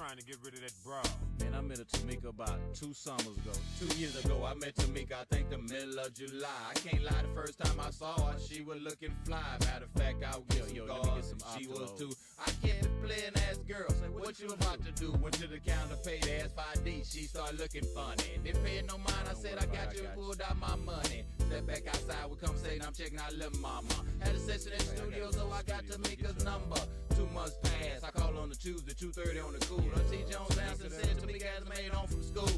trying to get rid of that broad? Man, I met a Tamika about 2 summers ago. 2 years ago, I met Tamika, I think the middle of July. I can't lie, the first time I saw her, she was looking fly. Matter of fact, I was getting cigars, and she was too. I kept it playing ass girl, say, what you about to do? Went to the counter, paid the ass 5D, she started looking funny. Didn't pay no mind, I said, I got you, and pulled out my money. Step back outside, we conversating, I'm checking out little mama. Had a session in the studio, so I got Tamika's number. 2 months passed, I called on the Tuesday, 2:30 on the cool. T. Jones answered and said Tamika has made home from school.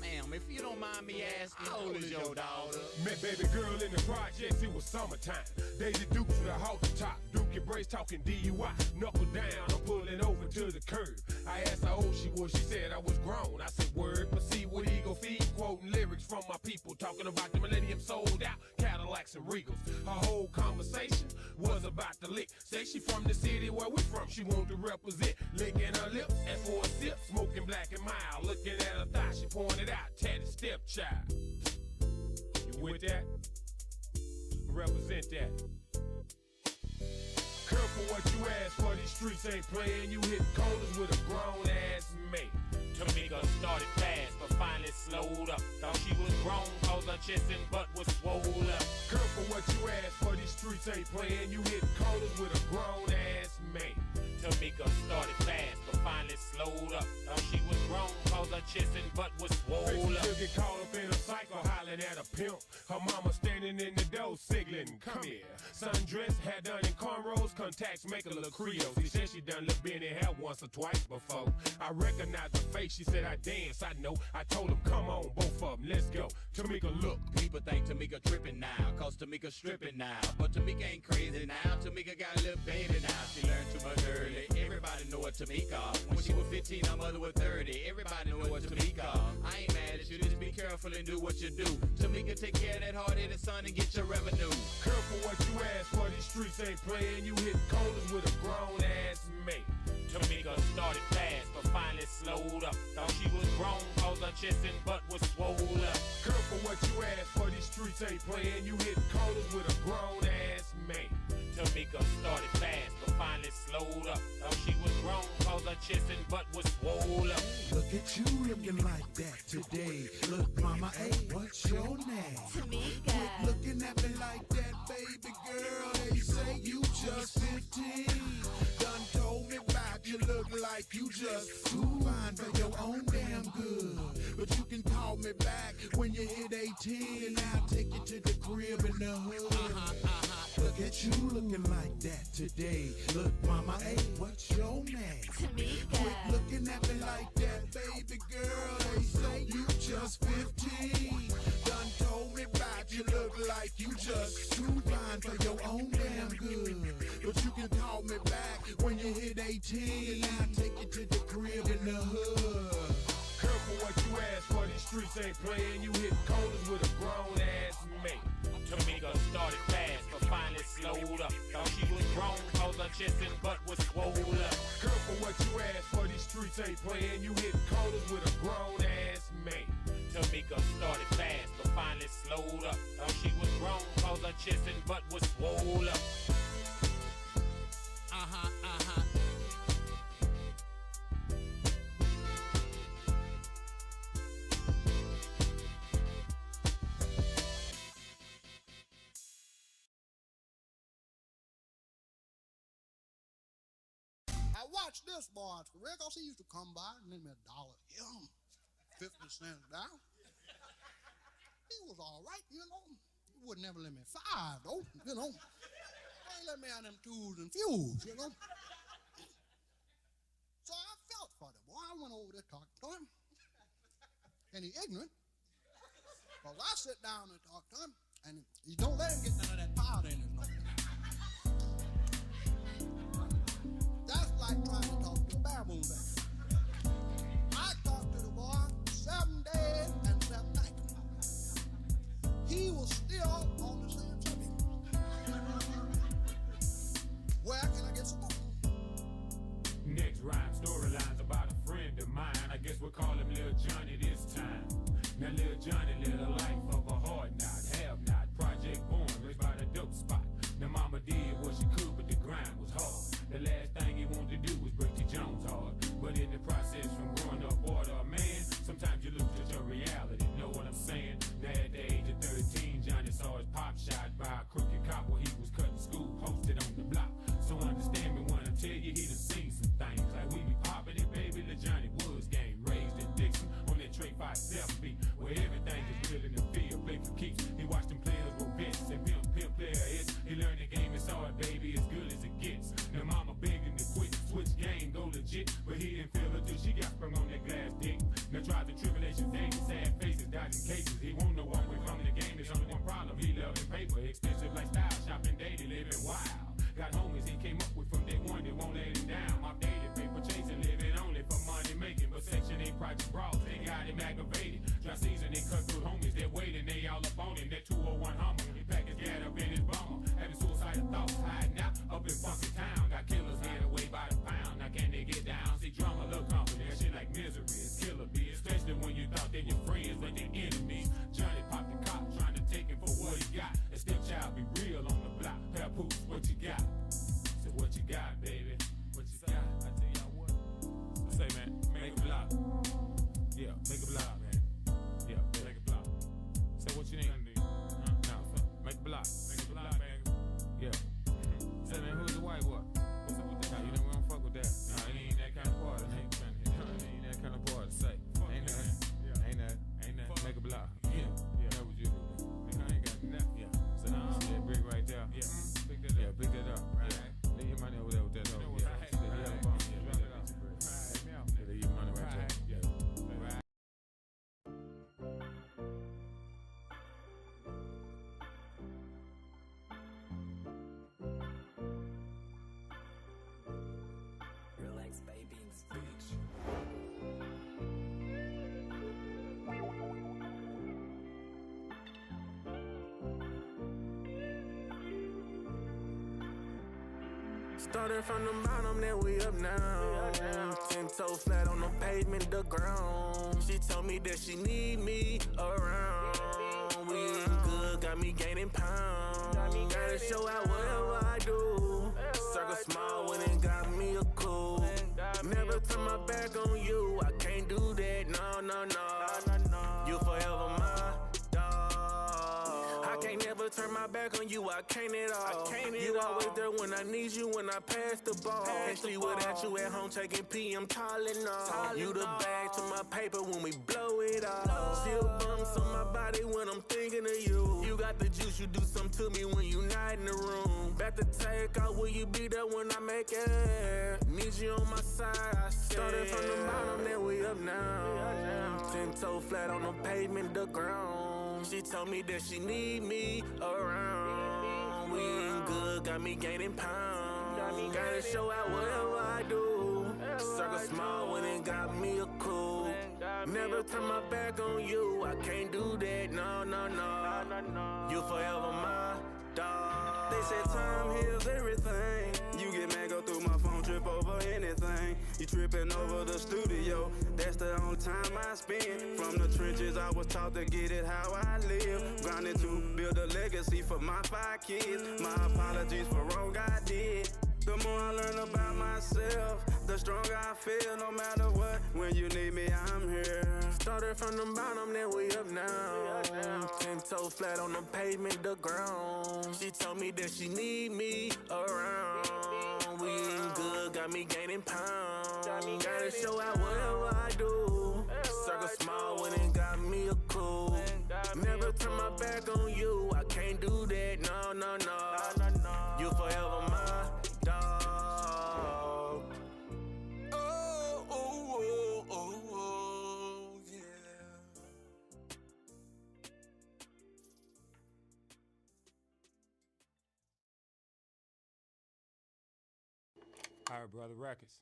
Ma'am, if you don't mind me asking, how old is your daughter? Met baby girl in the projects, it was summertime. Daisy Dukes with a halter top, Duke and Brace talking DUI. Knuckle down, I'm pulling over to the curb. I asked how old she was, she said I was grown. I said word, proceed with ego feed, quoting lyrics from my people, talking about the millennium sold out Cadillacs and Regals. Her whole conversation was about the lick. Say she from the city where we from, she want to represent. Licking her lips, and for a sip, smoking black and mild. Looking at her thigh, she pointed out, tatted stepchild. You with that? Represent that. Careful what you ask for, these streets ain't playing. You hit corners with a grown ass mate. Tamika started fast, but finally slowed up. Thought she was grown, cause her chest and butt was swole up. Careful what you ask for, these streets ain't playing. You hit corners with a grown ass mate. Tamika started fast, but finally slowed up. Thought she was grown, cause her chest and butt was swole up. She'll get caught up in a cycle, hollering at a pimp. Her mama standing in the door, signaling, come here. Sundress, hair done in cornrows, contacts make her look Creole. She said she done look Benny hair once or twice before. I recognized her face, she said I dance, I know. I told him, come on, both of them, let's go. Tamika, look. People think Tamika tripping now, cause Tamika stripping now. But Tamika ain't crazy now, Tamika got a little baby now. She learned too much early, everybody know what Tamika. When she was 15, her mother was 30, everybody know what Tamika. I ain't mad at you, just be careful and do what you do. Tamika, take care of that hard-headed son and get your revenue. Careful what you ask for, these streets ain't playing. You hit corners with a grown ass mate. Tamika started fast, but finally slowed up. Thought she was grown, cause her chest and butt was swole up. Careful what you ask for, these streets ain't playing. You hit corners with a grown ass mate. Tamika started fast, but finally slowed up. Thought she was grown, cause her chest and butt was swole up. Look at you looking like that today. Look, mama, hey, what's your name? Tamika. Quit looking at me like that, baby girl. They say you just 15. Done told me about you look like you just too fine for your own damn good. But you can call me back when you hit 18 and I'll take you to the crib in the hood. Look at you looking like that today. Look, mama, hey, what's your name? Tamika. Quit looking at me like that, baby girl. They say you just 15. Done told me about you look like you just too fine for your own damn good. But you can call me back when you hit 18 and I'll take you to the crib in the hood. Careful what you ask for, these streets ain't playing. You hit corners with a grown ass mate. Tamika started fast, but finally slowed up. Thought she was grown, cause her chest and butt was swole up. Careful what you ask for, these streets ain't playing. You hit corners with a grown ass mate. Tamika started fast, but finally slowed up. Thought she was grown, cause her chest and butt was swole up. I watched this boy, Rick. He used to come by and lend me $1 here, 50 cents down. He was all right, you know. He would never let me $5, though, you know. He let me have them tools and fuels, you know. So I felt for the boy. I went over there talking to him. And he ignorant. Because I sit down and talk to him, and he don't let him get none of that powder in his nose. That's like trying to talk to a baboon bear. I talked to the boy 7 days and 7 nights. He was still on the same subject. Where can I get some more? Next rhyme, storylines about a friend of mine. I guess we'll call him Lil Johnny this time. Now Lil Johnny lived a life of a hard knot, have not. Project born, raised by the dope spot. Started from the bottom, then we up now. 10 toe flat on the pavement, the ground. She told me that she need me around. We eating good, got me gaining pounds. Gotta show out whatever I do. Circle small when it got me a cool. Never turn my back on you, I can't do that, no, no, no. You forever my dog. I can't never turn my back on you, I can't at all. You always there when I need you, when I pass the ball. Can't sleep without you at home taking PM Tylenol. You the bag to my paper when we blow it all. Still bumps on my body when I'm thinking of you. You got the juice, you do something to me when you not in the room. Back to take out, will you be there when I make it? Need you on my side, I started from the bottom, then we up now. 10 toe flat on the pavement, the ground. She told me that she need me around. We eating good, got me gaining pounds. Gotta show out whatever I do. Circle small when it got me a cool. Never turn my back on you, I can't do that, no, no, no. You forever my dog. They said time heals everything. You get mad, go through my phone, trip over anything. You tripping over the studio, that's the only time I spend. From the trenches, I was taught to get it how I live. Grinding to build a legacy for my 5 kids. My apologies for wrong I did. The more I learn about myself, the stronger I feel no matter what. When you need me, I'm here. Started from the bottom, then we up now. 10 toe flat on the pavement, the ground. She told me that she need me around. We eating good, got me gaining pounds. Gotta show out whatever I do. Circle small when it got me a cool. Never turn my back on you, I can't do that, no, no, no. You forever my dog. Oh, oh, oh, oh, oh, yeah. All right, brother Records.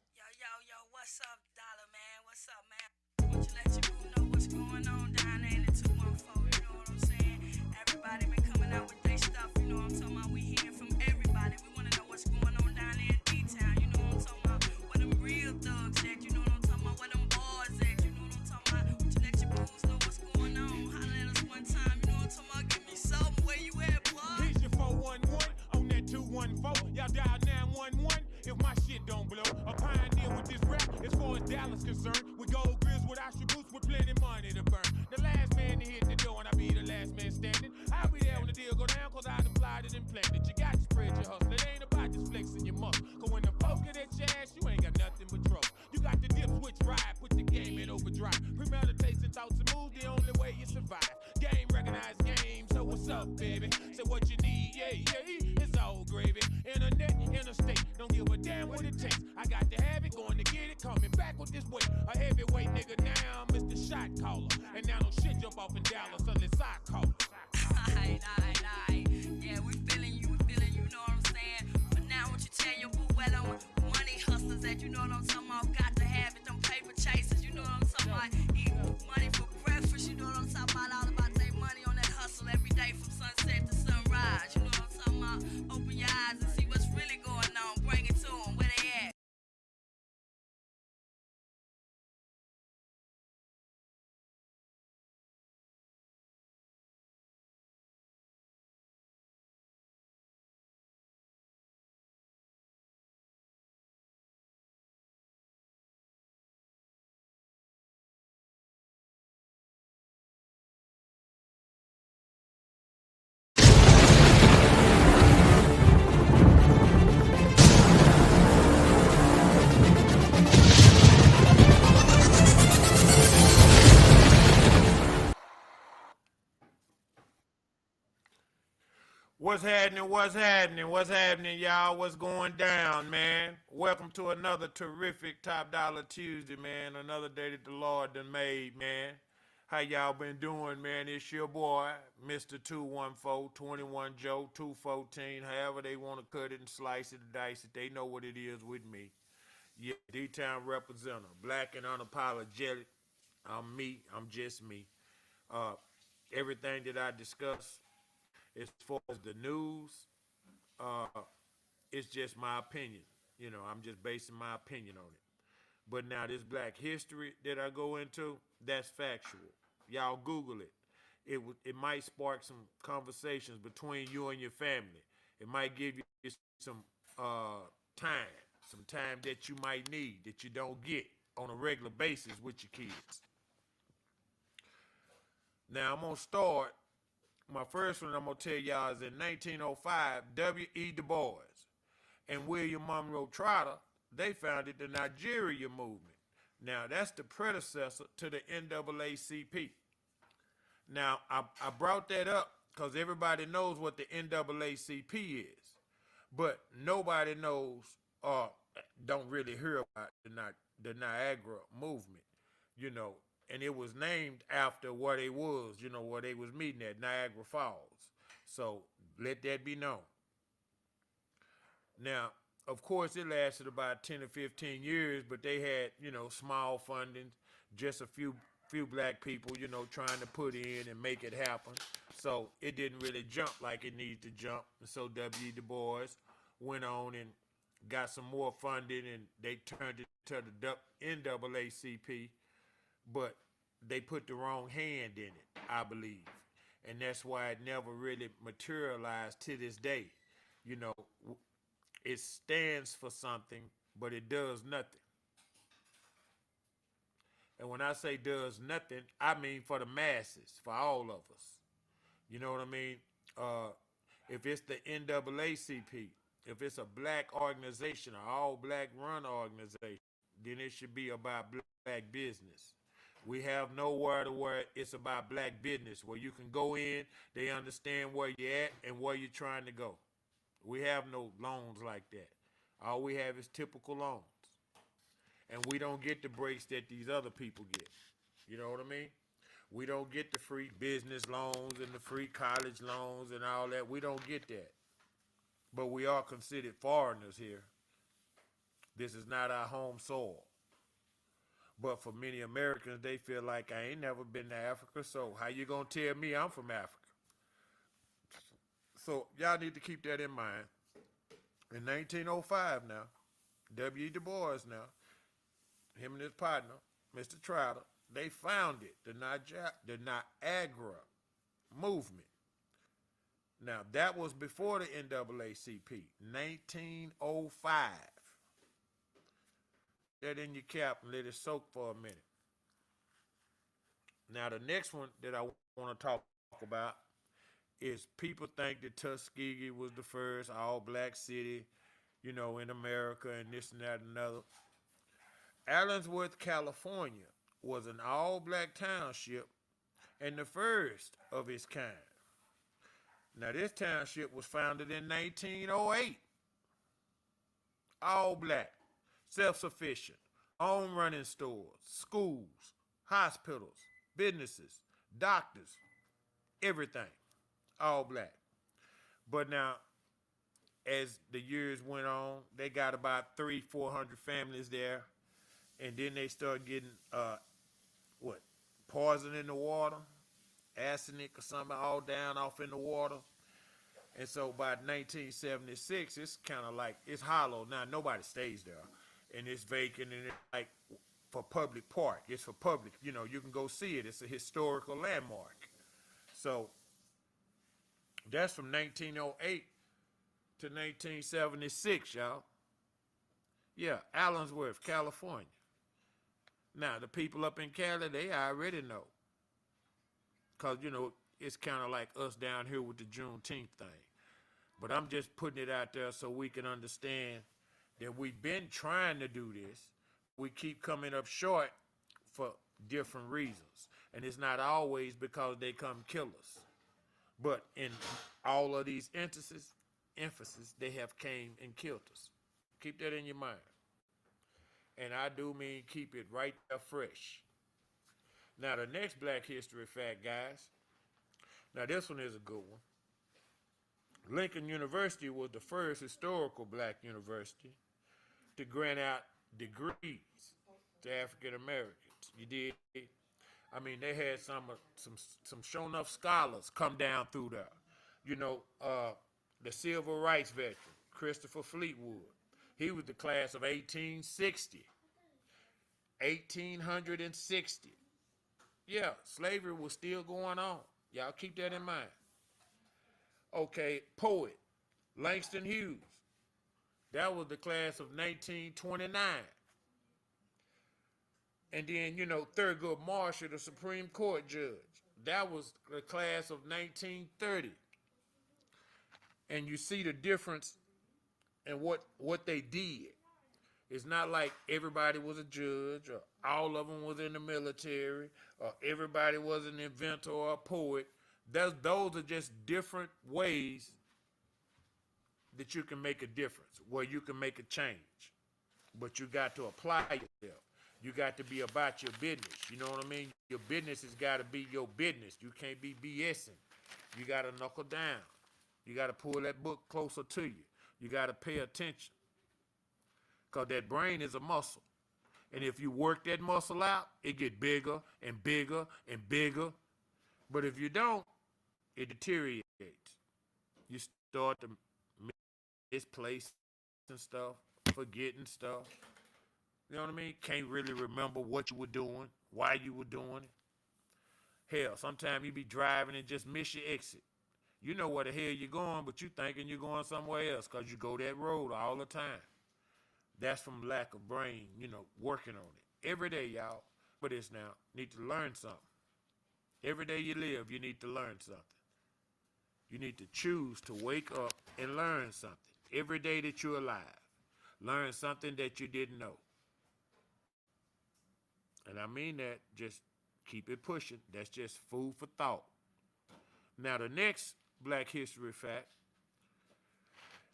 Yo, what's up, Dollar Man? What's up, man? Want you let your boo know what's going on down there in the 214, you know what I'm saying? Everybody been coming out with their stuff, you know what I'm talking about? We hearing from everybody. We wanna know what's going on down there in D-Town, you know what I'm talking about? Where them real thugs at, you know what I'm talking about? Where them boys at, you know what I'm talking about? Want you let your boos know what's going on? Holla at us one time, you know what I'm talking about? Give me something, where you at, boy? Here's your 411 on that 214. Y'all dial 911 if my shit don't blow. A pioneer with this rap as far as Dallas concerned. With gold grills, with our boots, with plenty money to burn. The last man to hit the door and I be the last man standing. I'll be there when the deal go down cause I done applied it and planned it. You got to spread your hustle. It ain't about just flexing your muscle. Cause when the folk get at your ass, you ain't got nothing but trouble. You got the dip switch ride, put the game in overdrive. Premeditation thoughts and moves, the only way you survive. Game recognized game, so what's up, baby? Say what you need, yeah, it's all gravy. Internet, interstate, don't give a damn what it takes. I got to have it, going to get it, coming back with this weight. A heavyweight nigga now, Mr. Shot Caller. And now no shit jump off in Dallas unless I call it. Aight. Yeah, we feeling you, you know what I'm saying? But now what you tell your boo where them money hustlers at, you know what I'm talking about? Got to have it, them paper chasers, you know what I'm talking about? Eat money for breakfast, you know what I'm talking about? All about their money on that hustle every day from sunset to sunrise, you know what I'm talking about? Open your eyes and see what's really going on, bring it to them, where they at? What's happening, y'all? What's going down, man? Welcome to another terrific Top Dollar Tuesday, man. Another day that the Lord done made, man. How y'all been doing, man? It's your boy, Mr. 214, 21 Joe, 214, however they want to cut it and slice it and dice it. They know what it is with me. Yeah, D-Town representative, black and unapologetic. I'm me. I'm just me. Everything that I discuss as far as the news, it's just my opinion. I'm just basing my opinion on it. But now this black history that I go into, that's factual. Y'all Google it. It might spark some conversations between you and your family. It might give you some time, some time that you might need that you don't get on a regular basis with your kids. Now I'm gonna start. My first one I'm gonna tell y'all is in 1905. W.E. Du Bois and William Monroe Trotter, they founded the Nigeria movement. Now that's the predecessor to the NAACP. Now I brought that up because everybody knows what the NAACP is, but nobody knows or don't really hear about the Niagara movement, you know. And it was named after where they was, where they was meeting at Niagara Falls. So let that be known. Now, of course, it lasted about 10 or 15 years, but they had, small funding, just a few black people, trying to put in and make it happen. So it didn't really jump like it needed to jump. And so W. Du Bois went on and got some more funding, and they turned it to the NAACP, but they put the wrong hand in it, I believe. And that's why it never really materialized to this day. It stands for something, but it does nothing. And when I say does nothing, I mean for the masses, for all of us. You know what I mean? If it's the NAACP, if it's a black organization, an all black run organization, then it should be about black business. We have nowhere to where it's about black business, where you can go in, they understand where you're at and where you're trying to go. We have no loans like that. All we have is typical loans. And we don't get the breaks that these other people get. You know what I mean? We don't get the free business loans and the free college loans and all that. We don't get that. But we are considered foreigners here. This is not our home soil. But for many Americans, they feel like I ain't never been to Africa, so how you gonna tell me I'm from Africa? So y'all need to keep that in mind. In 1905 now, W. Du Bois now, him and his partner, Mr. Trotter, they founded the Niagara movement. Now, that was before the NAACP, 1905. That in your cap and let it soak for a minute. Now, the next one that I want to talk about is people think that Tuskegee was the first all-black city, in America and this and that and another. Allensworth, California was an all-black township and the first of its kind. Now, this township was founded in 1908. All black, self-sufficient, own running stores, schools, hospitals, businesses, doctors, everything. All black. But now, as the years went on, they got about 300-400 families there. And then they started getting, poison in the water, arsenic or something all down off in the water. And so by 1976, it's kind of like, it's hollow. Now, nobody stays there. And it's vacant, and it's like for public park. It's for public. You can go see it. It's a historical landmark. So that's from 1908 to 1976, y'all. Yeah, Allensworth, California. Now, the people up in Cali, they already know. Because, it's kind of like us down here with the Juneteenth thing. But I'm just putting it out there so we can understand that we've been trying to do this. We keep coming up short for different reasons. And it's not always because they come kill us. But in all of these instances, they have came and killed us. Keep that in your mind. And I do mean keep it right there fresh. Now, the next Black History fact, guys. Now, this one is a good one. Lincoln University was the first historical black university to grant out degrees to African Americans. You did. I mean, they had some show enough scholars come down through there. The civil rights veteran, Christopher Fleetwood. He was the class of 1860. 1860. Yeah, slavery was still going on. Y'all keep that in mind. Okay, poet, Langston Hughes. That was the class of 1929. And then, Thurgood Marshall, the Supreme Court judge. That was the class of 1930. And you see the difference in what they did. It's not like everybody was a judge or all of them was in the military or everybody was an inventor or a poet. Those are just different ways that you can make a difference, where you can make a change. But you got to apply yourself. You got to be about your business. You know what I mean? Your business has got to be your business. You can't be BSing. You got to knuckle down. You got to pull that book closer to you. You got to pay attention. Because that brain is a muscle. And if you work that muscle out, it get bigger and bigger and bigger. But if you don't, it deteriorates. You start to misplace and stuff, forgetting stuff. You know what I mean? Can't really remember what you were doing, why you were doing it. Hell, sometimes you be driving and just miss your exit. You know where the hell you're going, but you thinking you're going somewhere else because you go that road all the time. That's from lack of brain, working on it. Every day, y'all, for this now, need to learn something. Every day you live, you need to learn something. You need to choose to wake up and learn something. Every day that you're alive, learn something that you didn't know. And I mean that, just keep it pushing. That's just food for thought. Now, the next Black History fact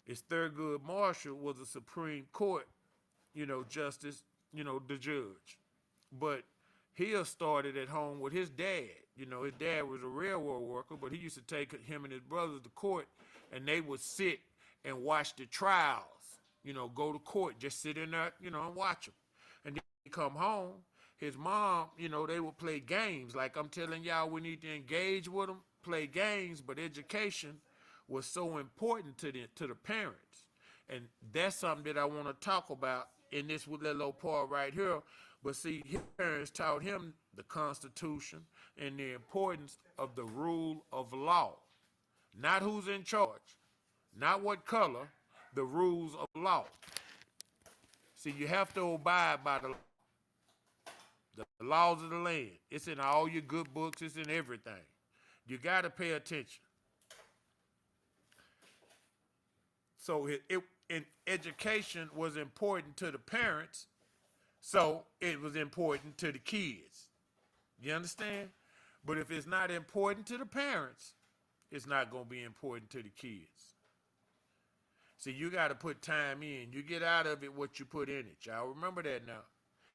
is Thurgood Marshall was a Supreme Court, justice, the judge. But he started at home with his dad. His dad was a railroad worker, but he used to take him and his brothers to court, and they would sit and watch the trials, go to court, just sit in there, and watch them. And then he come home, his mom, they would play games. Like I'm telling y'all, we need to engage with them, play games, but education was so important to the parents. And that's something that I want to talk about in this little part right here. But see, his parents taught him the Constitution and the importance of the rule of law. Not who's in charge, not what color, the rules of law. See, you have to abide by the laws of the land. It's in all your good books. It's in everything. You got to pay attention. So education was important to the parents, so it was important to the kids. You understand? But if it's not important to the parents, it's not going to be important to the kids. See, you got to put time in. You get out of it what you put in it. Y'all remember that now.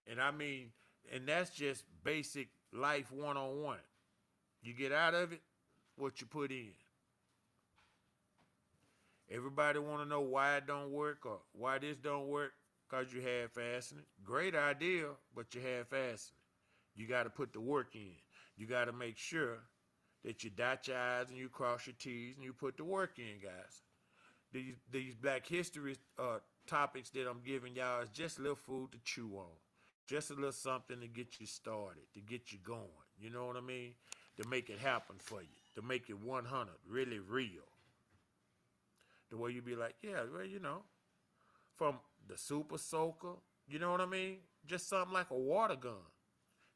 And I mean, and that's just basic life one-on-one. You get out of it what you put in. Everybody want to know why it don't work or why this don't work, because you half-assing it. Great idea, but you half-assing it. You got to put the work in. You got to make sure that you dot your I's and you cross your T's and you put the work in, guys. These Black History topics that I'm giving y'all is just a little food to chew on. Just a little something to get you started, to get you going. You know what I mean? To make it happen for you. To make it 100, really real. The way you be like, yeah, well, from the super soaker, you know what I mean? Just something like a water gun.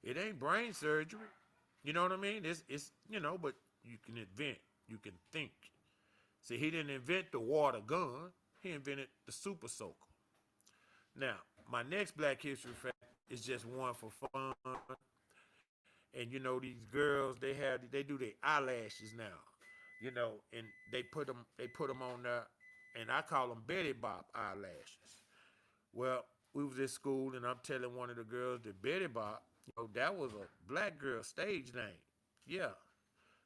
It ain't brain surgery. You know what I mean? It's but you can invent. You can think. See, he didn't invent the water gun. He invented the super soaker. Now, my next Black History fact is just one for fun. And these girls, they do their eyelashes now. And they put them on there, and I call them Betty Bop eyelashes. Well, we was at school, and I'm telling one of the girls that Betty Bop, that was a black girl stage name. Yeah,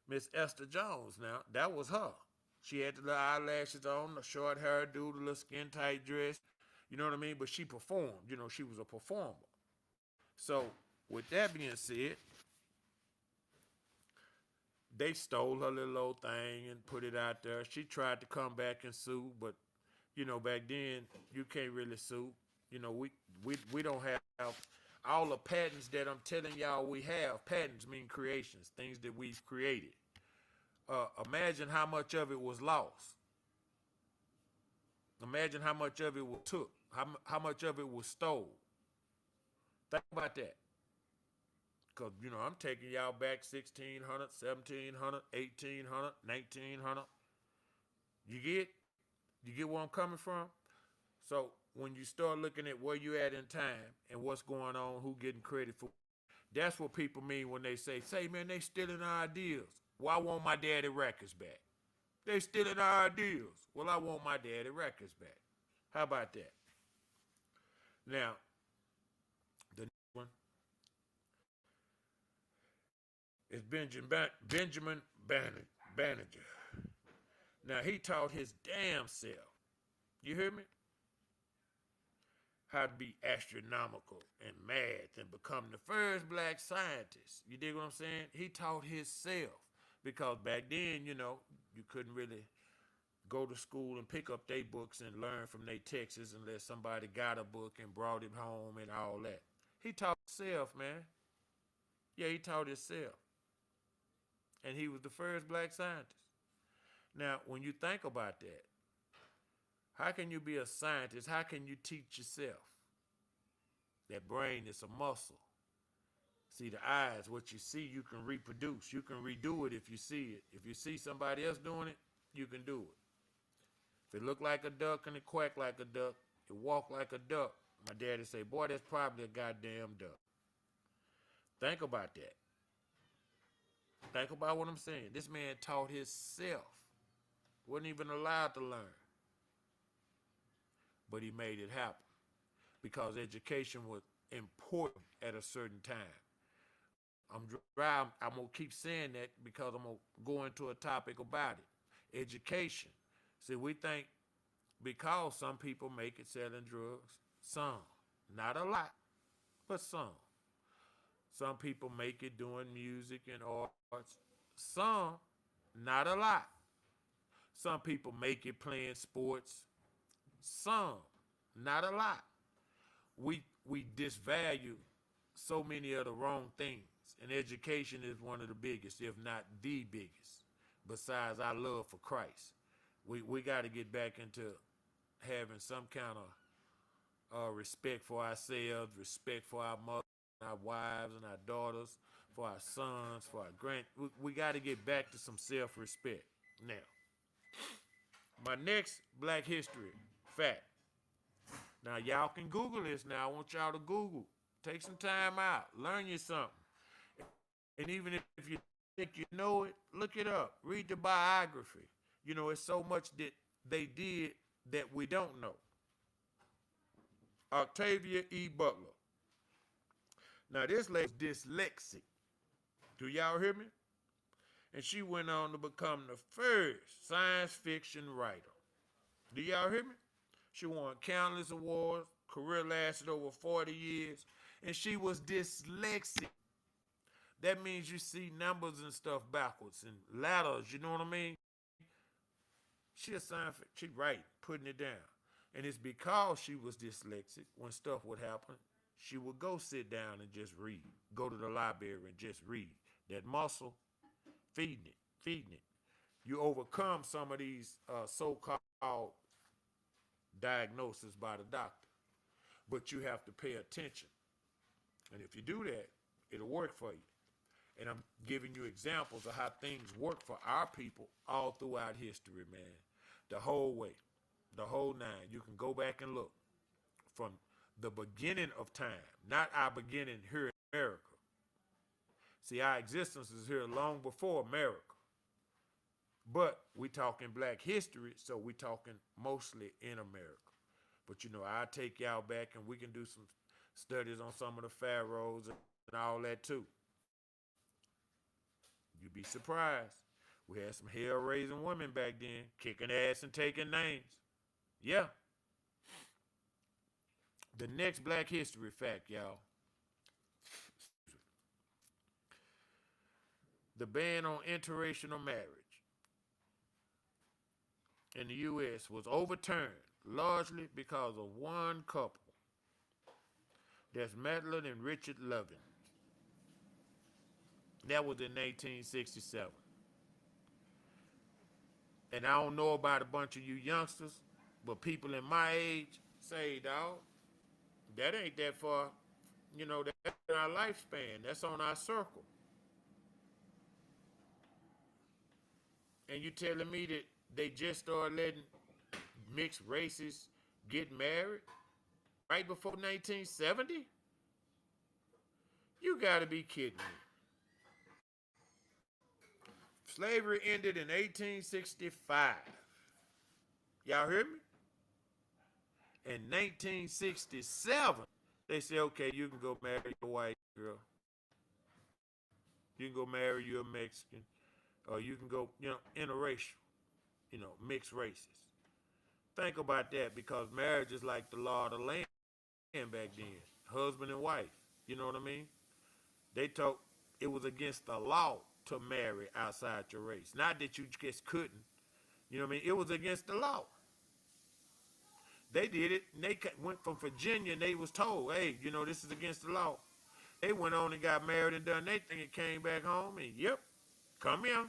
Miss Esther Jones. Now that was her. She had the little eyelashes on, the short hair, the little skin tight dress. You know what I mean? But she performed. She was a performer. So with that being said, they stole her little old thing and put it out there. She tried to come back and sue, but, back then you can't really sue. We don't have all the patents that I'm telling y'all we have. Patents mean creations, things that we've created. Imagine how much of it was lost. Imagine how much of it was took. How much of it was stole. Think about that. Because, I'm taking y'all back 1600, 1700, 1800, 1900. You get where I'm coming from? So when you start looking at where you at in time and what's going on, who getting credit for, that's what people mean when they say, man, they stealing our ideas. Well, I want my daddy records back. They stealing our ideas. Well, I want my daddy records back. How about that? Now, the next one is Benjamin Banneker. Now, he taught his damn self, you hear me, how to be astronomical and math and become the first black scientist. You dig what I'm saying? He taught himself because back then, you couldn't really go to school and pick up their books and learn from their texts unless somebody got a book and brought it home and all that. He taught himself, man. Yeah, he taught himself. And he was the first black scientist. Now, when you think about that, how can you be a scientist? How can you teach yourself? That brain is a muscle. See, the eyes, what you see, you can reproduce. You can redo it if you see it. If you see somebody else doing it, you can do it. If it look like a duck and it quack like a duck, it walk like a duck, my daddy say, boy, that's probably a goddamn duck. Think about that. Think about what I'm saying. This man taught himself. Wasn't even allowed to learn. But he made it happen because education was important at a certain time. I'm going to keep saying that because I'm going to go into a topic about it. Education. See, we think because some people make it selling drugs, some, not a lot, but some. Some people make it doing music and arts, some, not a lot. Some people make it playing sports, some, not a lot. We disvalue so many of the wrong things, and education is one of the biggest, if not the biggest, besides our love for Christ. We got to get back into having some kind of respect for ourselves, respect for our mothers, our wives, and our daughters, for our sons, for our we got to get back to some self-respect. Now, my next Black History fact. Now, y'all can Google this now. I want y'all to Google. Take some time out. Learn you something. And even if you think you know it, look it up. Read the biography. It's so much that they did that we don't know. Octavia E. Butler. Now, this lady's dyslexic. Do y'all hear me? And she went on to become the first science fiction writer. Do y'all hear me? She won countless awards. Career lasted over 40 years. And she was dyslexic. That means you see numbers and stuff backwards and letters, you know what I mean? She a science fiction. She write, putting it down. And it's because she was dyslexic, when stuff would happen, she would go sit down and just read. Go to the library and just read. That muscle, feeding it. You overcome some of these so-called diagnoses by the doctor. But you have to pay attention. And if you do that, it'll work for you. And I'm giving you examples of how things work for our people all throughout history, man. The whole way, the whole nine. You can go back and look from the beginning of time, not our beginning here in America. See, our existence is here long before America. But we talking Black history, so we talking mostly in America. But I'll take y'all back and we can do some studies on some of the pharaohs and all that too. You'd be surprised. We had some hell-raising women back then, kicking ass and taking names. Yeah. The next Black history fact, y'all. The ban on interracial marriage in the U.S. was overturned largely because of one couple. That's Madeline and Richard Loving. That was in 1867. And I don't know about a bunch of you youngsters, but people in my age say, dog, that ain't that far. You know, that's our lifespan. That's on our circle. And you telling me that they just started letting mixed races get married right before 1970? You gotta be kidding me. Slavery ended in 1865. Y'all hear me? In 1967, they say, okay, you can go marry a white girl. You can go marry you a Mexican. Or you can go, interracial, mixed races. Think about that, because marriage is like the law of the land back then. Husband and wife. You know what I mean? They talk, it was against the law to marry outside your race. Not that you just couldn't. You know what I mean? It was against the law. They did it, and they went from Virginia, and they was told, hey, this is against the law. They went on and got married and done their thing and came back home, and yep, come here.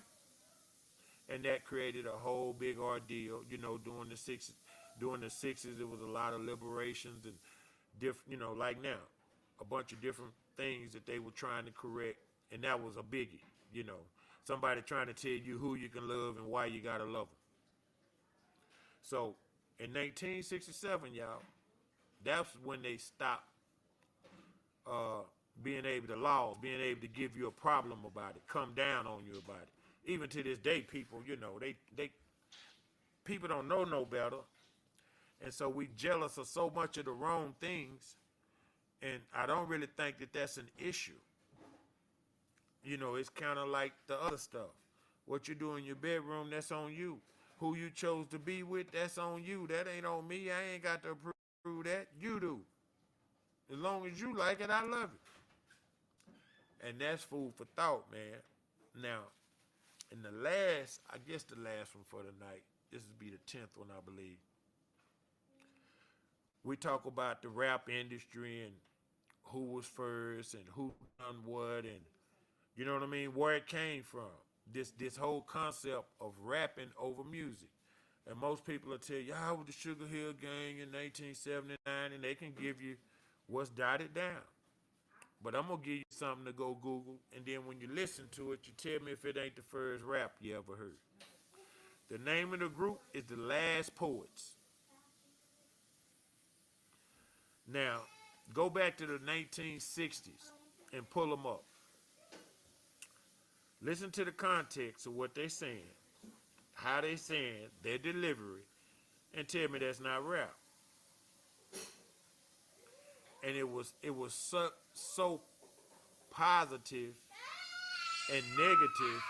And that created a whole big ordeal, during the 60s. During the 60s, there was a lot of liberations and different, like now, a bunch of different things that they were trying to correct, and that was a biggie, Somebody trying to tell you who you can love and why you gotta love them. So, in 1967, y'all, that's when they stopped being able to give you a problem about it, come down on you about it. Even to this day, people, they people don't know no better. And so we jealous of so much of the wrong things. And I don't really think that that's an issue. It's kind of like the other stuff. What you do in your bedroom, that's on you. Who you chose to be with, that's on you. That ain't on me. I ain't got to approve that. You do. As long as you like it, I love it. And that's food for thought, man. Now, and the last one for the night, this will be the 10th one, I believe. We talk about the rap industry and who was first and who done what, and you know what I mean, where it came from. This whole concept of rapping over music. And most people will tell you, I was the Sugar Hill Gang in 1979, and they can give you what's dotted down. But I'm going to give you something to go Google, and then when you listen to it, you tell me if it ain't the first rap you ever heard. The name of the group is The Last Poets. Now, go back to the 1960s and pull them up. Listen to the context of what they're saying, how they saying, their delivery, and tell me that's not rap. And it was so positive and negative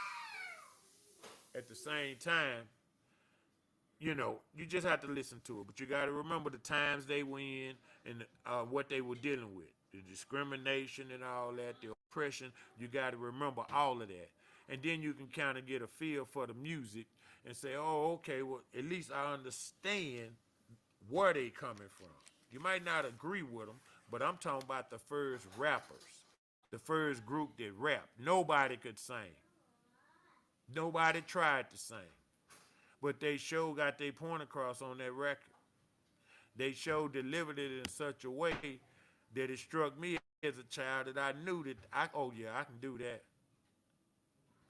at the same time. You just have to listen to it. But you got to remember the times they were in and what they were dealing with. The discrimination and all that, the oppression. You got to remember all of that. And then you can kind of get a feel for the music and say, oh, okay, well, at least I understand where they coming from. You might not agree with them, but I'm talking about the first rappers, the first group that rapped. Nobody could sing. Nobody tried to sing. But they sure got their point across on that record. They sure delivered it in such a way that it struck me as a child that I knew that, I can do that.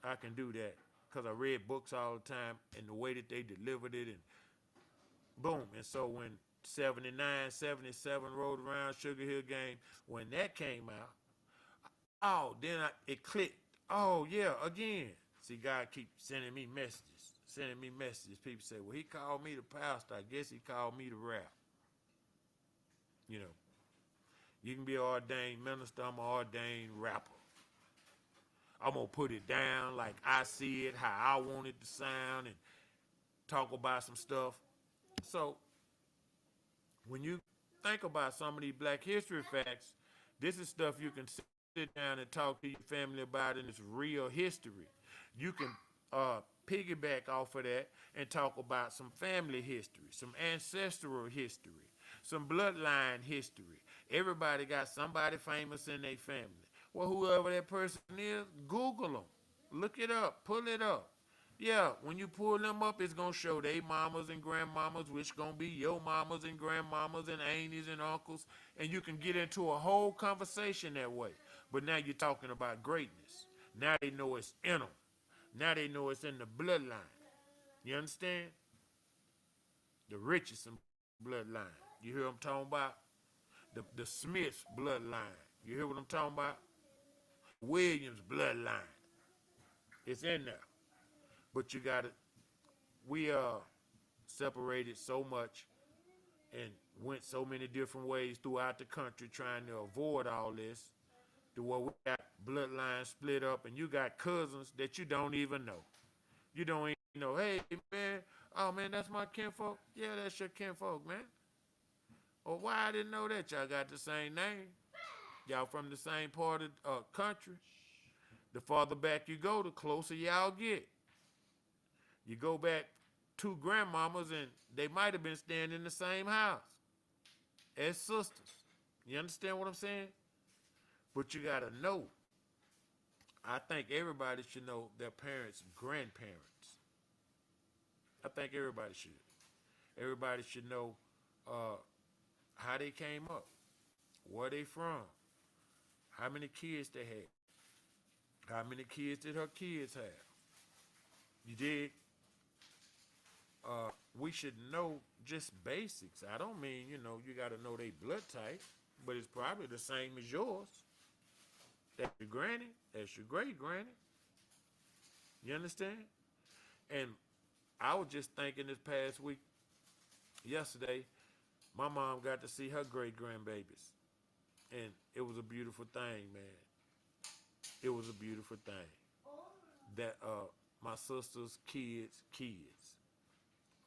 I can do that. Because I read books all the time and the way that they delivered it, and boom. And so when 79, 77 rolled around, Sugar Hill Gang, when that came out, then it clicked. Oh, yeah, again. See, God keep sending me messages. People say, well, he called me the pastor. I guess he called me the rap. You can be an ordained minister. I'm an ordained rapper. I'm going to put it down like I see it, how I want it to sound, and talk about some stuff. So when you think about some of these Black history facts, this is stuff you can sit down and talk to your family about, and it's real history. You can piggyback off of that and talk about some family history, some ancestral history, some bloodline history. Everybody got somebody famous in their family. Well, whoever that person is, Google them. Look it up. Pull it up. Yeah, when you pull them up, it's going to show they mamas and grandmamas, which going to be your mamas and grandmamas and aunties and uncles, and you can get into a whole conversation that way. But now you're talking about greatness. Now they know it's in them. Now they know it's in the bloodline. You understand? The Richardson bloodline. You hear what I'm talking about? The Smith bloodline. You hear what I'm talking about? Williams bloodline. It's in there. But you got to, we separated so much and went so many different ways throughout the country trying to avoid all this, to where we got bloodlines split up and you got cousins that you don't even know. You don't even know, hey, man, oh, man, that's my kinfolk. Yeah, that's your kinfolk, man. Or why I didn't know that y'all got the same name. Y'all from the same part of the country. The farther back you go, the closer y'all get. You go back two grandmamas and they might have been staying in the same house as sisters. You understand what I'm saying? But you got to know. I think everybody should know their parents' grandparents. I think everybody should. Everybody should know how they came up, where they from, how many kids they had, how many kids did her kids have. You dig? We should know just basics. I don't mean, you got to know their blood type, but it's probably the same as yours. That's your granny, that's your great granny. You understand? And I was just thinking this past week, yesterday, my mom got to see her great grandbabies. And it was a beautiful thing, man. It was a beautiful thing. That my sister's kids.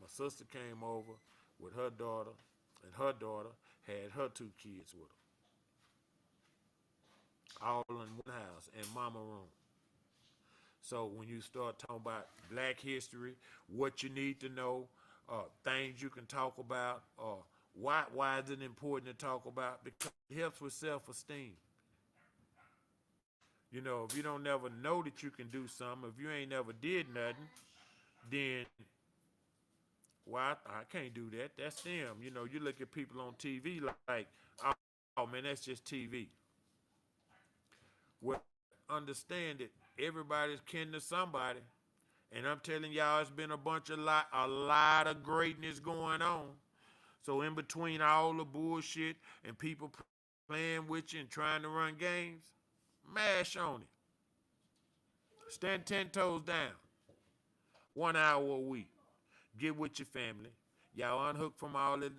My sister came over with her daughter, and her daughter had her two kids with her. All in one house, in mama room. So when you start talking about black history, what you need to know, things you can talk about, why is it important to talk about? Because it helps with self-esteem. If you don't never know that you can do something, if you ain't never did nothing, then, well, I can't do that. That's them. You look at people on TV like, oh man, that's just TV. Well, understand that everybody's kin to somebody. And I'm telling y'all, it's been a lot of greatness going on. So in between all the bullshit and people playing with you and trying to run games, mash on it. Stand 10 toes down. 1 hour a week. Get with your family. Y'all unhook from all the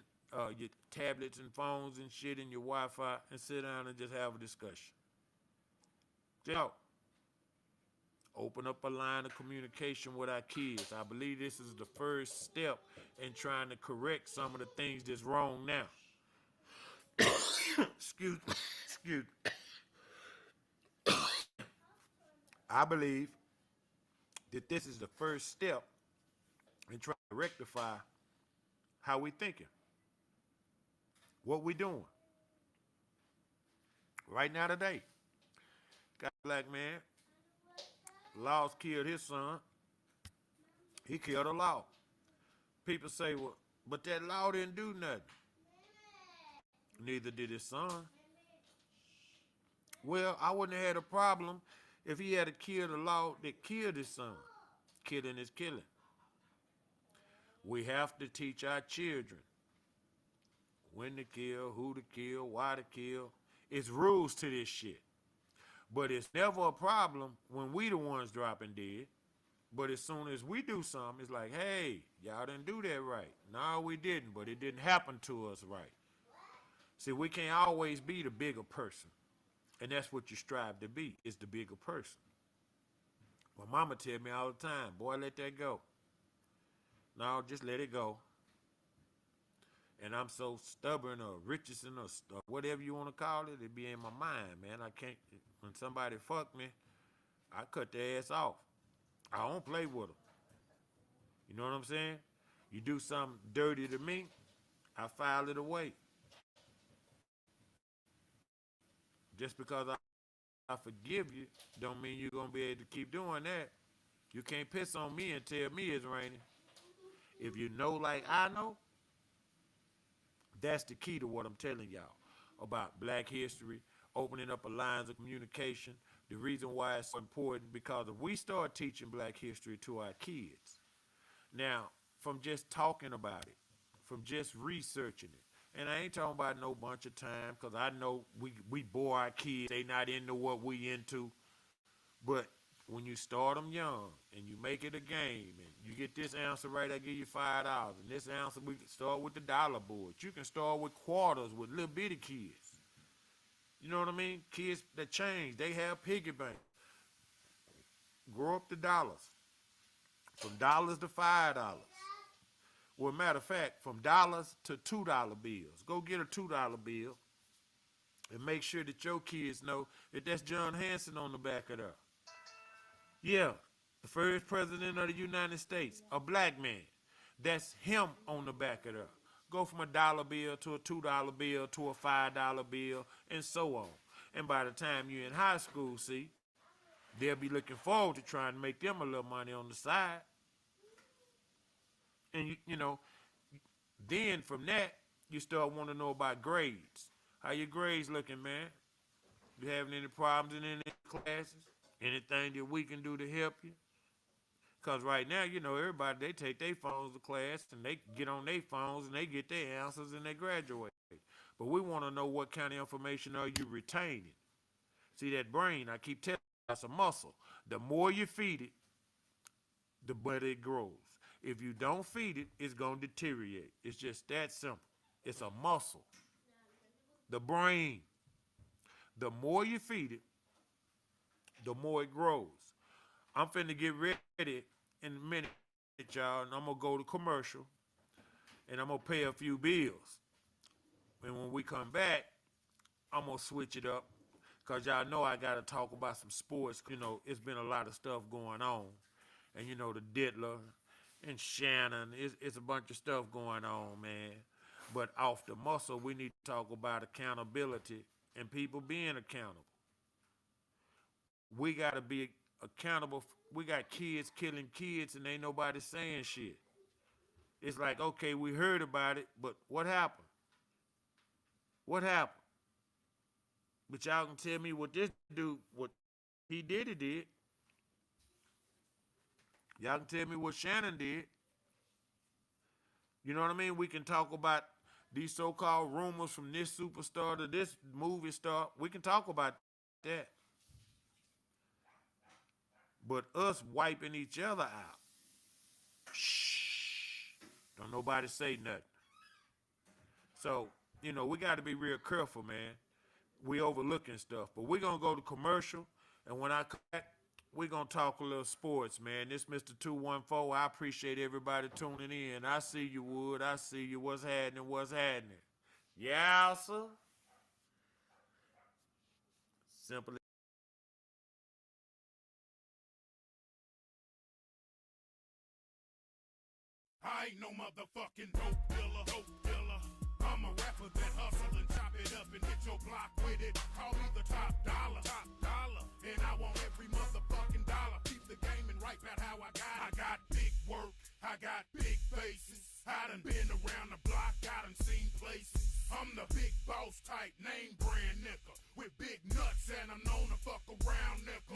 your tablets and phones and shit and your Wi-Fi and sit down and just have a discussion. Just open up a line of communication with our kids. I believe this is the first step in trying to correct some of the things that's wrong now. Excuse me. I believe that this is the first step in trying to rectify how we thinking, what we doing. Right now today, got a black man, Laws killed his son. He killed a law. People say, well, but that law didn't do nothing. Neither did his son. Well, I wouldn't have had a problem if he had killed a law that killed his son. Killing is killing. We have to teach our children when to kill, who to kill, why to kill. It's rules to this shit. But it's never a problem when we the ones dropping dead. But as soon as we do something, it's like, hey, y'all didn't do that right. No, we didn't, but it didn't happen to us right. See, we can't always be the bigger person. And that's what you strive to be, is the bigger person. My mama tell me all the time, boy, let that go. No, just let it go. And I'm so stubborn or Richardson or whatever you want to call it, it be in my mind, man. I can't, when somebody fuck me, I cut their ass off. I don't play with them. You know what I'm saying? You do something dirty to me, I file it away. Just because I forgive you, don't mean you're going to be able to keep doing that. You can't piss on me and tell me it's raining. If you know like I know, that's the key to what I'm telling y'all about black history, opening up a lines of communication. The reason why it's so important, because if we start teaching black history to our kids, now, from just talking about it, from just researching it, and I ain't talking about no bunch of time, because I know we bore our kids, they not into what we into, but when you start them young and you make it a game and you get this answer right, I give you $5. And this answer, we can start with the dollar board. You can start with quarters with little bitty kids. You know what I mean? Kids that change, they have piggy bank. Grow up the dollars. From dollars to $5. Well, matter of fact, from dollars to $2 bills. Go get a $2 bill and make sure that your kids know that that's John Hanson on the back of there. Yeah, the first president of the United States, a black man. That's him on the back of there. Go from a dollar bill to a $2 bill to a $5 bill and so on. And by the time you're in high school, see, they'll be looking forward to trying to make them a little money on the side. And, you know, then from that, you start wanting to know about grades. How your grades looking, man? You having any problems in any classes? Anything that we can do to help you? Because right now, you know, everybody, they take their phones to class and they get on their phones and they get their answers and they graduate. But we want to know what kind of information are you retaining. See, that brain, I keep telling you, that's a muscle. The more you feed it, the better it grows. If you don't feed it, it's going to deteriorate. It's just that simple. It's a muscle. The brain, the more you feed it, the more it grows. I'm finna get ready in a minute, y'all, and I'm gonna go to commercial, and I'm gonna pay a few bills. And when we come back, I'm gonna switch it up, because y'all know I gotta talk about some sports. You know, it's been a lot of stuff going on. And you know, the Diddler and Shannon, it's a bunch of stuff going on, man. But off the muscle, we need to talk about accountability and people being accountable. We got to be accountable. We got kids killing kids and ain't nobody saying shit. It's like, okay, we heard about it, but what happened? What happened? But y'all can tell me what this dude, what he did. Y'all can tell me what Shannon did. You know what I mean? We can talk about these so-called rumors from this superstar to this movie star. We can talk about that. But us wiping each other out, shh, don't nobody say nothing. So, you know, we got to be real careful, man. We overlooking stuff. But we're going to go to commercial, and when I come back, we're going to talk a little sports, man. This Mr. 214, I appreciate everybody tuning in. I see you, Wood. I see you. What's happening? Yeah, sir. Simply. I ain't no motherfucking dope dealer. I'm a rapper that hustle and chop it up and hit your block with it. Call me the top dollar. And I want every motherfucking dollar. Keep the game and right about how I got it. I got big work, I got big faces. I done been around the block, I done seen places. I'm the big boss type, name brand nigga. With big nuts and I'm known to fuck around nigga.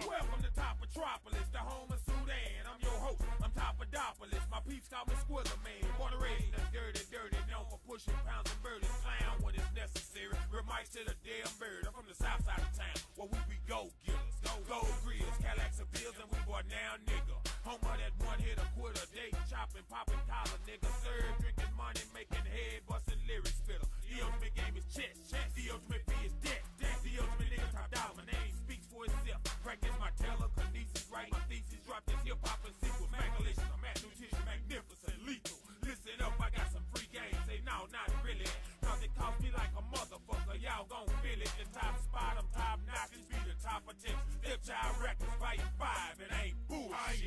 Welcome to Top Metropolis, the home of Sudan. I'm your host, I'm Topodopolis. My peeps call me Squirrel Man. Born and raised in dirty, known for pushing pounds and burden. Clown when it's necessary. Real mics to the damn bird. I'm from the south side of town, where we be go-getters. Gold grills, Cadillacs and bills, and we boy now nigga. Home of that one hit a quarter day, chopping, popping collar, nigga. Serve, drinking money, making head, busting lyrics spitter. The ultimate game is chess. The ultimate fee is death. The ultimate nigga top dollar. My name speaks for itself. Practice my telekinesis, right? My thesis dropped this hip hop and sequel. Magalicious, I'm at nutrition, magnificent, lethal. Listen up, I got some free games. Say no, not really. Cause it cost me like a motherfucker. Y'all gon' feel it. The top spot, I'm top notch. This be the top of 10. Stepchild records, fighting 5, and I ain't bullshit. I ain't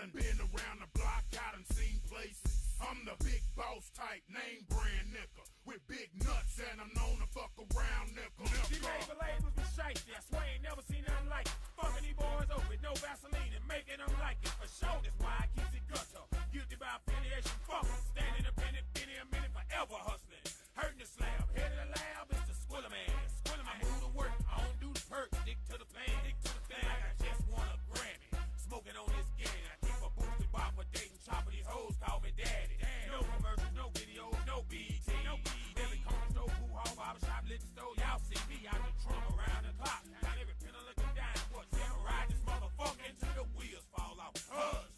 done been around the block, I done seen places. I'm the big boss type, name brand nigga. With big nuts and I'm known to fuck around nigga. These label labels be shiesty, I swear I ain't never seen nothing like it. Fucking these boys over with no Vaseline and making them like it. For sure, that's why I keep it gutter. Guilty by affiliation, fuck it. Stand independent, penny a minute, forever hustling. Hurting the slab, head of the lab, it's the Squilla Man. I move to work, I don't do the perks, stick to the plan. Like I just won a Grammy. Smoking on this game, I keep a boosted bar for dating, chopping these hoes, call me daddy. No commercials, no videos, no BET. Billy Corners, no pool hall, barbershop, liquor store. Y'all see me out the trunk around the clock. Got every penny looking down. What, Sam, ride this motherfucker until the wheels fall off.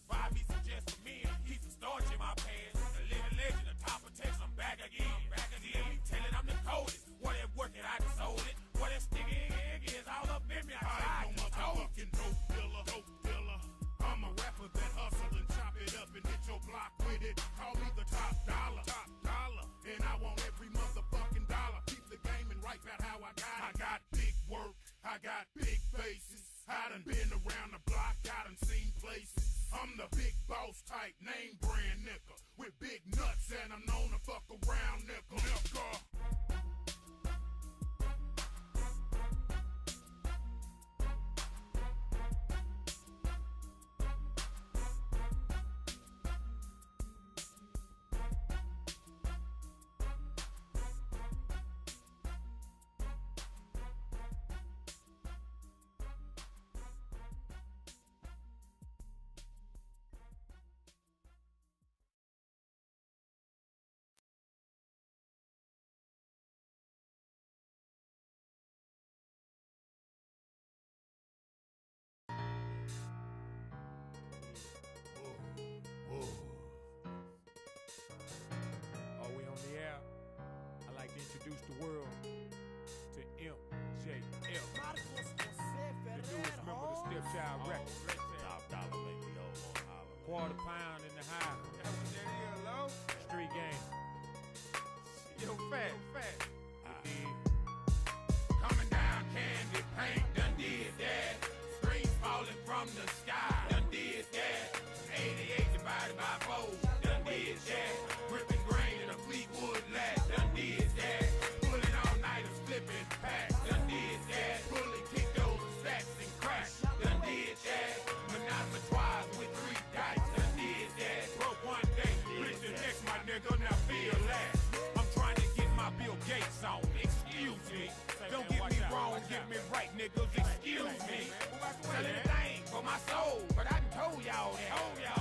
Buy me some just for men, keep some starch in my pants. The living legend, the top of Texas, I'm back again. DME telling I'm the coldest. What that working, I just sold it. What that sticky egg is all up in me, I ain't no motherfucking dope dealer. I'm a rapper that hustle and chop it up and hit your block with it. Call me the top dollar. And I want every motherfucking dollar. Keep the game and write about how I got it. I got big work, I got big faces. I done been around the block, I done seen places. I'm the big boss type, name brand nigga. With big nuts and I'm known to fuck around nigga. Are we on the air? I'd like to introduce the world to MJF, the newest member of the Stepchild Records. Top dollar make me hold on holler. Quarter pound in the high. Street game. Yo, fat. Coming down candy paint, done did that. Screens falling from the sky, done did that. 88 divided by 4, done did that. Gripping grain in a Fleetwood lat, done did that. Pulling all nighters, flipping packs, done did that. Pulling kick those stacks and crash, done did that. Monopolize with 3 dice, done did that. Broke one day, rich the next, my nigga, now feel that. I'm trying to get my Bill Gates on, excuse me. Don't get me wrong, get me right, niggas, excuse me. Sell anything for my soul, but I done told y'all that.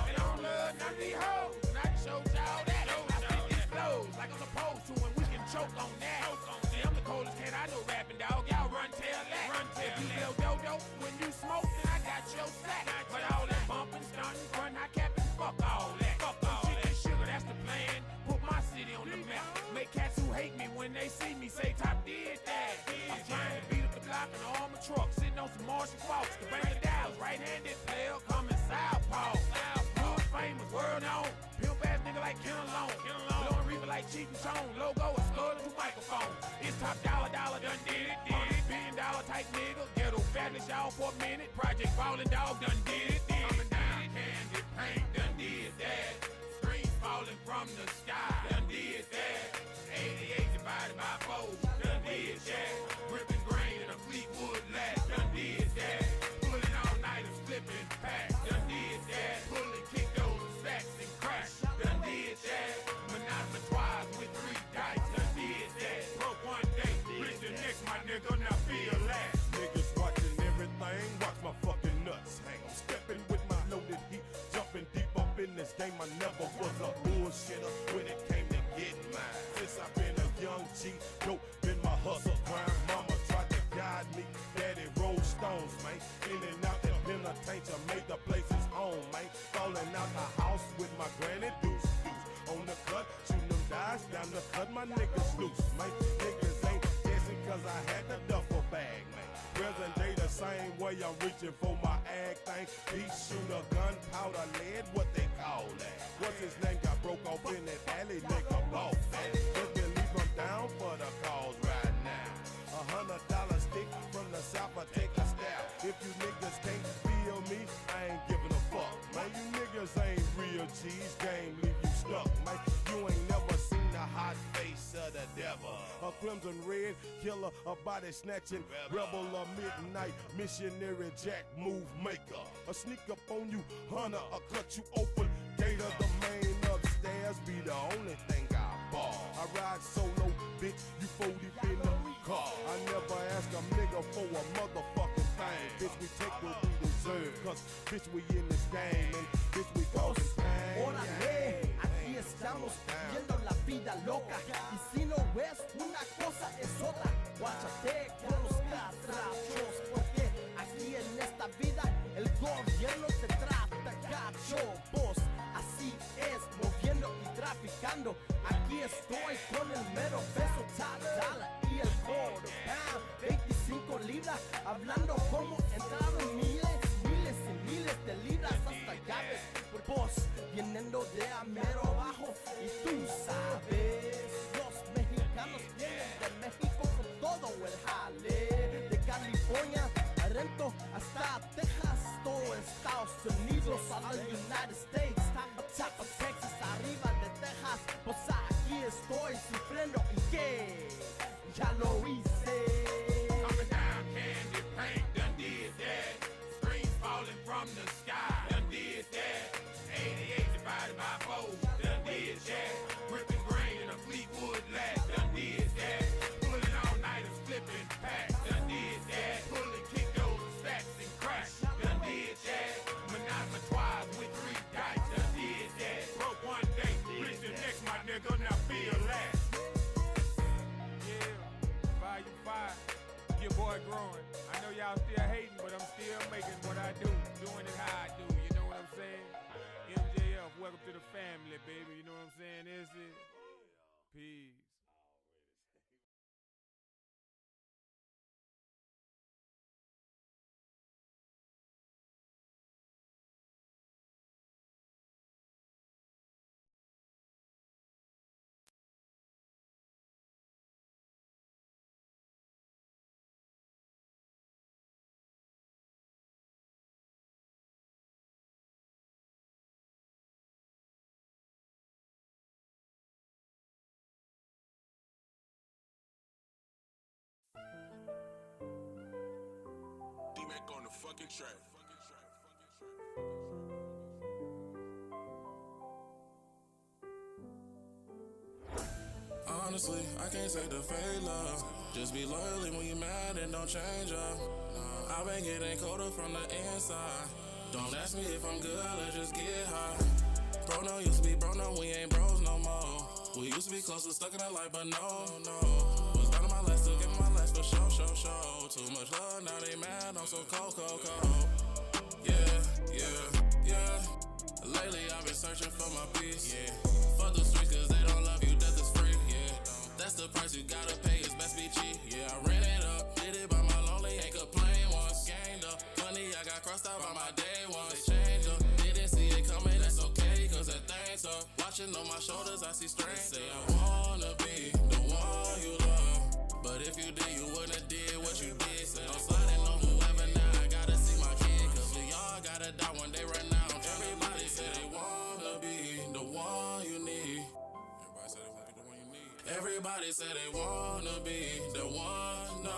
And I don't love none of these hoes, and I done showed y'all that. I spit these flows like I'm supposed to, and we can choke on that. See, I'm the coldest cat I know rapping, dog. Y'all run tell that. If you sell dodo when you smoke, then I got your sack. But all that bumping, stunting, run, high capping, fuck all that. Chicken sugar, that's the plan. Put my city on the map. Make cats who hate me when they see me say Top did that. I'm trying to beat up the block in an armored truck, sitting on some Martian Fox. The bank of Dallas, right-handed player, coming southpaw. World famous, world known. Pimp ass nigga like Ken Alone. Blowing reaper like Cheech and Chong. Logo, a skull, 2 microphones. It's top dollar, done did it. $100 billion type nigga. Ghetto fabulous y'all for a minute. Project Ballin' Dog, done did it. Coming down candy paint, done did that. Screens falling from the sky, done did that. 88 divided by 4, done did that. Gripping grain in a Fleetwood lat, done did that. Pulling all nighters, flipping packs, done did that. Pulling kick those stacks and crash, done did that. Monopolize with 3 dice, done did that. Broke one day, rich the next, my nigga, now feel that. Niggas watching everything, watch my fucking nuts hang. I'm stepping with my loaded heat, jumping deep up in this game. I never was a bullshitter when it came to getting mine. Since I've been a young G, dope been my hustle grind. Mama tried to guide me, daddy rolled stones, man. In and out that penitentiary, made the place his home, man. Falling out the house with my granny deuce. On the cut, shooting them dice down the cut, my niggas loose, man. Niggas ain't guessing cause I had the duffel bag, man. Present day the same way, I'm reaching for my ag thing. Pea shooter, gunpowder, lead, what they call that? What's his name? Got broke off in that alley, nigga, boss, man. Just believe I'm down for the cause right now. $100 stick from the south, I take a stab. If you niggas can't feel me, I ain't giving a fuck, man. Man, you niggas ain't real G's, game leave you stuck, man. You ain't never seen the hot face of the devil. A crimson red killer, a body snatching rebel, a midnight missionary jack move maker. A sneak up on you, hunter, a cut you open. Gator, the main upstairs, be the only thing I ball. I ride solo, bitch, you 40 in the car. I never ask a nigga for a motherfucking thing. Bitch, we take what we deserve, cause bitch, we in this game, and bitch, we causing pain. Órale, aquí estamos viendo la vida loca. Y si no ves una cosa es otra. Guáchate con los catrachos, porque aquí en esta vida el gobierno te trata gacho. Vos, así es, moviendo y traficando. Aquí estoy con el mero peso, top dollar y el quarter pound. 25 libras, hablando como entraron miles, miles y miles de libras hasta llaves. Vos, viniendo de a mero abajo, y tú sabes, los mexicanos vienen de México con todo el jale. De California a Rento hasta Texas, todo Estados Unidos, a los United States, top of Texas, arriba de Texas. Pues aquí estoy sufriendo y que ya lo hice. Coming down, candy paint, done did that. Screens falling from the sky, done did that. 88 divided by 4, done did that. Gripping grain in a Fleetwood lat, done did that. Pulling all nighters, flipping packs, done did that. Pulling kick those stacks and crack, done did that. Monotomize with 3 dice, done did that. Broke one day, rich the next, my nigga, now feel that. Yeah, volume 5, your boy growing. I know y'all still hating, but I'm still making what I do, doing it how I do, you know what I'm saying? MJF, welcome to the family, baby, you know what I'm saying? Is it? Peace. D-Mac on the fucking track. Honestly, I can't say the fake love. Just be loyal when you mad and don't change up. I've been getting colder from the inside. Don't ask me if I'm good, let's just get high. Bro, no used to be bro, no, we ain't bros no more. We used to be close, was stuck in that life, but no. Was down on my last, still giving my last for show. Too much love, now they mad, I'm so cold. Yeah. Lately I've been searching for my peace, yeah. Fuck the streets cause they don't love you, death is free, yeah. That's the price you gotta pay, it's best be cheap, yeah. I ran it up, did it by my lonely, ain't complain once. Gained up, money I got crossed out by my day once. Changed up, didn't see it coming, that's okay, cause that thing's up. Watching on my shoulders, I see strength. Say I wanna be the one you love, but if you did, you wouldn't did what you did. Say I'm sliding on whoever now, I gotta see my kid, cause we all gotta die one day right now. Everybody say they wanna be the one you need. Everybody say they wanna be the one, no.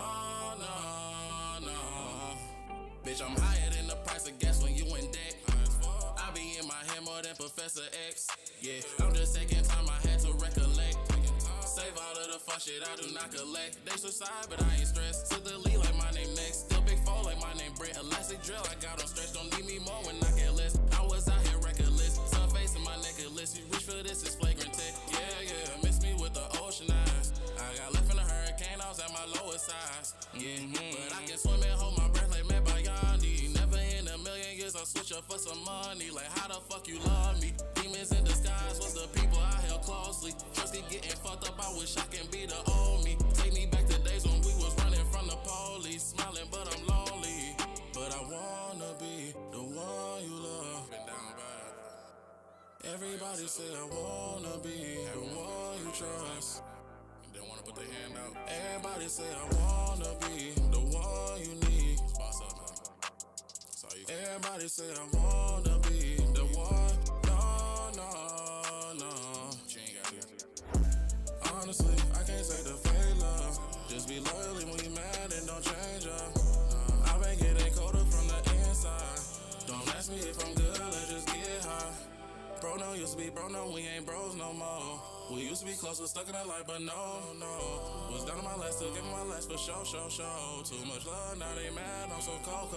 Bitch, I'm higher than the price of gas when you in debt. I be in my head more than Professor X. Yeah, I'm just taking time, I had to recollect. Save all of the fuck shit I do not collect. They suicide, but I ain't stressed. To the lead like my name next. Still big four like my name Brett. Elastic drill, I got on stretch. Don't need me more when I get less. I was out here reckless. Sun face in my necklace. You reach for this, it's flagrant tech. Yeah. Miss me with the ocean eyes. I got left in a hurricane, I was at my lowest size. Yeah, but I can swim and hold my breath like Matt Biondi. Never in a million years I'll switch up for some money. Like how the fuck you love me? Demons in disguise was the people I held closely. Trust keep getting fucked up, I wish I can be the old me. Take me back to days when we was running from the police. Smiling but I'm lonely. But I wanna be the one you love. Been down bad. Everybody say I wanna be the one you trust. They wanna put their hand out. Everybody say I wanna be the one you need. Boss up, man. Everybody say I wanna be the Just be loyal when you mad and don't change up. I've been getting colder from the inside. Don't ask me if I'm good, let's just get high. Bro, no, used to be bro, no, we ain't bros no more. We used to be close, was stuck in that life, but no. Was down on my last, still giving my last for show. Too much love, now they mad, I'm so cold.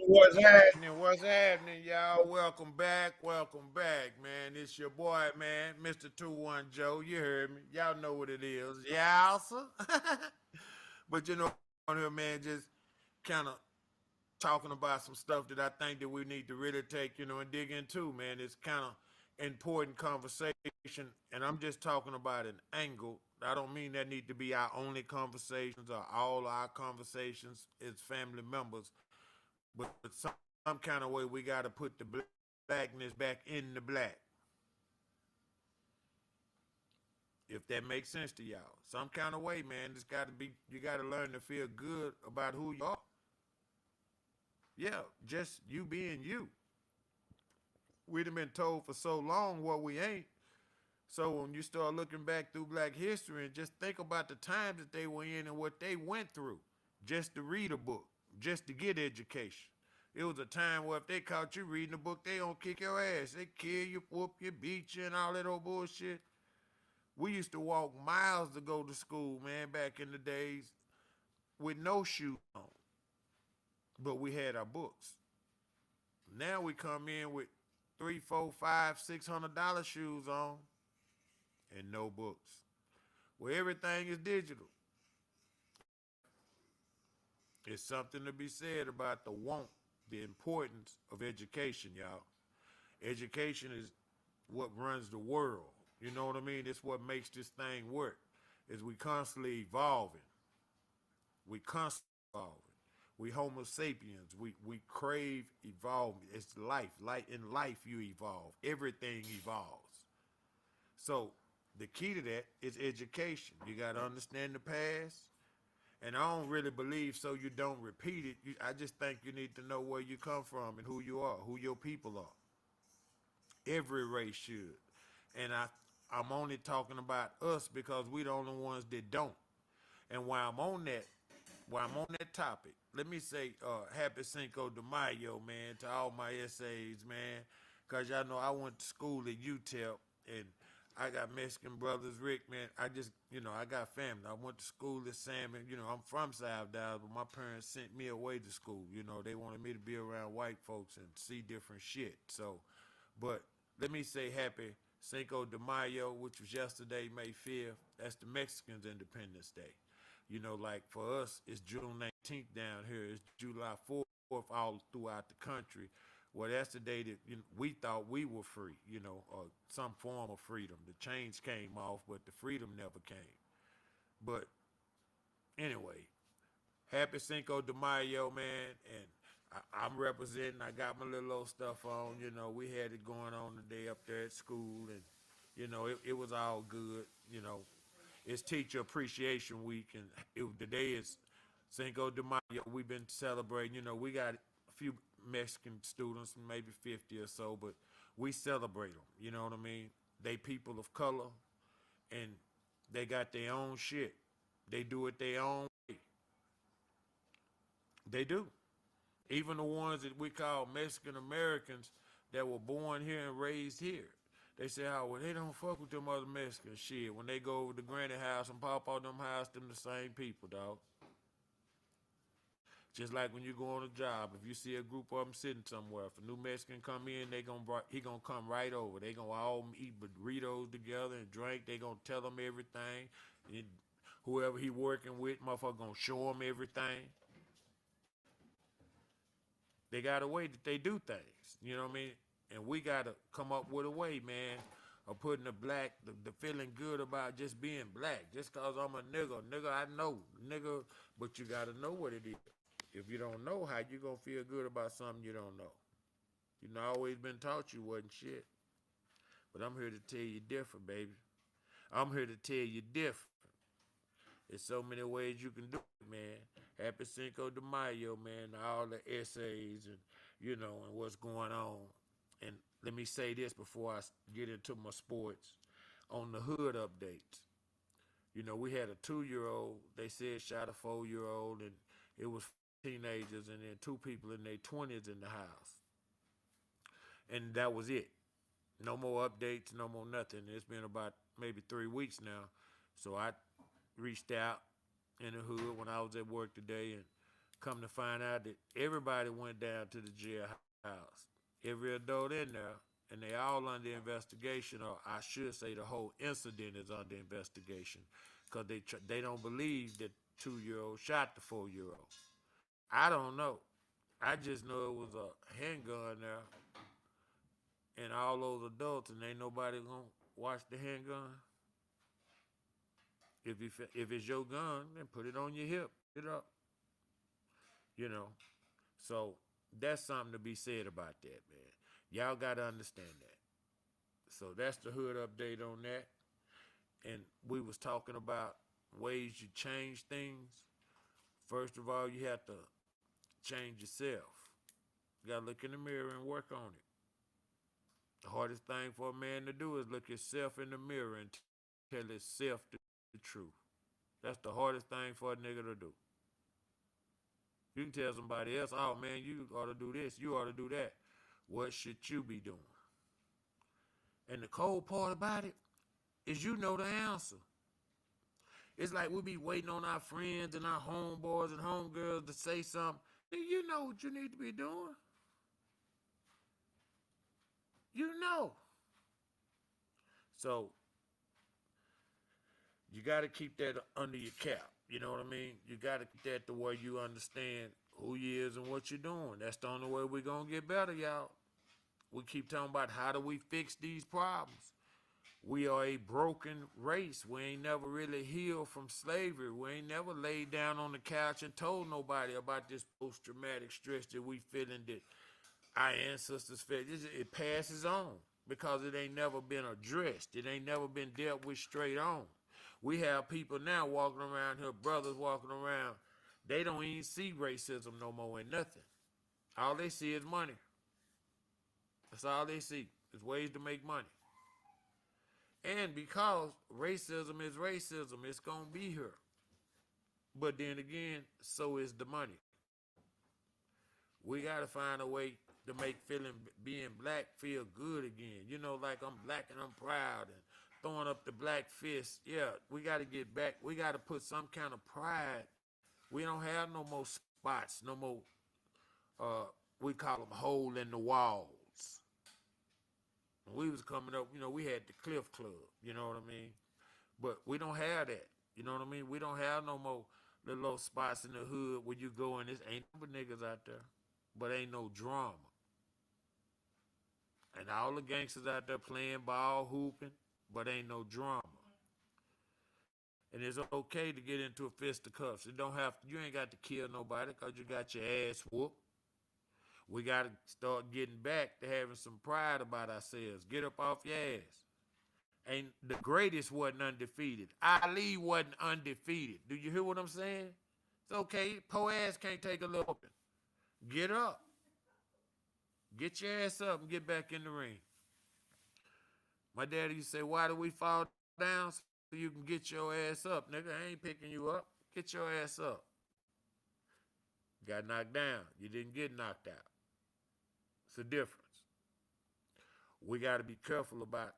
What's happening, y'all? Welcome back, man. It's your boy, man, Mr. 21 Joe. You heard me. Y'all know what it is. Yeah, sir. But on here, man, just kind of talking about some stuff that I think that we need to really take, and dig into, man. It's kind of important conversation, and I'm just talking about an angle. I don't mean that need to be our only conversations or all our conversations as family members, but some kind of way we got to put the blackness back in the black. If that makes sense to y'all, some kind of way, man. It's got to be. You got to learn to feel good about who you are. Yeah, just you being you. We'd have been told for so long what we ain't. So when you start looking back through Black history and just think about the times that they were in and what they went through, just to read a book, just to get education. It was a time where if they caught you reading a book, they don't kick your ass. They kill you, whoop you, beat you, and all that old bullshit. We used to walk miles to go to school, man, back in the days with no shoes on. But we had our books. Now we come in with $3, $4, $5, $600 shoes on and no books. Where everything is digital. It's something to be said about the importance of education, y'all. Education is what runs the world. You know what I mean? It's what makes this thing work. Is we constantly evolving. We constantly evolving. We Homo sapiens. We crave evolvement. It's life. Like in life, you evolve. Everything evolves. So the key to that is education. You got to understand the past. And I don't really believe so you don't repeat it. I just think you need to know where you come from and who you are, who your people are. Every race should. And I'm only talking about us because we the only ones that don't. And while I'm on that topic, let me say happy Cinco de Mayo, man, to all my essays, man. Because y'all know I went to school at UTEP, and I got Mexican brothers, Rick, man. I got family. I went to school at Salmon. I'm from South Dallas, but my parents sent me away to school. They wanted me to be around white folks and see different shit. So, but let me say happy Cinco de Mayo, which was yesterday, May 5th. That's the Mexicans' Independence Day. Like for us, it's June 19th down here. It's July 4th all throughout the country. Well, that's the day that we thought we were free, or some form of freedom. The chains came off, but the freedom never came. But anyway, happy Cinco de Mayo, man. And I'm representing. I got my little old stuff on. We had it going on today up there at school. And, it was all good. It's Teacher Appreciation Week. And today is Cinco de Mayo. We've been celebrating. We got a few Mexican students, maybe 50 or so, but we celebrate them. You know what I mean? They people of color, and they got their own shit. They do it their own way. They do. Even the ones that we call Mexican Americans that were born here and raised here. They say, oh, well, they don't fuck with them other Mexicans. Shit, when they go over to Granny house and pop out them house, them the same people, dog. Just like when you go on a job, if you see a group of them sitting somewhere, if a new Mexican come in, he gonna come right over. They gonna all eat burritos together and drink. They gonna tell them everything. And whoever he working with, motherfucker gonna show him everything. They got a way that they do things. You know what I mean? And we gotta come up with a way, man, of putting the feeling good about just being black. Just cause I'm a nigga, I know, nigga, but you gotta know what it is. If you don't know, how you gonna feel good about something you don't know? You know, I always been taught you wasn't shit. But I'm here to tell you different, baby. I'm here to tell you different. There's so many ways you can do it, man. Happy Cinco de Mayo, man. All the essays and, and what's going on. And let me say this before I get into my sports. On the hood updates, we had a 2-year-old, they said shot a 4-year-old, and it was teenagers, and then 2 people in their 20s in the house. And that was it. No more updates, no more nothing. It's been about maybe 3 weeks now. So I reached out in the hood when I was at work today, and come to find out that everybody went down to the jailhouse. Every adult in there, and they all under investigation, or I should say the whole incident is under investigation, because they don't believe that 2-year-old shot the 4-year-old. I don't know. I just know it was a handgun there, and all those adults, and ain't nobody gonna watch the handgun. If it's your gun, then put it on your hip, get up. So that's something to be said about that, man. Y'all gotta understand that. So that's the hood update on that. And we was talking about ways you change things. First of all, you have to change yourself. You gotta look in the mirror and work on it. The hardest thing for a man to do is look himself in the mirror and tell himself the truth. That's the hardest thing for a nigga to do. You can tell somebody else, oh man, you ought to do this, you ought to do that. What should you be doing? And the cold part about it is you know the answer. It's like we be waiting on our friends and our homeboys and homegirls to say something. You know what you need to be doing. You know. So you got to keep that under your cap. You know what I mean? You got to keep that the way you understand who you is and what you're doing. That's the only way we're going to get better, y'all. We keep talking about how do we fix these problems. We are a broken race. We ain't never really healed from slavery. We ain't never laid down on the couch and told nobody about this post-traumatic stress that we feeling that our ancestors felt. It passes on because it ain't never been addressed. It ain't never been dealt with straight on. We have people now walking around here, brothers walking around, they don't even see racism no more in nothing. All they see is money. That's all they see is ways to make money. And because racism is racism, it's going to be here. But then again, so is the money. We got to find a way to make being black feel good again. Like I'm black and I'm proud and throwing up the black fist. Yeah, we got to get back. We got to put some kind of pride. We don't have no more spots, no more, we call them hole in the walls. When we was coming up, we had the Cliff Club, you know what I mean? But we don't have that, you know what I mean? We don't have no more little spots in the hood where you go and there ain't no niggas out there, but ain't no drama. And all the gangsters out there playing ball, hooping, but ain't no drama. And it's okay to get into a fisticuffs. You ain't got to kill nobody because you got your ass whooped. We got to start getting back to having some pride about ourselves. Get up off your ass. And the greatest wasn't undefeated. Ali wasn't undefeated. Do you hear what I'm saying? It's okay. Po ass can't take a little whooping. Get up. Get your ass up and get back in the ring. My daddy used to say, why do we fall down? So you can get your ass up. Nigga, I ain't picking you up. Get your ass up. Got knocked down. You didn't get knocked out. It's a difference. We got to be careful about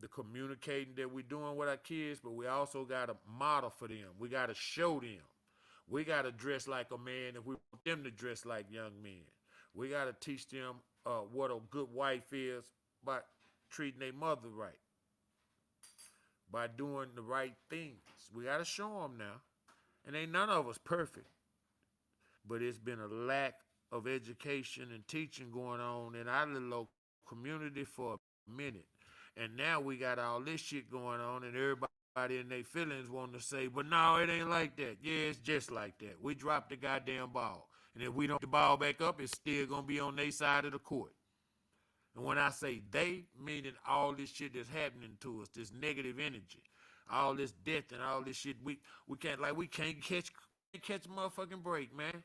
the communicating that we're doing with our kids, but we also got to model for them. We got to show them. We got to dress like a man if we want them to dress like young men. We got to teach them what a good wife is by treating their mother right, by doing the right things. We got to show them now. And ain't none of us perfect, but it's been a lack of education and teaching going on in our little community for a minute. And now we got all this shit going on, and everybody in their feelings want to say, but no, it ain't like that. Yeah, it's just like that. We dropped the goddamn ball. And if we don't get the ball back up, it's still going to be on their side of the court. And when I say they, meaning all this shit that's happening to us, this negative energy, all this death and all this shit, we can't catch a motherfucking break, man.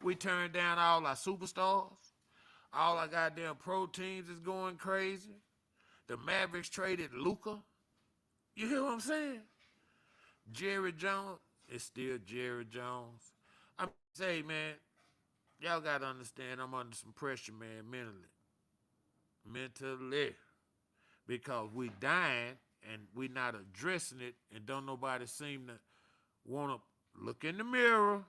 We turned down all our superstars. All our goddamn pro teams is going crazy. The Mavericks traded Luka. You hear what I'm saying? Jerry Jones is still Jerry Jones. I'm saying, man, y'all got to understand I'm under some pressure, man, mentally. Because we dying and we not addressing it, and don't nobody seem to want to look in the mirror.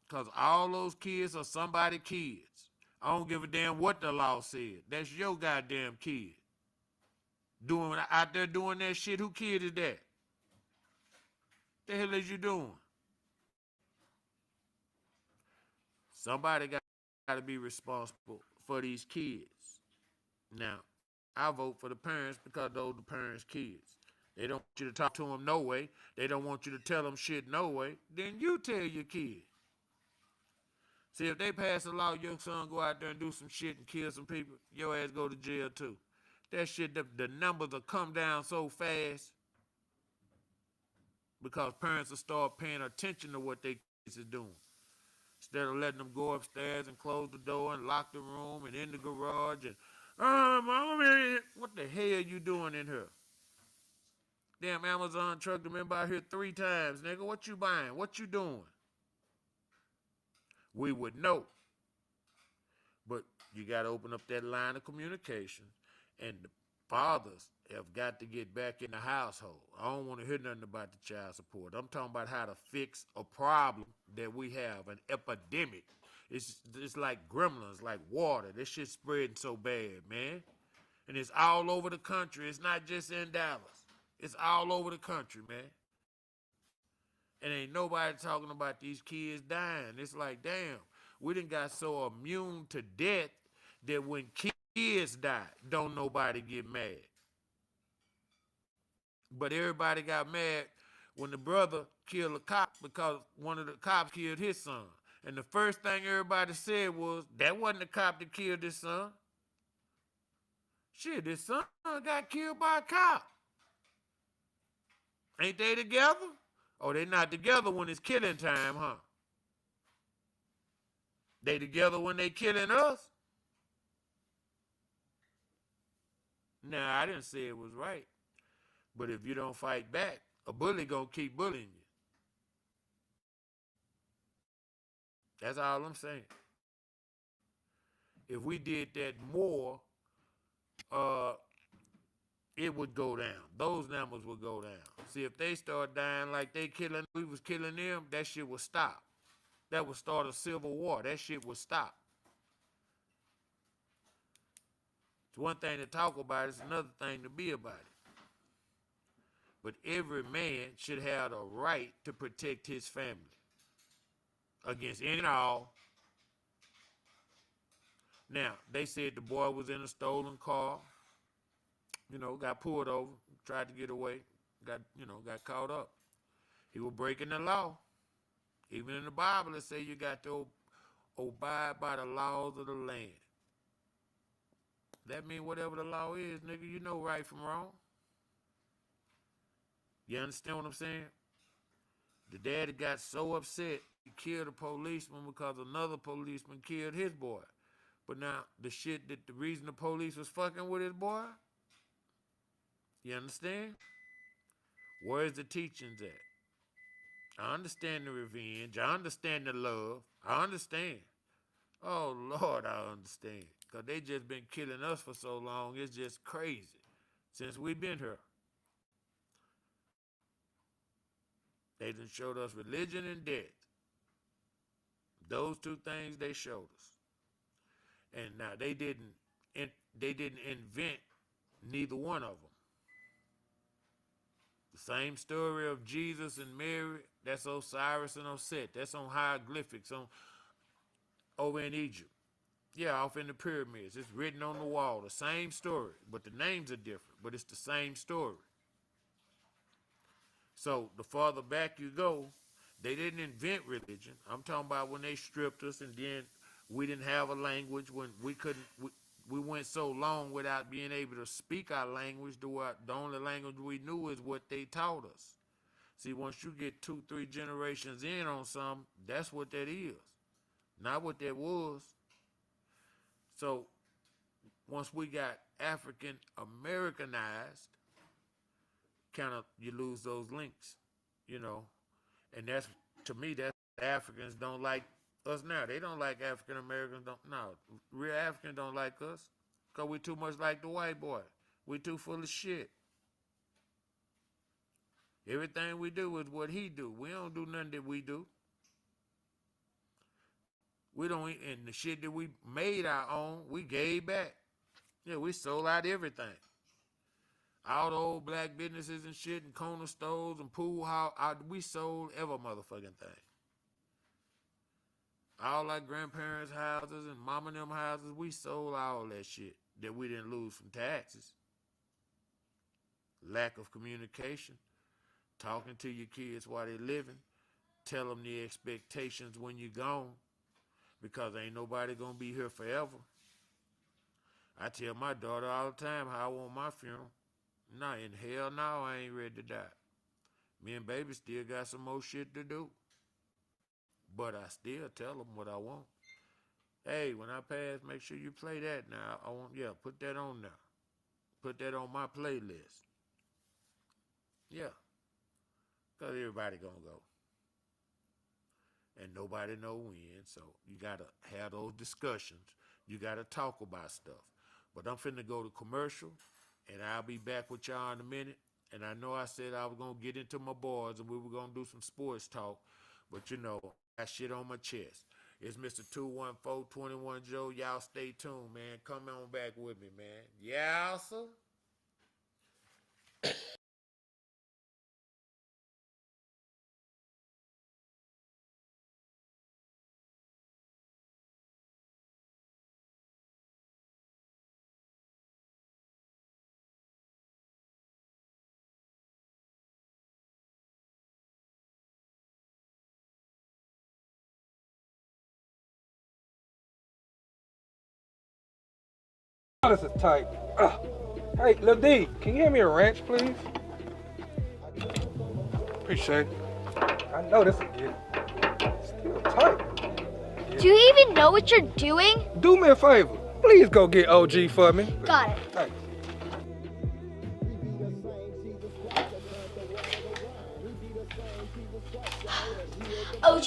Because all those kids are somebody's kids. I don't give a damn what the law said. That's your goddamn kid. Out there doing that shit, who kid is that? The hell is you doing? Somebody got to be responsible for these kids. Now, I vote for the parents because those are the parents' kids. They don't want you to talk to them no way. They don't want you to tell them shit no way. Then you tell your kid. See, if they pass a law, your son go out there and do some shit and kill some people, your ass go to jail too. That shit, the numbers will come down so fast because parents will start paying attention to what their kids is doing. Instead of letting them go upstairs and close the door and lock the room and in the garage and, Mama, what the hell you doing in here? Damn Amazon truck done been by here 3 times, nigga. What you buying? What you doing? We would know. But you got to open up that line of communication, and the fathers have got to get back in the household. I don't want to hear nothing about the child support. I'm talking about how to fix a problem that we have, an epidemic. It's like gremlins, like water. This shit's spreading so bad, man. And it's all over the country. It's not just in Dallas. It's all over the country, man. And ain't nobody talking about these kids dying. It's like, damn, we done got so immune to death that when kids die, don't nobody get mad. But everybody got mad when the brother killed a cop because one of the cops killed his son. And the first thing everybody said was, that wasn't the cop that killed his son. Shit, his son got killed by a cop. Ain't they together? Oh, they not together when it's killing time, huh? They together when they killing us? Nah, I didn't say it was right. But if you don't fight back, a bully gonna keep bullying you. That's all I'm saying. If we did that more, it would go down. Those numbers would go down. See, if they start dying like we was killing them, that shit would stop. That would start a civil war. That shit would stop. It's one thing to talk about, it's another thing to be about it. But every man should have the right to protect his family against any and all. Now, they said the boy was in a stolen car, got pulled over, tried to get away, got caught up. He was breaking the law. Even in the Bible, it says you got to abide by the laws of the land. That means whatever the law is, nigga, you know right from wrong. You understand what I'm saying? The daddy got so upset, he killed a policeman because another policeman killed his boy. But now, the reason the police was fucking with his boy, you understand? Where's the teachings at? I understand the revenge. I understand the love. I understand. Oh, Lord, I understand. Because they just been killing us for so long, it's just crazy since we've been here. They done showed us religion and death. Those two things they showed us. And now they didn't invent neither one of them. The same story of Jesus and Mary, that's Osiris and Osset. That's on hieroglyphics over in Egypt. Yeah, off in the pyramids. It's written on the wall. The same story, but the names are different, but it's the same story. So the farther back you go, They didn't invent religion. I'm talking about when they stripped us and then we didn't have a language, when we couldn't, we went so long without being able to speak our language. The only language we knew is what they taught us. See, once you get 2-3 generations in on something, that's what that is, not what that was. So once we got African Americanized, kind of you lose those links, you know. And that's, to me, that's Africans don't like us now. They don't like African Americans. No, real Africans don't like us because we too much like the white boy. We too full of shit. Everything we do is what he do. We don't do nothing that we do. We don't, and the shit that we made our own, we gave back. Yeah, we sold out everything. All the old black businesses and shit and corner stores and pool house, we sold every motherfucking thing. All our grandparents' houses and mama and them houses, we sold all that shit that we didn't lose from taxes. Lack of communication, talking to your kids while they're living, tell them the expectations when you're gone, because ain't nobody gonna be here forever. I tell my daughter all the time how I want my funeral. Nah, in hell no, I ain't ready to die. Me and baby still got some more shit to do. But I still tell them what I want. Hey, when I pass, make sure you play that now. I want, yeah, put that on now. Put that on my playlist. Yeah. Because everybody gonna go. And nobody know when. So you gotta have those discussions. You gotta talk about stuff. But I'm finna go to commercial. And I'll be back with y'all in a minute. And I know I said I was going to get into my boys and we were going to do some sports talk. But, you know, I got shit on my chest. It's Mr. 214-21 Joe. Y'all stay tuned, man. Come on back with me, man. Yeah, sir. This is tight. Hey, Lil D, can you hand me a wrench, please? Appreciate it. I know this will get it. Still tight. Do you even know what you're doing? Do me a favor. Please go get OG for me. Got it. Thanks. OG,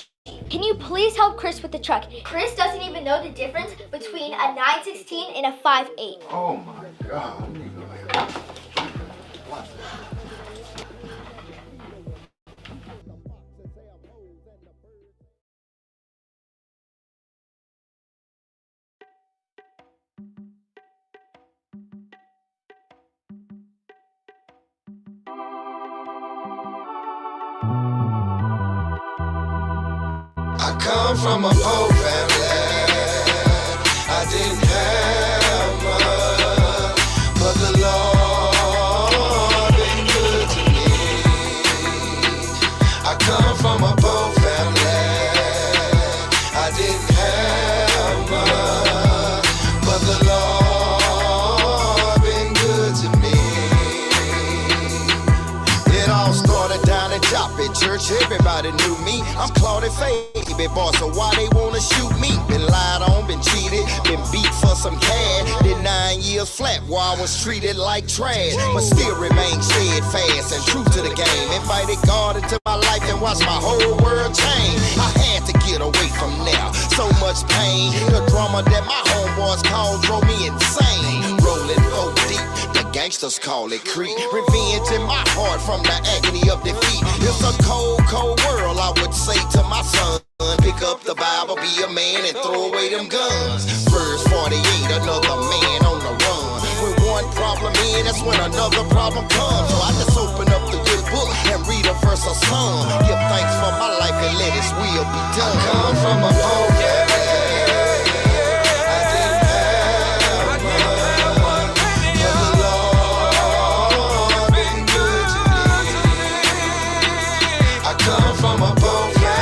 can you please help Chris with the truck? Chris doesn't even know the difference between a 916 and a 5.8. Oh my God. You know that. I come from a poor family. I didn't have much, but the Lord been good to me. I come from a poor family. I didn't have much, but the Lord been good to me. It all started down at Joppy Church. Everybody knew me. I'm Claudia Faye. Boy, so why they wanna shoot me? Been lied on, been cheated, been beat for some cash. Did 9 years flat while I was treated like trash, but still remain steadfast and true to the game. Invited God into my life and watched my whole world change. I had to get away from there. So much pain, the drama that my homeboys called drove me insane. Rolling so deep, the gangsters call it creep. Revenge in my heart from the agony of defeat. It's a cold, cold world, I would say to my son. Pick up the Bible, be a man, and throw away them guns. Verse 48, another man on the run. When one problem in, that's when another problem comes. So I just open up the good book and read a verse or song. Give thanks for my life and let His will be done. I come from a poor family. I didn't have much, but the Lord been good to me. I come from a poor family.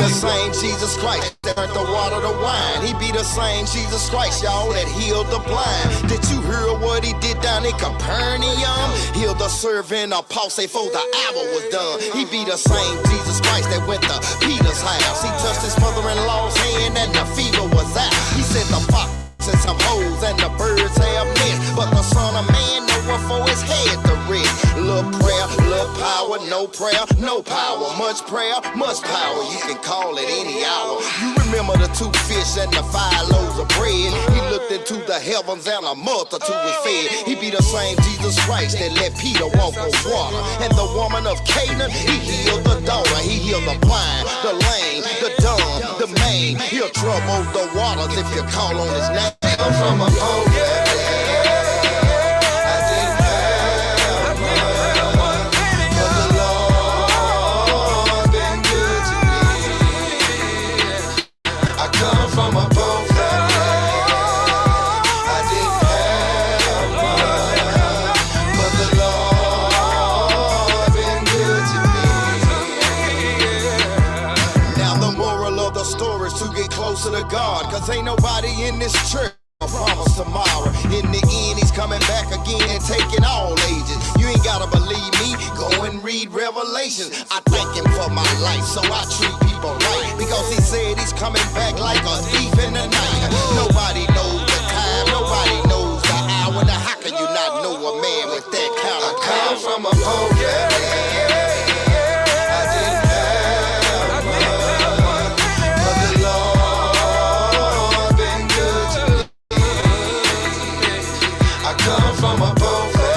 the same Jesus Christ that turned the water to wine. He be the same Jesus Christ, y'all, that healed the blind. Did you hear what he did down in Capernaum? Healed the servant of Paul, say before the hour was done. He be the same Jesus Christ that went to Peter's house. He touched his mother-in-law's hand and the fever was out. He said the fox and some hoes and the birds have nests, but the Son of Man know what for his head to rest. Little prayer, little power, no prayer, no power. Much prayer, much power. You can call it any hour. You remember the 2 fish and the 5 loaves of bread? He looked into the heavens and a multitude was fed. He be the same Jesus Christ that let Peter walk on water. And the woman of Canaan, he healed the daughter. He healed the blind, the lame, the dumb, the maimed. He'll trouble the waters if you call on his name. I'm from a poor family. I didn't have much, but the Lord been good to me. I come from a poor family. I didn't have much, but the Lord been good to me. Now the moral of the story is to get closer to God, 'cause ain't nobody in this church promise tomorrow. In the end, he's coming back again and taking all ages. You ain't gotta believe me, go and read Revelations. I thank him for my life, so I treat people right, because he said he's coming back like a thief in the night. Nobody knows the time, nobody knows the hour. Now how can you not know a man with that kind of power? I come from a poor family. I didn't have much, but the Lord been good to me. I come from a poor family.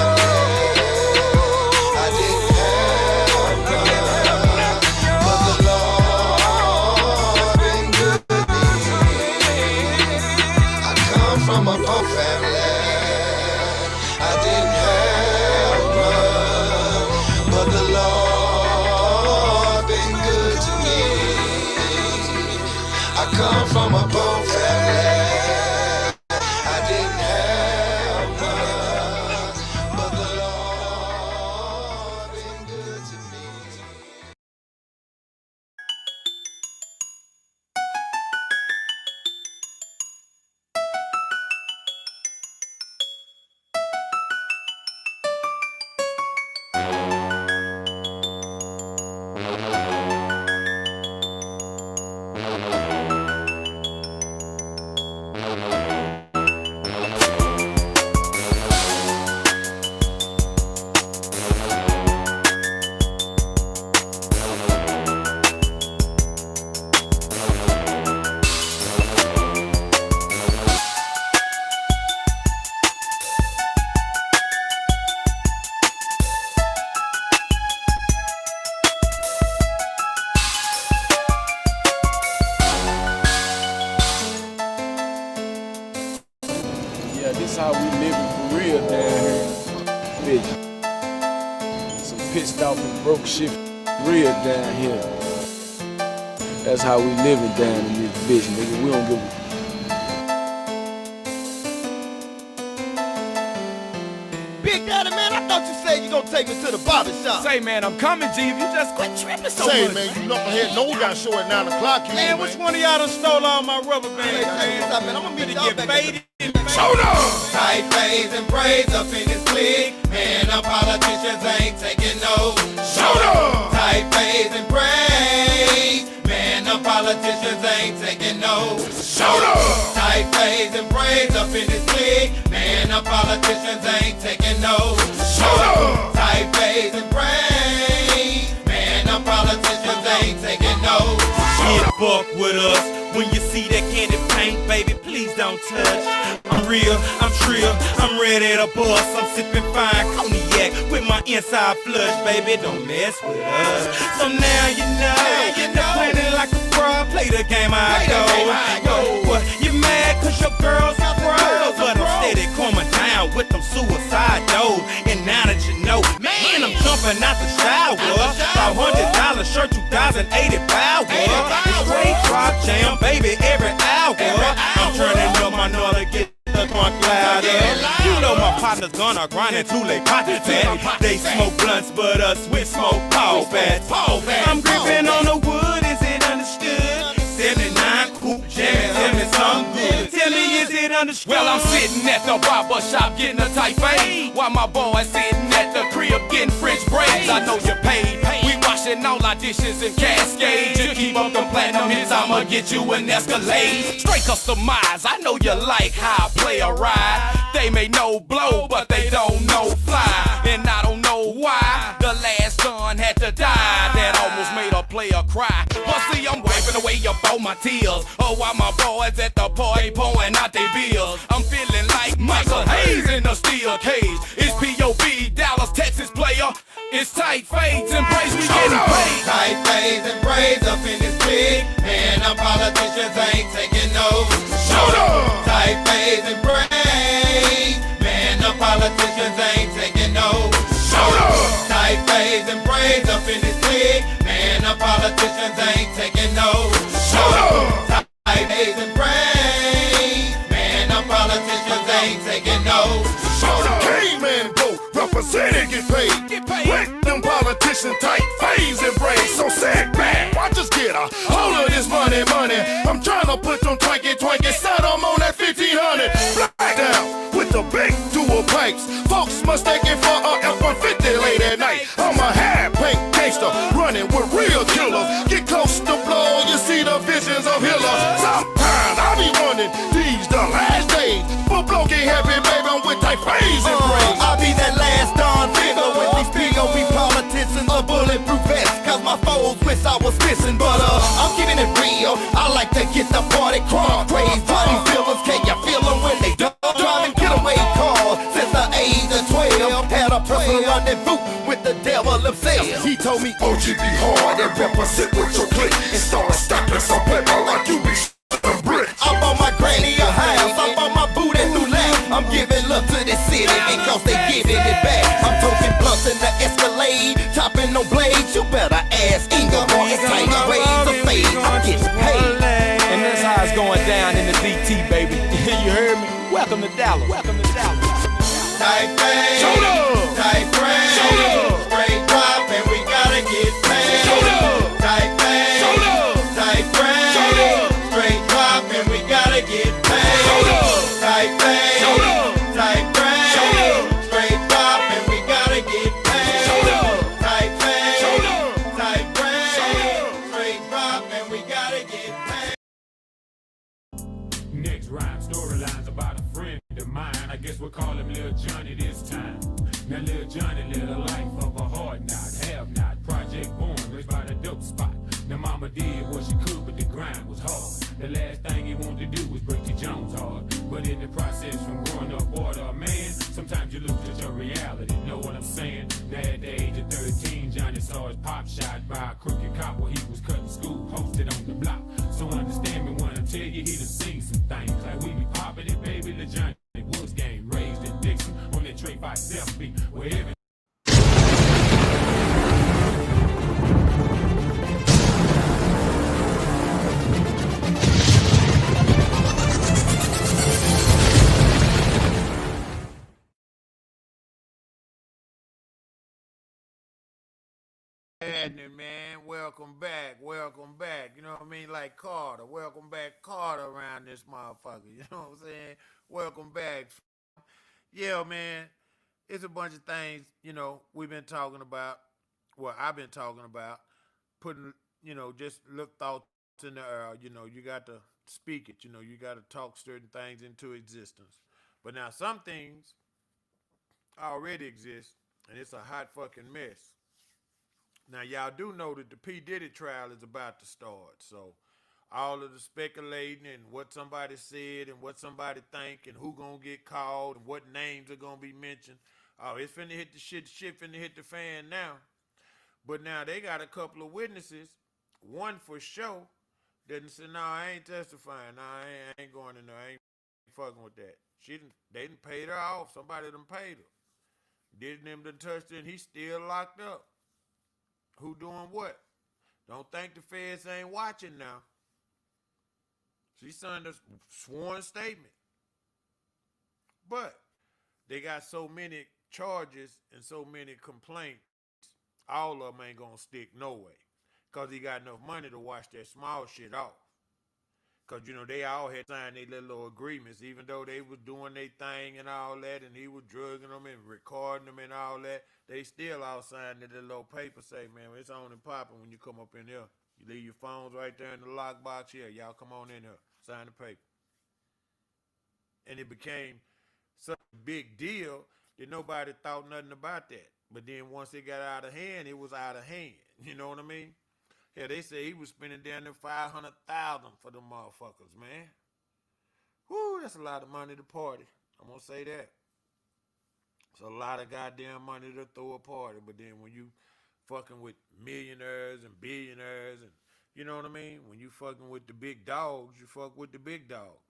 I didn't have much, but the Lord been good to me. I come from a poor family. I didn't have much, but the Lord been good to me. I come from a poor family. I didn't have much, but the Lord been good to me. This how we living for real down here. Bitch. Some pissed off and broke shit real down here. That's how we living down in this bitch, nigga. We don't give a Big Daddy, man, I thought you said you gonna take me to the barber shop. Say, man, I'm coming, G. If you just quit tripping so Say, much. man, you knucklehead know we got a show at 9 o'clock. Man, which one of y'all done stole all my rubber bands, man? I'm gonna meet y'all Get back faded. Show tight fades and braids up in his clique. Man, the politicians ain't taking no. Show tight fades and braids. Man, the politicians ain't taking no. Show tight fades and braids up in his clique. Man, the politicians ain't taking no. Show tight fades and braids. Man, the politicians ain't taking no. Get buck with us. When you see that candy paint, baby, please don't touch. I'm real, I'm trill, I'm ready to bust. I'm sipping fine cognac with my inside flush, baby, don't mess with us. So now you know, they're playing like a pro, play the game I go. You mad cause your girl's a pro, but I'm steady coming down with them suicide doors. And now that you know, man, I'm jumping out the shower. $500 shirt, 2,080 power. It's straight drop jam, baby, every hour. I'm turning up my nut to get the crunk louder. You know my partner's gonna grind until they pocket fat. They smoke blunts, but us, we smoke paw fat. I'm gripping on the wood, is it understood? understood. Well, I'm sitting at the barber shop getting a tight fade, while my boy sitting at the crib getting French braids. I know you paid. We washing all our dishes in Cascade. You keep up the platinum hits, I'ma get you an Escalade. Straight customized, I know you like how I play a ride. They may know blow, but they don't know fly. And I don't know why the last son had to die. That almost made a player cry. But see, I'm wiping away up all my tears. Oh, while my boys at the party pouring out their bills. I'm feeling like Michael Hayes in a steel cage. It's P.O.B. Dallas, Texas player. It's tight fades and braids, we getting paid. Tight fades and braids up in this big. Man, our politicians ain't taking no. Shoot up. Tight fades and braids. Man, the politicians ain't taking no. Shoot up. Tight fades and braids up in this big. Man, the politicians ain't taking no. Shoot up. Tight fades and braids. Man, the politicians ain't taking no. Shout out K-Man vote, represented get paid. Let them politicians tight phase and braids. So sit back, watch us get a hold of this money. I'm trying to put them twanky, set them on that 1500. Black down with the big dual pipes. Folks mistaken for a F-150 late at night. I'm a half-pink gangster running with real killers. Get close to blow, you see the visions of Hitler. Sometimes I be wondering, these the last days. But blow get happy, baby, I'm with tight phase and braids. I'll be that last Don figure with these P.O.B. politicians, a bulletproof vest. Cause my foes wish I was missing, but I'm keeping it real. I like to get the party crunk crazy. Party feelings, can you feel them when they done? Driving getaway cars since the age of 12. Had a personal rendezvous with the devil himself. He told me, OG be hard and represent with your clique. And start stacking some paper like you be s***ing bricks. I bought my granny a house, I bought my boot and new lap. I'm giving love to this city because they giving it back. I'm toting blunts in the Escalade, chopping on blades. You better ask Inga more. It's tight ways of fade. I'm getting paid. And that's how it's going down in the DT, baby. You heard me? Welcome to Dallas. Welcome to Dallas. Tight fade, Shoot up. tight braid, Shoot up. straight drop and we gotta get paid. Shoot up. Tight fade, Shoot up. tight braid, Shoot up. straight drop and we gotta get paid. Shoot up. Tight fade, Shoot up. tight braid, Shoot up. straight drop and we gotta get paid. Shoot up. Tight fade, Shoot up. tight braid, Shoot up. straight drop and we gotta get paid. Next rhyme, storylines about a friend of mine. I guess we'll call him Lil Johnny this time. Now Lil Johnny lived a life of a hard knot, have not. Project born, raised by the dope spot. Now mama did what she could, but the grind was hard. The last thing he wanted to do was break the Jones hard. But in the process from growing up boy to a man, sometimes you lose just your reality, know what I'm saying? Now at the age of 13, Johnny saw his pop shot by a crooked cop while he was cutting school, posted on the block. So understand me when I tell you he done seen some things. Like we be popping it, baby, the Johnny Woods game. Raised in Dixon on that Trey 5 beat, where every happening, man? Welcome back. You know what I mean? Like Carter. Welcome back, Carter, around this motherfucker. You know what I'm saying? Welcome back. Yeah, man. It's a bunch of things, we've been talking about. Well, I've been talking about putting, just look thoughts in the air. You got to speak it. You got to talk certain things into existence. But now some things already exist, and it's a hot fucking mess. Now, y'all do know that the P. Diddy trial is about to start. So, all of the speculating and what somebody said and what somebody think and who gonna get called and what names are gonna be mentioned. Oh, it's finna hit the shit finna hit the fan now. But now they got a couple of witnesses. One for sure didn't say, no, I ain't testifying. No, I ain't going in there. I ain't fucking with that. They done paid her off. Somebody done paid her. Didn't them done touched her and he's still locked up. Who doing what? Don't think the feds ain't watching now. She signed a sworn statement. But they got so many charges and so many complaints, all of them ain't gonna stick no way. Because he got enough money to wash that small shit off. Because, you know, they all had signed their little agreements, even though they was doing their thing and all that, and he was drugging them and recording them and all that. They still all signed their little paper say, man, it's on and popping when you come up in here. You leave your phones right there in the lockbox here. Y'all come on in here. Sign the paper. And it became such a big deal that nobody thought nothing about that. But then once it got out of hand, it was out of hand. You know what I mean? Yeah, they say he was spending down there $500,000 for them motherfuckers, man. Whoo, that's a lot of money to party. I'm gonna say that. It's a lot of goddamn money to throw a party. But then when you fucking with millionaires and billionaires and, you know what I mean? When you fucking with the big dogs, you fuck with the big dogs.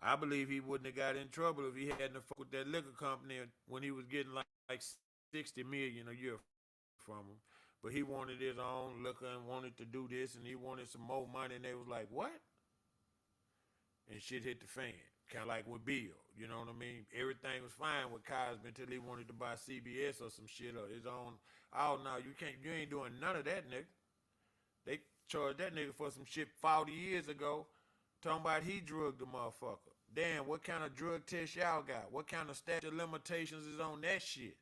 I believe he wouldn't have got in trouble if he hadn't fucked with that liquor company when he was getting like $60 million a year from them. But he wanted his own liquor and wanted to do this, and he wanted some more money, and they was like, what? And shit hit the fan. Kind of like with Bill, you know what I mean? Everything was fine with Cosby until he wanted to buy CBS or some shit or his own. Oh, no, you ain't doing none of that, nigga. They charged that nigga for some shit 40 years ago, talking about he drugged the motherfucker. Damn, what kind of drug test y'all got? What kind of statute of limitations is on that shit?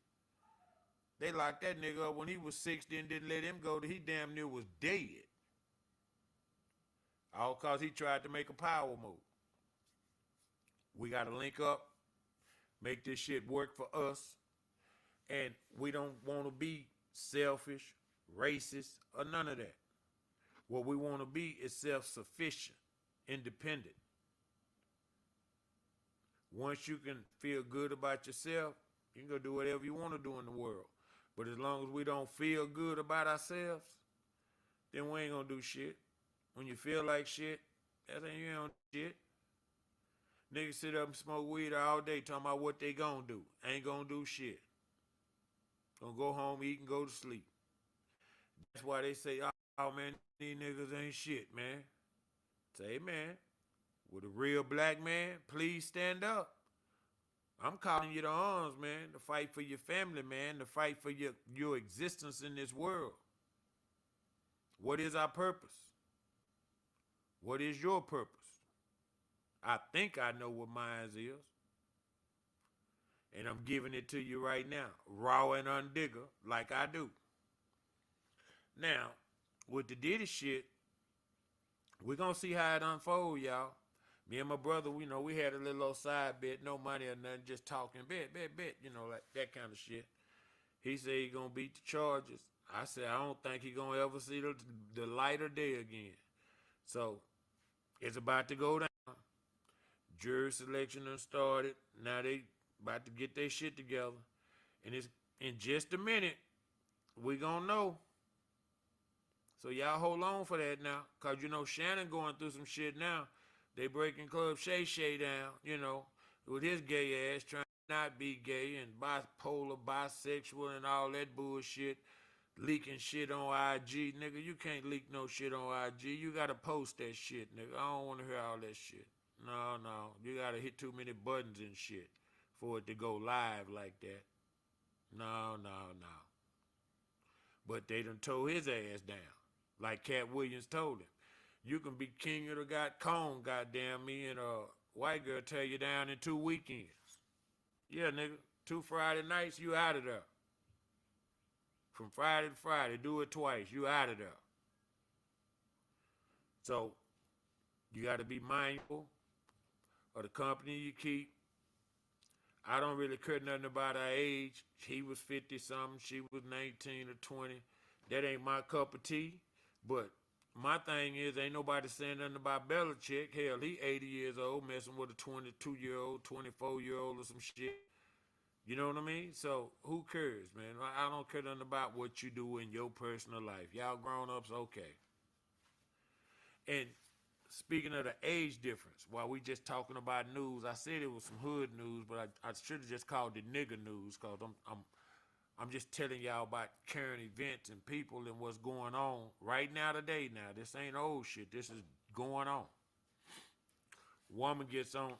They locked that nigga up when he was 60 and didn't let him go till he damn near was dead. All because he tried to make a power move. We got to link up, make this shit work for us, and we don't want to be selfish, racist, or none of that. What we want to be is self-sufficient, independent. Once you can feel good about yourself, you can go do whatever you want to do in the world. But as long as we don't feel good about ourselves, then we ain't going to do shit. When you feel like shit, that ain't you don't do shit. Niggas sit up and smoke weed all day talking about what they gonna do. Ain't gonna do shit. Gonna go home, eat, and go to sleep. That's why they say, oh man, these niggas ain't shit, man. Say, man, with a real black man, please stand up. I'm calling you to arms, man, to fight for your family, man, to fight for your existence in this world. What is our purpose? What is your purpose? I think I know what mine is. And I'm giving it to you right now, raw and undigger, like I do. Now, with the Diddy shit, we're going to see how it unfolds, y'all. Me and my brother, we had a little old side bet, no money or nothing, just talking, bet, like that kind of shit. He said he going to beat the charges. I said, I don't think he going to ever see the light of day again. So, it's about to go down. Jury selection done started. Now they about to get their shit together. And it's in just a minute, we gonna know. So y'all hold on for that now. Cause Shannon going through some shit now. They breaking Club Shay Shay down, with his gay ass trying to not be gay and bipolar, bisexual and all that bullshit. Leaking shit on IG. Nigga, you can't leak no shit on IG. You gotta post that shit, nigga. I don't wanna hear all that shit. No. You gotta hit too many buttons and shit for it to go live like that. No. But they done tore his ass down. Like Cat Williams told him. You can be king of the cone, goddamn me, and a white girl tear you down in 2 weekends. Yeah, nigga. 2 Friday nights, you out of there. From Friday to Friday, do it twice, you out of there. So, you gotta be mindful of the company you keep. I don't really care nothing about our age. He was 50-something, she was 19 or 20. That ain't my cup of tea. But my thing is, ain't nobody saying nothing about Belichick. Hell, he 80 years old, messing with a 22-year-old, 24-year-old or some shit. You know what I mean? So, who cares, man? I don't care nothing about what you do in your personal life. Y'all grown-ups, okay. And speaking of the age difference, while we just talking about news, I said it was some hood news, but I should have just called it nigger news, because I'm just telling y'all about current events and people and what's going on right now today. Now, this ain't old shit. This is going on. Woman gets on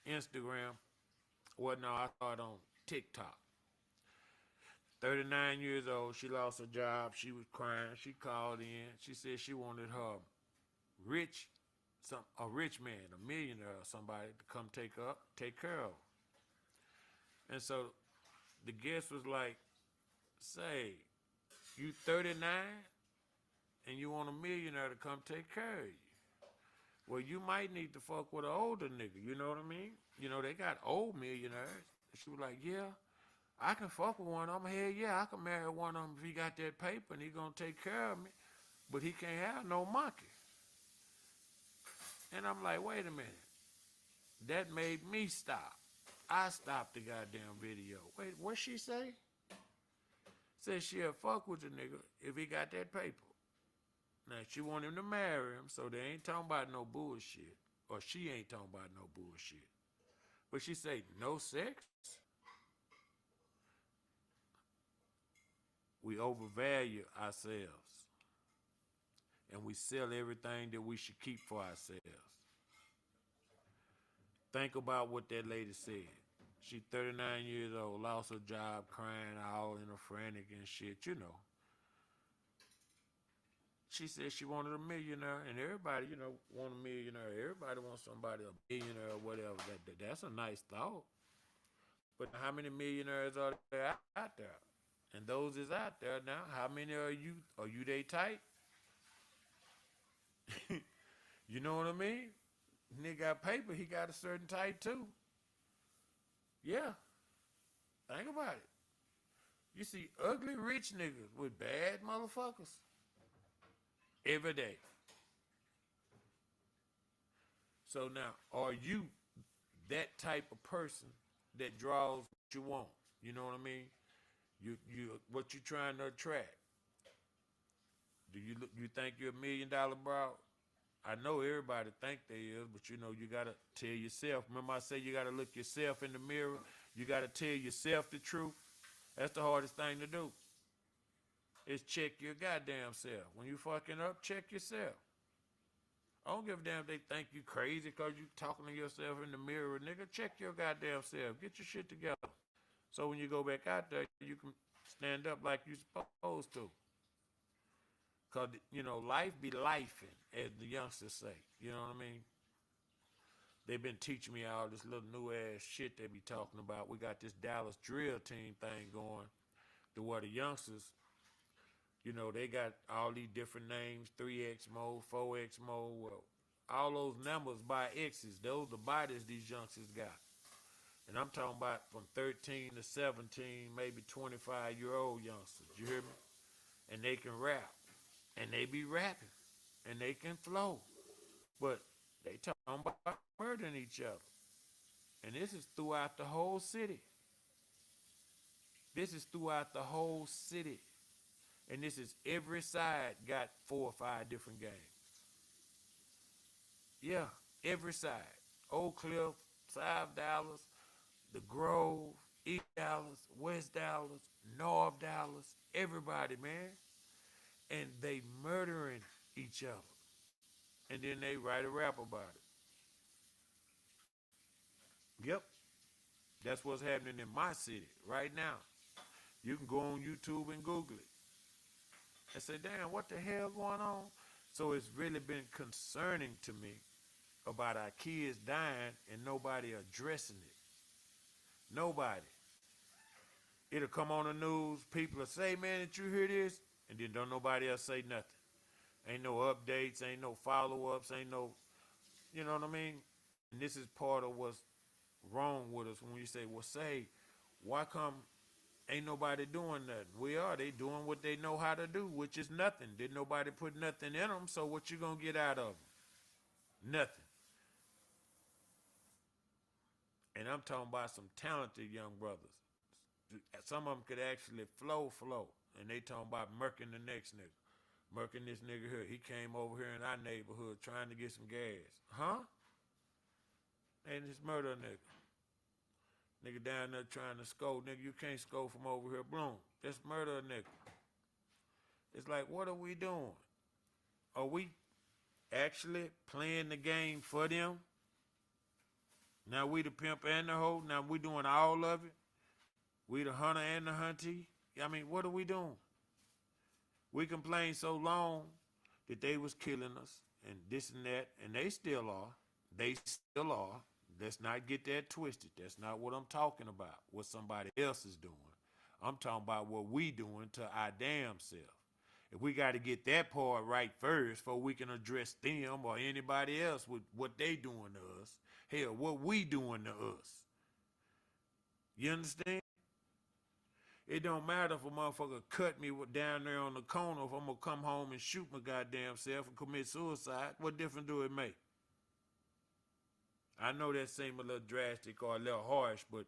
Instagram. Well, no, I saw it on TikTok. 39 years old. She lost her job. She was crying. She called in. She said she wanted her rich a rich man, a millionaire or somebody to come take care of her. And so the guest was like, say, you 39 and you want a millionaire to come take care of you. Well, you might need to fuck with an older nigga, you know what I mean? You know, they got old millionaires. She was like, yeah, I can fuck with one of them. Hell yeah, I can marry one of them if he got that paper and he gonna take care of me. But he can't have no monkey. And I'm like, wait a minute. That made me stop. I stopped the goddamn video. Wait, what she say? Said she'll fuck with the nigga if he got that paper. Now, she want him to marry him, so they ain't talking about no bullshit. Or she ain't talking about no bullshit. But she say, no sex? We overvalue ourselves. And we sell everything that we should keep for ourselves. Think about what that lady said. She 39 years old, lost her job, crying all in a frantic and shit, you know. She said she wanted a millionaire, and everybody, you know, want a millionaire. Everybody wants somebody, a millionaire or whatever. That's a nice thought. But how many millionaires are there out there? And those is out there now. How many are you? Are you they type? You know what I mean? Nigga got paper, he got a certain type too. Yeah. Think about it. You see ugly rich niggas with bad motherfuckers every day. So now, are you that type of person that draws what you want? You know what I mean? You what you trying to attract? Do you think you're $1 million broad? I know everybody think they is, but you know you gotta tell yourself. Remember I said you gotta look yourself in the mirror. You gotta tell yourself the truth. That's the hardest thing to do. Is check your goddamn self. When you fucking up, check yourself. I don't give a damn if they think you crazy because you talking to yourself in the mirror, nigga. Check your goddamn self. Get your shit together. So when you go back out there, you can stand up like you supposed to. Because, you know, life be lifing, as the youngsters say. You know what I mean? They've been teaching me all this little new ass shit they be talking about. We got this Dallas drill team thing going to where the youngsters, you know, they got all these different names, 3X mode, 4X mode, well, all those numbers by X's. Those are the bodies these youngsters got. And I'm talking about from 13 to 17, maybe 25-year-old youngsters. You hear me? And they can rap. And they be rapping. And they can flow. But they talking about murdering each other. And this is throughout the whole city. This is throughout the whole city. And this is every side got 4 or 5 different gangs. Yeah, every side. Oak Cliff, South Dallas, the Grove, East Dallas, West Dallas, North Dallas, everybody, man. And they murdering each other. And then they write a rap about it. Yep. That's what's happening in my city right now. You can go on YouTube and Google it. And say, damn, what the hell going on? So it's really been concerning to me about our kids dying and nobody addressing it. Nobody. It'll come on the news, people will say, man, did you hear this? And then don't nobody else say nothing. Ain't no updates, ain't no follow-ups, ain't no, you know what I mean? And this is part of what's wrong with us when you say, well, say, why come ain't nobody doing nothing? They doing what they know how to do, which is nothing. Didn't nobody put nothing in them, so what you gonna get out of them? Nothing. And I'm talking about some talented young brothers. Some of them could actually flow, and they talking about murking the next nigga. Murking this nigga here. He came over here in our neighborhood trying to get some gas. Huh? And just murder a nigga. Nigga down there trying to scold. Nigga, you can't scold from over here. Bloom. Just murder a nigga. It's like, what are we doing? Are we actually playing the game for them? Now we the pimp and the hoe. Now we doing all of it. We the hunter and the huntee. I mean, what are we doing? We complained so long that they was killing us and this and that, and they still are. They still are. Let's not get that twisted. That's not what I'm talking about, what somebody else is doing. I'm talking about what we doing to our damn self. If we got to get that part right first before we can address them or anybody else with what they doing to us, hell, what we doing to us. You understand? It don't matter if a motherfucker cut me down there on the corner if I'm going to come home and shoot my goddamn self and commit suicide. What difference do it make? I know that seems a little drastic or a little harsh, but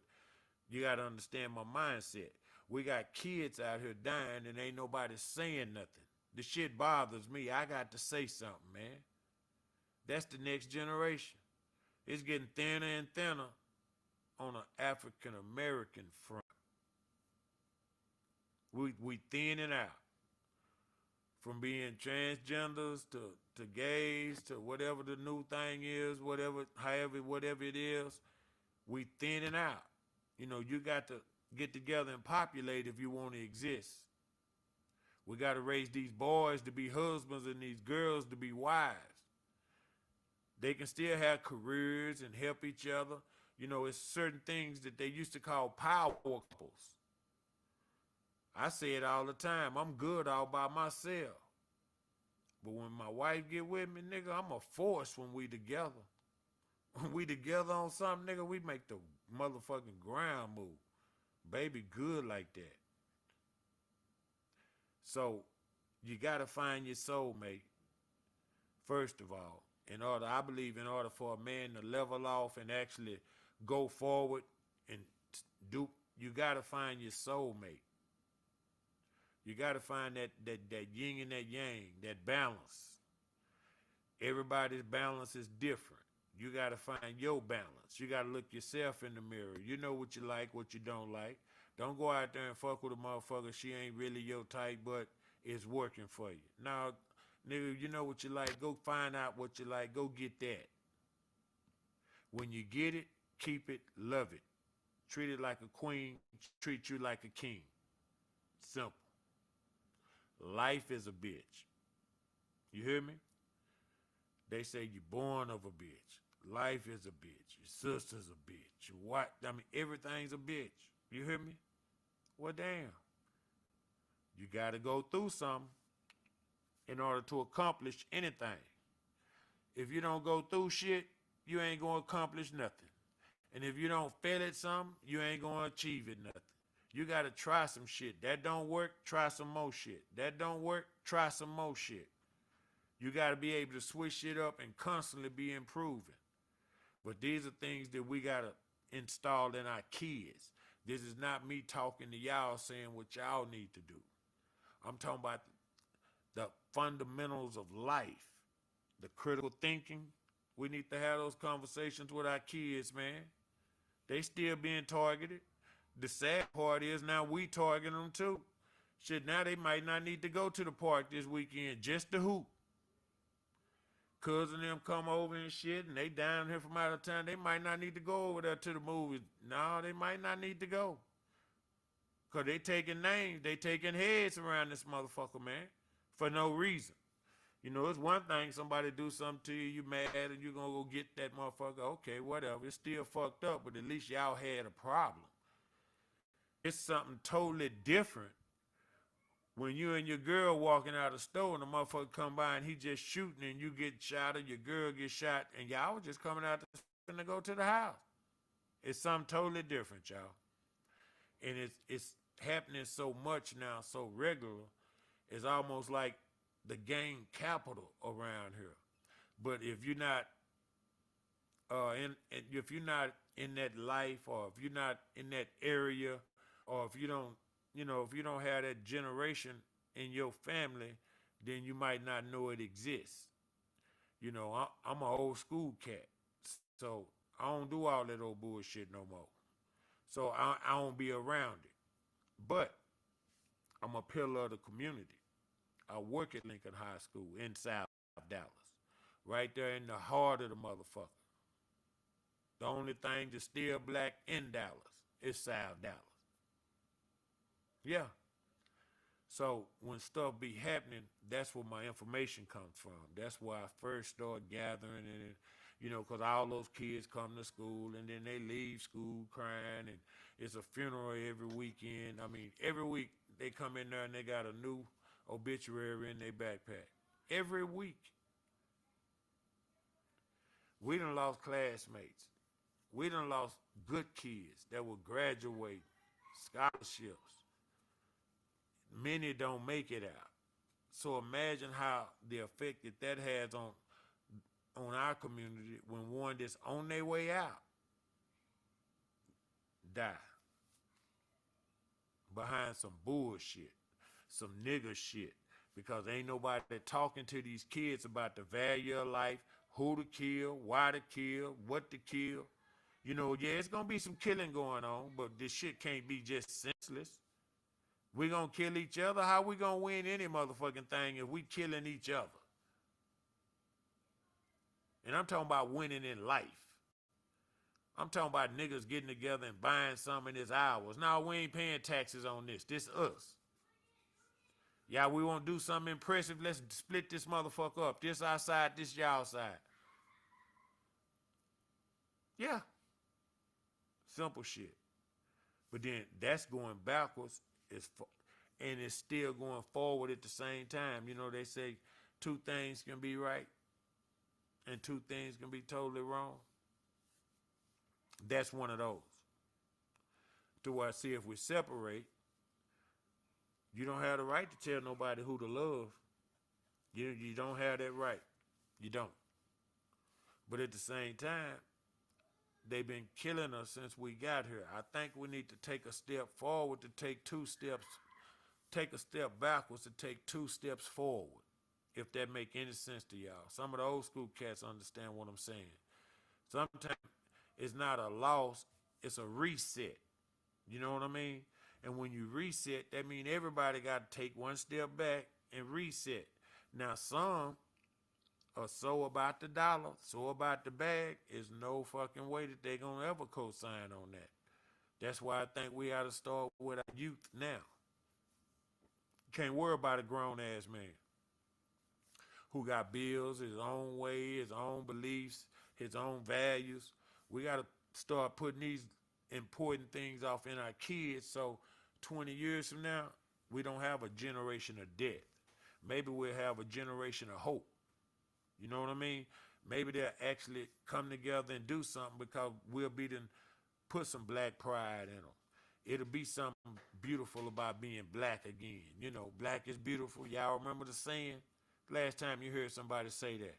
you got to understand my mindset. We got kids out here dying and ain't nobody saying nothing. The shit bothers me. I got to say something, man. That's the next generation. It's getting thinner and thinner on an African American front. We thinning out. From being transgenders to gays to whatever the new thing is, whatever it is, we thinning out. You know, you got to get together and populate if you want to exist. We got to raise these boys to be husbands and these girls to be wives. They can still have careers and help each other. You know, it's certain things that they used to call power couples. I say it all the time. I'm good all by myself. But when my wife get with me, nigga, I'm a force when we together. When we together on something, nigga, we make the motherfucking ground move. Baby good like that. So you got to find your soulmate, first of all. I believe in order for a man to level off and actually go forward and you got to find your soulmate. You got to find that yin and that yang, that balance. Everybody's balance is different. You got to find your balance. You got to look yourself in the mirror. You know what you like, what you don't like. Don't go out there and fuck with a motherfucker. She ain't really your type, but it's working for you. Now, nigga, you know what you like. Go find out what you like. Go get that. When you get it, keep it, love it. Treat it like a queen. Treat you like a king. Simple. Life is a bitch. You hear me? They say you're born of a bitch. Life is a bitch. Your sister's a bitch. Your wife, everything's a bitch. You hear me? Well, damn. You got to go through something in order to accomplish anything. If you don't go through shit, you ain't going to accomplish nothing. And if you don't fail at something, you ain't going to achieve it nothing. You got to try some shit. That don't work, try some more shit. That don't work, try some more shit. You got to be able to switch shit up and constantly be improving. But these are things that we got to install in our kids. This is not me talking to y'all saying what y'all need to do. I'm talking about the fundamentals of life, the critical thinking. We need to have those conversations with our kids, man. They still being targeted. The sad part is now we target them too. Shit, now they might not need to go to the park this weekend just to hoop. Cousin them come over and shit, and they down here from out of town. They might not need to go over there to the movies. No, they might not need to go. Because they taking names. They taking heads around this motherfucker, man, for no reason. You know, it's one thing somebody do something to you, you mad, and you going to go get that motherfucker. Okay, whatever. It's still fucked up, but at least y'all had a problem. It's something totally different when you and your girl walking out of the store and the motherfucker come by and he just shooting and you get shot or your girl gets shot and y'all just coming out to go to the house. It's something totally different, y'all. And it's happening so much now, so regular. It's almost like the gang capital around here. But if you're not if you're not in that life, or if you're not in that area, or if you don't, if you don't have that generation in your family, then you might not know it exists. I'm an old school cat, so I don't do all that old bullshit no more. So I don't be around it. But I'm a pillar of the community. I work at Lincoln High School in South Dallas, right there in the heart of the motherfucker. The only thing that's still black in Dallas is South Dallas. Yeah. So when stuff be happening, that's where my information comes from. That's where I first start gathering, and you know, because all those kids come to school and then they leave school crying, and it's a funeral every weekend. I mean, every week they come in there and they got a new obituary in their backpack. Every week. We done lost classmates. We done lost good kids that will graduate, scholarships. Many don't make it out. So imagine how the effect that has on our community when one that's on their way out die behind some bullshit, some nigger shit, because ain't nobody talking to these kids about the value of life, who to kill, why to kill, what to kill. You know, yeah, it's gonna be some killing going on, but this shit can't be just senseless. We gonna kill each other. How we gonna win any motherfucking thing if we killing each other? And I'm talking about winning in life. I'm talking about niggas getting together and buying something in this hours. Now we ain't paying taxes on this. This us. Yeah, we want to do something impressive. Let's split this motherfucker up. This our side, this y'all side. Yeah. Simple shit. But then that's going backwards, and it's still going forward at the same time. You know, they say two things can be right and two things can be totally wrong. That's one of those. To where I see if we separate, you don't have the right to tell nobody who to love. You don't have that right. You don't. But at the same time, they've been killing us since we got here. I think we need to take a step forward to take two steps, take a step backwards to take two steps forward, if that make any sense to y'all. Some of the old school cats understand what I'm saying. Sometimes it's not a loss, it's a reset. You know what I mean? And when you reset, that means everybody got to take one step back and reset. Now, some are so about the dollar, so about the bag, is no fucking way that they going to ever co-sign on that. That's why I think we ought to start with our youth now. Can't worry about a grown-ass man who got bills, his own way, his own beliefs, his own values. We got to start putting these important things off in our kids so 20 years from now, we don't have a generation of death. Maybe we'll have a generation of hope. You know what I mean? Maybe they'll actually come together and do something because we'll be done put some black pride in them. It'll be something beautiful about being black again. You know, black is beautiful. Y'all remember the saying? Last time you heard somebody say that?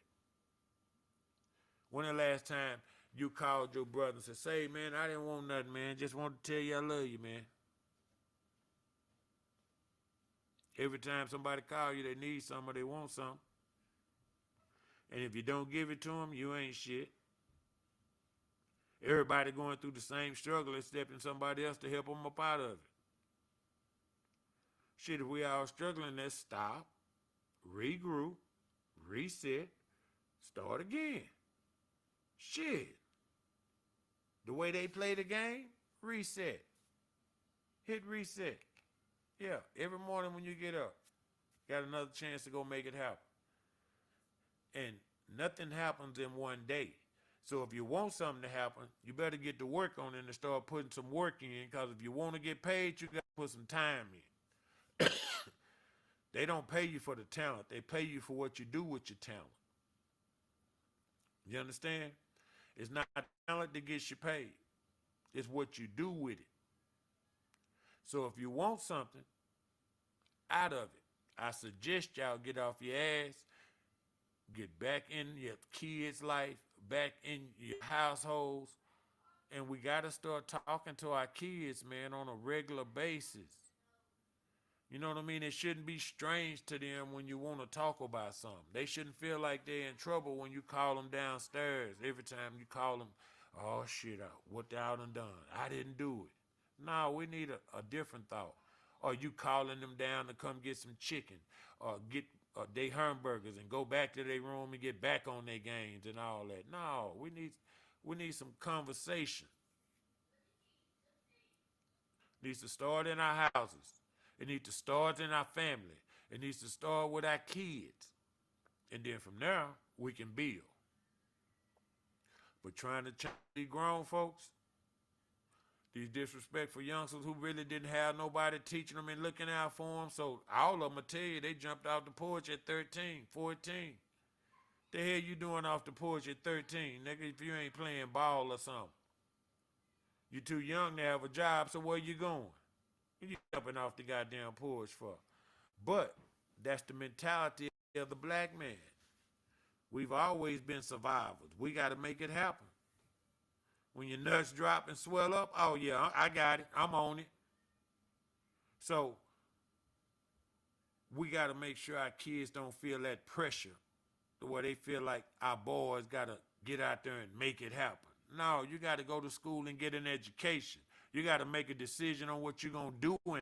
When the last time you called your brother and said, "Say, man, I didn't want nothing, man. Just wanted to tell you I love you, man." Every time somebody calls you, they need something or they want something. And if you don't give it to them, you ain't shit. Everybody going through the same struggle, expecting somebody else to help them up out of it. Shit, if we all struggling, let's stop, regroup, reset, start again. Shit. The way they play the game, reset. Hit reset. Yeah, every morning when you get up, got another chance to go make it happen. And nothing happens in one day. So if you want something to happen, you better get to work on it and start putting some work in, because if you want to get paid, you got to put some time in. They don't pay you for the talent. They pay you for what you do with your talent. You understand? It's not talent that gets you paid. It's what you do with it. So if you want something out of it, I suggest y'all get off your ass, get back in your kids' life, back in your households, and we got to start talking to our kids, man, on a regular basis. You know what I mean? It shouldn't be strange to them when you want to talk about something. They shouldn't feel like they're in trouble when you call them downstairs. Every time you call them, "Oh, shit, what y'all done done? I didn't do it." No, we need a different thought. Or you calling them down to come get some chicken or get they hamburgers and go back to their room and get back on their games and all that. No, we need some conversation. Needs to start in our houses. It needs to start in our family. It needs to start with our kids. And then from there, we can build. But trying to change these grown folks, these disrespectful youngsters who really didn't have nobody teaching them and looking out for them. So all of them will tell you they jumped off the porch at 13, 14. The hell you doing off the porch at 13, nigga, if you ain't playing ball or something? You too young to have a job, so where you going? What you jumping off the goddamn porch for? But that's the mentality of the black man. We've always been survivors. We got to make it happen. When your nuts drop and swell up, oh yeah, I got it. I'm on it. So we got to make sure our kids don't feel that pressure the way they feel like our boys got to get out there and make it happen. No, you got to go to school and get an education. You got to make a decision on what you're going to do.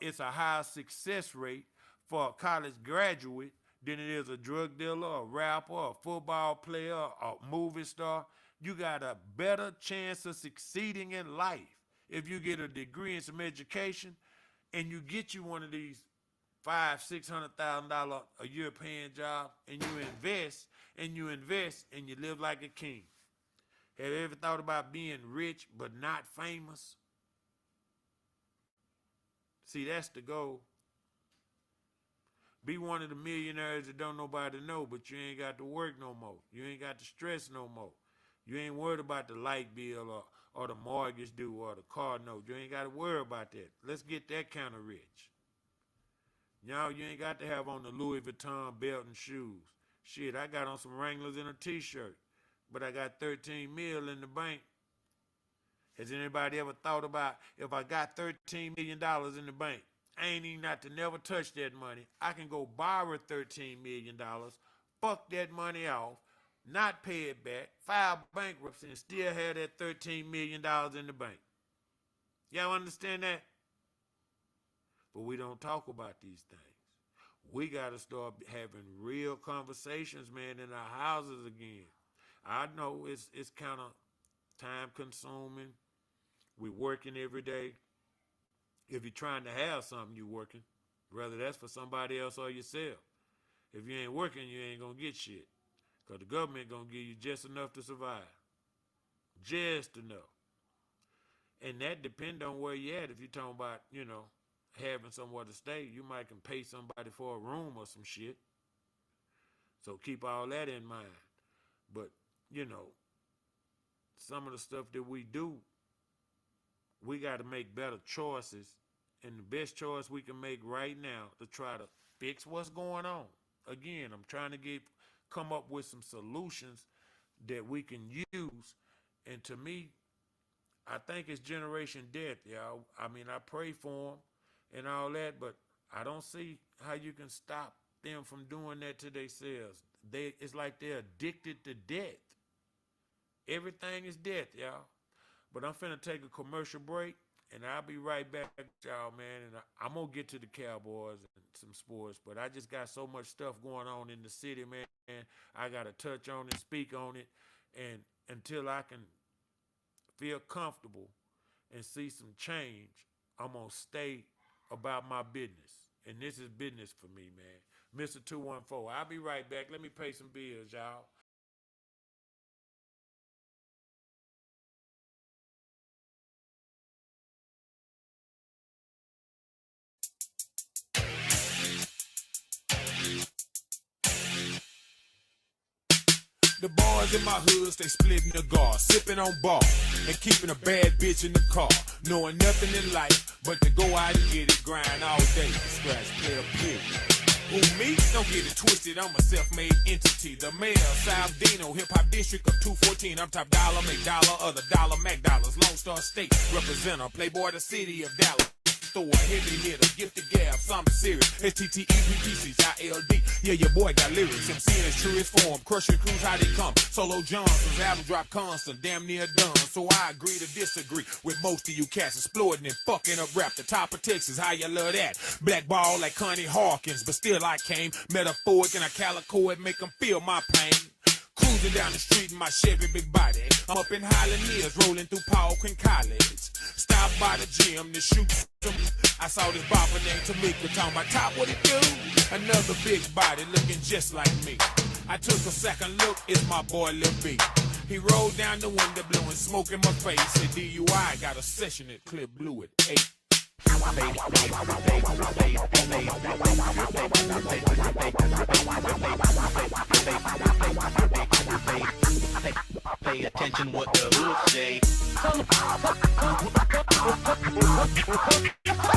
It's a higher success rate for a college graduate than it is a drug dealer, a rapper, a football player, a movie star. You got a better chance of succeeding in life if you get a degree and some education and you get you one of these $500,000-$600,000 a year paying jobs and you invest and you live like a king. Have you ever thought about being rich but not famous? See, that's the goal. Be one of the millionaires that don't nobody know, but you ain't got to work no more. You ain't got to stress no more. You ain't worried about the light bill or the mortgage due or the car note. You ain't got to worry about that. Let's get that kind of rich. Now you ain't got to have on the Louis Vuitton belt and shoes. Shit, I got on some Wranglers and a t-shirt, but I got 13 mil in the bank. Has anybody ever thought about if I got $13 million in the bank, I ain't even got to never touch that money. I can go borrow $13 million, fuck that money off, not pay it back, file bankruptcy, and still have that $13 million in the bank. Y'all understand that? But we don't talk about these things. We got to start having real conversations, man, in our houses again. I know it's kind of time consuming. We're working every day. If you're trying to have something, you're working. Whether that's for somebody else or yourself. If you ain't working, you ain't going to get shit. Because the government going to give you just enough to survive. Just enough. And that depends on where you at. If you're talking about, having somewhere to stay, you might can pay somebody for a room or some shit. So keep all that in mind. But, some of the stuff that we do, we got to make better choices. And the best choice we can make right now to try to fix what's going on. Again, I'm trying to come up with some solutions that we can use. And to me, I think it's generation death, y'all. I mean, I pray for them and all that, but I don't see how you can stop them from doing that to themselves. It's like they're addicted to death. Everything is death, y'all. But I'm finna take a commercial break, and I'll be right back, y'all, man. And I'm gonna get to the Cowboys and some sports, but I just got so much stuff going on in the city, man. I gotta touch on it, speak on it, and until I can feel comfortable and see some change, I'm gonna stay about my business. And this is business for me, man. Mr. 214. I'll be right back. Let me pay some bills, y'all. The boys in my hood stay splitting the guard, sipping on bar, and keeping a bad bitch in the car. Knowing nothing in life but to go out and get it, grind all day, scratch, play a period. Who me? Don't get it twisted, I'm a self-made entity. The mayor, South Dino, hip-hop district of 214. I'm top dollar, make dollar, other dollar, Mac dollars. Lone Star State, representer, playboy, the city of Dallas. Throw a heavy hitter, gifted gab, something serious. STTEPPCILD, yeah, your boy got lyrics. MC in his truest form, crushing crews how they come. Solo Johnson's album drop constant, damn near done. So I agree to disagree with most of you cats exploiting and fucking up rap. The top of Texas, how you love that? Blackball like Connie Hawkins, but still I came. Metaphoric and a calico, it make them feel my pain. Cruise cruising down the street in my Chevy big body. I'm up in Highland Hills, rolling through Polk and College. Stopped by the gym to shoot some. I saw this bopper named Tamika talking about top what it do. Another big body looking just like me. I took a second look, it's my boy Lil B. He rolled down the window, blowing smoke in my face. Said DUI, got a session at Clip Blue at 8. Pay attention what the hood say. Come on, motherfucker.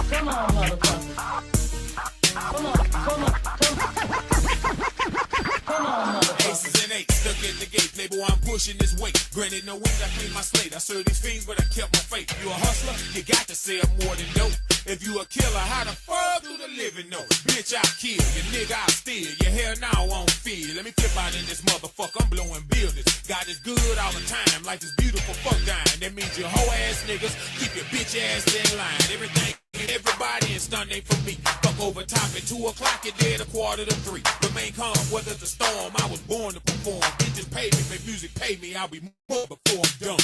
Come on, motherfucker. Aces and eights, stuck at the gate, playboy, I'm pushing this weight. Granted, no wings, I clean my slate. I serve these fiends, but I kept my faith. You a hustler, you got to sell more than dope. If you a killer, how the fuck do the living know? Bitch, I'll kill you, nigga, I'll steal. Your hair now won't feel. Let me flip out in this motherfucker, I'm blowing buildings. God is good all the time, life is beautiful, fuck dying. That means you hoe ass niggas, keep your bitch ass in line. Everything, everybody in stun ain't for me. Fuck over top at 2 o'clock, you're dead 2:45. Remain calm, weather the storm, I was born to perform. Bitches pay me, make music pay me, I'll be more before I'm done.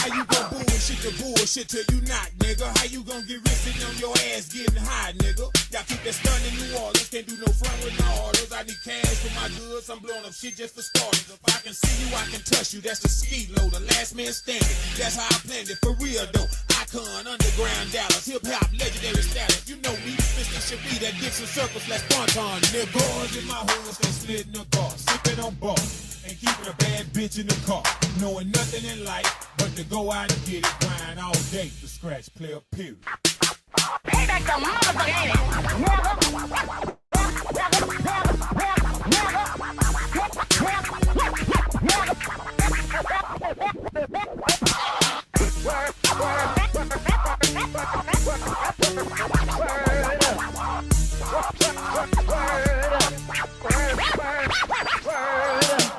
How you gon' bullshit the bullshit till you not, nigga? How you gon' get rich sitting on your ass getting high, nigga? Y'all keep that stun in New Orleans, can't do no front with my orders. I need cash for my goods, I'm blowing up shit just for starters. If I can see you, I can touch you, that's the ski low, the last man standing. That's how I planned it, for real though. Icon, underground Dallas, hip-hop, legendary status. You know me, Mr. should be that Dixon Circle / Spontan. Nigga, boys in my hood, they slid in the car, sipping on bars. And keeping a bad bitch in the car, knowing nothing in life but to go out and get it, grind all day for scratch, play a period. Hey, that's a motherfucker, ain't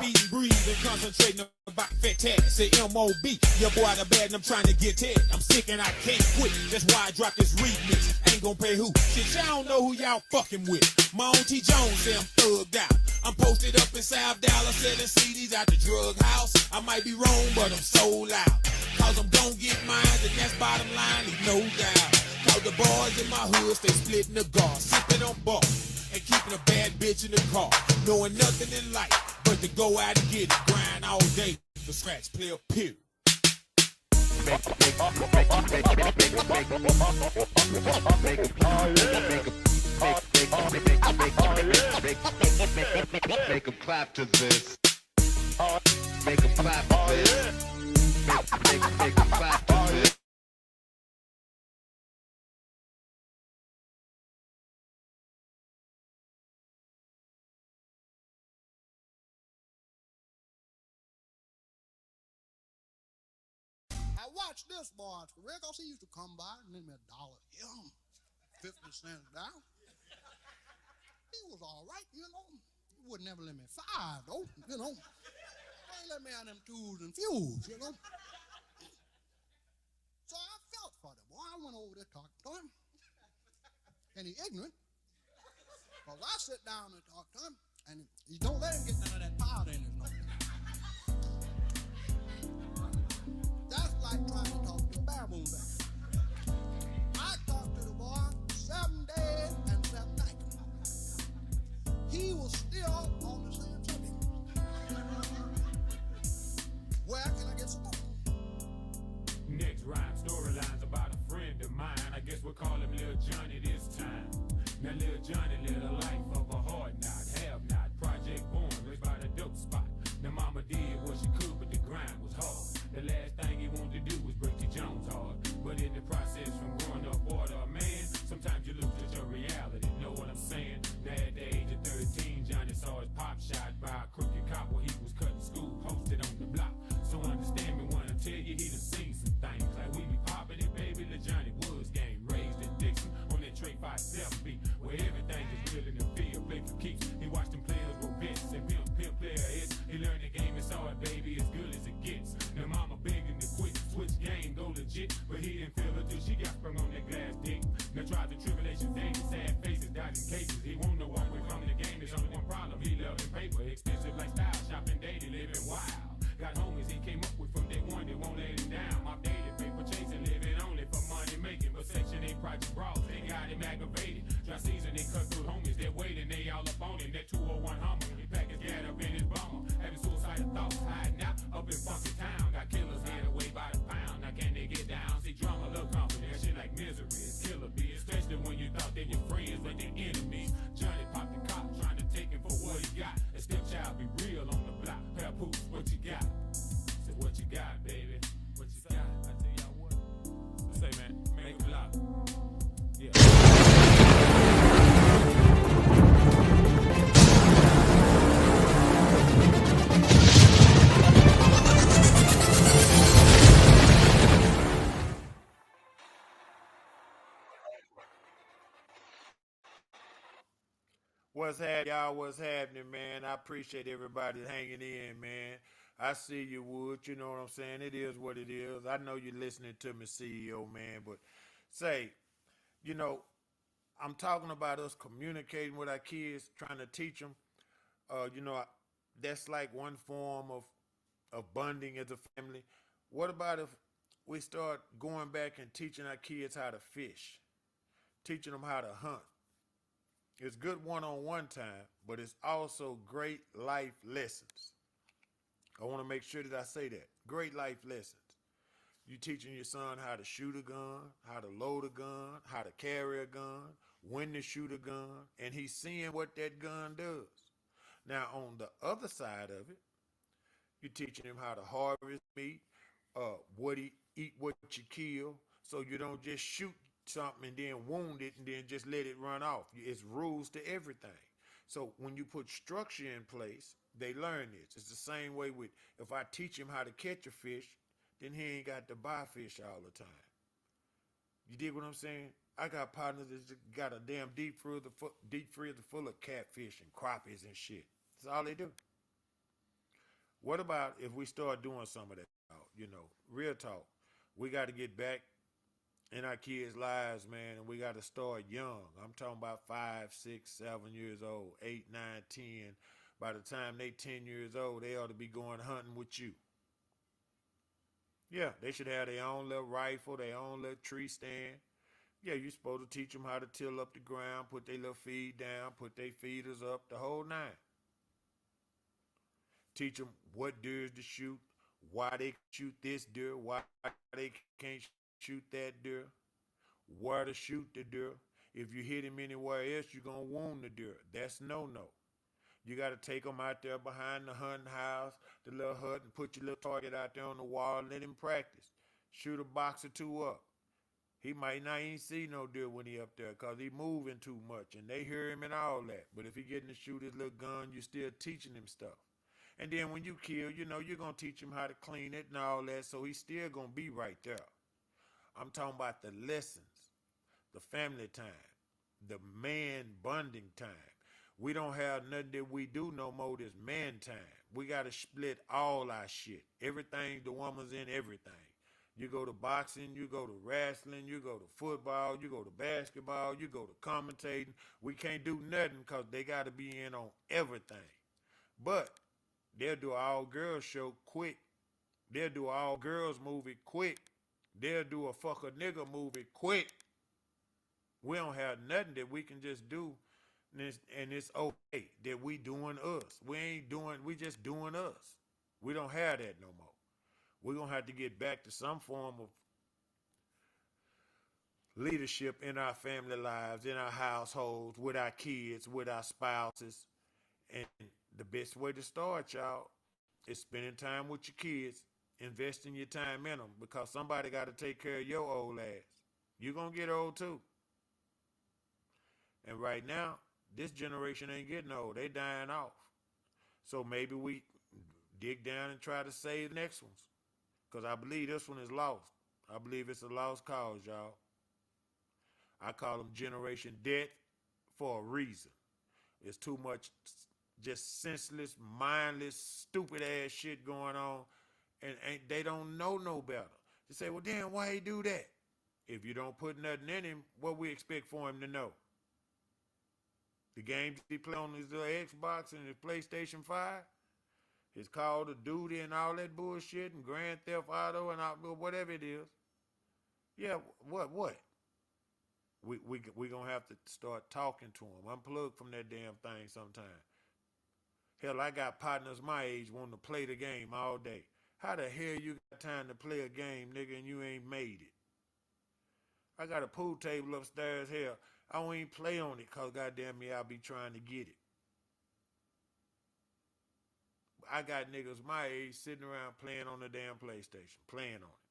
Beating, breathing, concentrating about fat tat. Say M.O.B. Your boy the bad and I'm trying to get head. I'm sick and I can't quit. That's why I dropped this remix. Ain't gon' pay who? Shit, y'all don't know who y'all fucking with. My own T. Jones say I'm thugged out. I'm posted up in South Dallas selling CDs out the drug house. I might be wrong, but I'm sold out. Cause I'm gon' get mine, and that's bottom line, there's no doubt. Cause the boys in my hood, they splitting the gar, sipping on bar, and keeping a bad bitch in the car. Knowing nothing in life but to go out and get it, grind all day for scratch, play a period. Make them clap to this. Make them clap to this. Make them clap to this. I watched this boy for real, cause he used to come by and lend me $1 here, 50 cents down. He was all right, you know. He would never let me $5 though, you know. He let me have them tools and fuels, you know. So I felt for the boy. I went over there talking to him. And he ignorant. Cause I sit down and talk to him, and he don't let him get none of that powder in his nose. That's like trying to talk to a baboon bear. I talked to the boy 7 days and 7 nights. He was still on the same subject. Where can I get some more? Next rhyme storyline's about a friend of mine. I guess we'll call him Lil Johnny this time. Now Lil Johnny lived a life of a hard knot, have not. Project born, raised by the dope spot. Now mama did what she could, but the grind was hard. The last thing he wanted to do was break the Jones heart. But What's happening, y'all? What's happening, man? I appreciate everybody hanging in, man. I see you, Wood. You know what I'm saying? It is what it is. I know you're listening to me, CEO, man. But say, you know, I'm talking about us communicating with our kids, trying to teach them. You know, that's like one form of bonding as a family. What about if we start going back and teaching our kids how to fish, teaching them how to hunt? It's good one-on-one time, but it's also great life lessons. I want to make sure that I say that. Great life lessons. You teaching your son how to shoot a gun, how to load a gun, how to carry a gun, when to shoot a gun, and he's seeing what that gun does. Now, on the other side of it, you're teaching him how to harvest meat, what he eat, what you kill, so you don't just shoot something and then wound it and then just let it run off. It's rules to everything. So when you put structure in place, they learn this. It's the same way with if I teach him how to catch a fish, then he ain't got to buy fish all the time. You dig what I'm saying? I got partners that got a damn deep freezer full of catfish and crappies and shit. That's all they do. What about if we start doing some of that? You know, real talk. We got to get back in our kids' lives, man, and we got to start young. I'm talking about 5, 6, 7 years old, 8, 9, 10. By the time they 10 years old, they ought to be going hunting with you. Yeah, they should have their own little rifle, their own little tree stand. Yeah, you're supposed to teach them how to till up the ground, put their little feet down, put their feeders up, the whole nine. Teach them what deers to shoot, why they shoot this deer, why they can't shoot that deer, where to shoot the deer. If you hit him anywhere else, you're going to wound the deer. That's no-no. You got to take them out there behind the hunting house, the little hut, and put your little target out there on the wall and let him practice. Shoot a box or two up. He might not even see no deer when he up there because he moving too much and they hear him and all that. But if he getting to shoot his little gun, you still teaching him stuff. And then when you kill, you know, you're going to teach him how to clean it and all that, so he's still going to be right there. I'm talking about the lessons, the family time, the man bonding time. We don't have nothing that we do no more this man time. We got to split all our shit. Everything, the woman's in everything. You go to boxing, you go to wrestling, you go to football, you go to basketball, you go to commentating. We can't do nothing because they got to be in on everything. But they'll do an all-girls show quick. They'll do an all-girls movie quick. They'll do a fuck a nigga movie quick. We don't have nothing that we can just do, and it's okay that we doing us. We just doing us. We don't have that no more. We're going to have to get back to some form of leadership in our family lives, in our households, with our kids, with our spouses. And the best way to start, y'all, is spending time with your kids, investing your time in them, because somebody got to take care of your old ass. You're going to get old too. And right now, this generation ain't getting old. They dying off. So maybe we dig down and try to save the next ones. Because I believe this one is lost. I believe it's a lost cause, y'all. I call them Generation Death for a reason. It's too much just senseless, mindless, stupid ass shit going on, and they don't know no better. They say, well, damn, why he do that? If you don't put nothing in him, what we expect for him to know? The games he play on his little Xbox and his PlayStation 5, his Call of Duty and all that bullshit and Grand Theft Auto and all, whatever it is. Yeah, what? We going to have to start talking to him. Unplug from that damn thing sometime. Hell, I got partners my age wanting to play the game all day. How the hell you got time to play a game, nigga, and you ain't made it? I got a pool table upstairs here. I don't even play on it because goddamn me, I'll be trying to get it. I got niggas my age sitting around playing on the damn PlayStation, playing on it.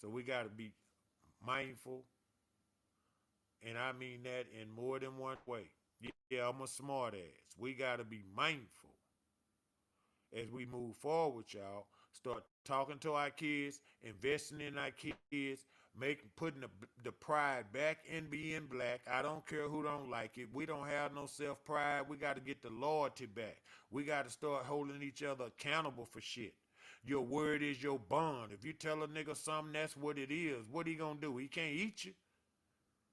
So we got to be mindful, and I mean that in more than one way. Yeah, I'm a smart ass. We got to be mindful as we move forward, y'all. Start talking to our kids, investing in our kids, putting the pride back in being black. I don't care who don't like it. We don't have no self-pride. We got to get the loyalty back. We got to start holding each other accountable for shit. Your word is your bond. If you tell a nigga something, that's what it is. What he gonna do? He can't eat you.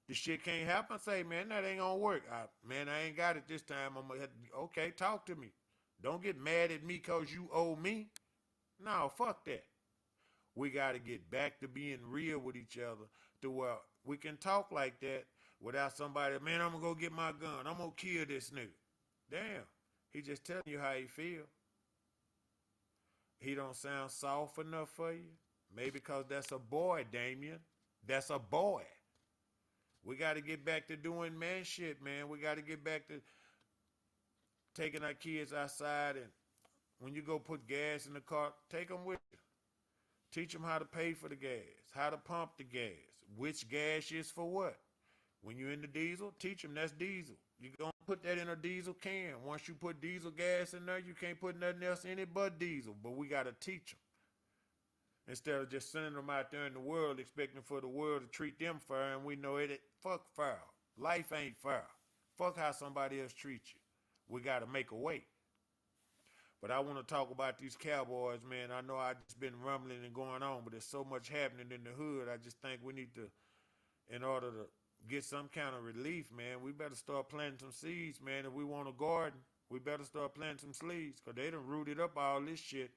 The shit can't happen. Say, man, that ain't gonna work. Man, I ain't got it this time. I'm gonna okay, talk to me. Don't get mad at me because you owe me. No, fuck that. We got to get back to being real with each other to where we can talk like that without somebody, man, I'm going to go get my gun. I'm going to kill this nigga. Damn. He just telling you how he feel. He don't sound soft enough for you. Maybe because that's a boy, Damien. That's a boy. We got to get back to doing man shit, man. We got to get back to taking our kids outside, and when you go put gas in the car, take them with you. Teach them how to pay for the gas, how to pump the gas, which gas is for what. When you're in the diesel, teach them that's diesel. You're going to put that in a diesel can. Once you put diesel gas in there, you can't put nothing else in it but diesel. But we got to teach them. Instead of just sending them out there in the world expecting for the world to treat them fair, and we know it, fuck fair. Life ain't fair. Fuck how somebody else treats you. We got to make a way. But I want to talk about these Cowboys, man. I know I just been rumbling and going on, but there's so much happening in the hood. I just think we need to, in order to get some kind of relief, man, we better start planting some seeds, man. If we want a garden, we better start planting some seeds because they done rooted up all this shit.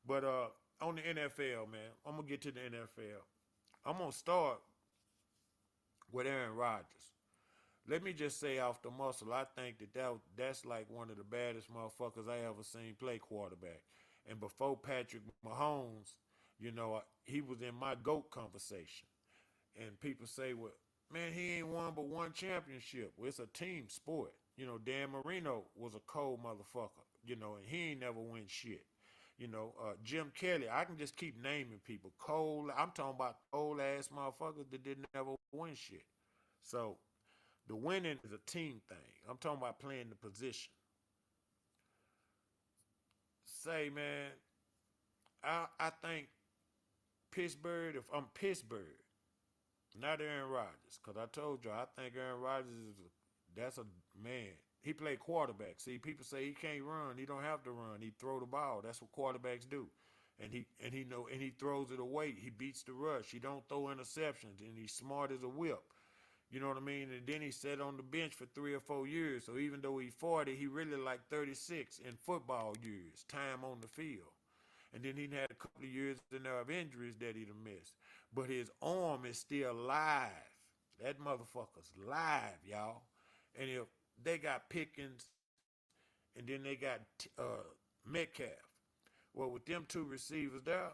But on the NFL, man, I'm going to get to the NFL. I'm going to start with Aaron Rodgers. Let me just say off the muscle, I think that's like one of the baddest motherfuckers I ever seen play quarterback. And before Patrick Mahomes, you know, he was in my GOAT conversation. And people say, well, man, he ain't won but one championship. Well, it's a team sport. You know, Dan Marino was a cold motherfucker, you know, and he ain't never win shit. You know, Jim Kelly, I can just keep naming people. Cold, I'm talking about cold-ass motherfuckers that didn't ever win shit. So, the winning is a team thing. I'm talking about playing the position. Say, man, I think Pittsburgh, if I'm Pittsburgh, not Aaron Rodgers, because I told you, I think Aaron Rodgers that's a man. He played quarterback. See, people say he can't run. He don't have to run. He throw the ball. That's what quarterbacks do. And he throws it away. He beats the rush. He don't throw interceptions, and he's smart as a whip. You know what I mean? And then he sat on the bench for 3 or 4 years. So even though he's 40, he really like 36 in football years, time on the field. And then he had a couple of years of injuries that he'd have missed. But his arm is still live. That motherfucker's live, y'all. And if they got Pickens and then they got Metcalf, well, with them two receivers there,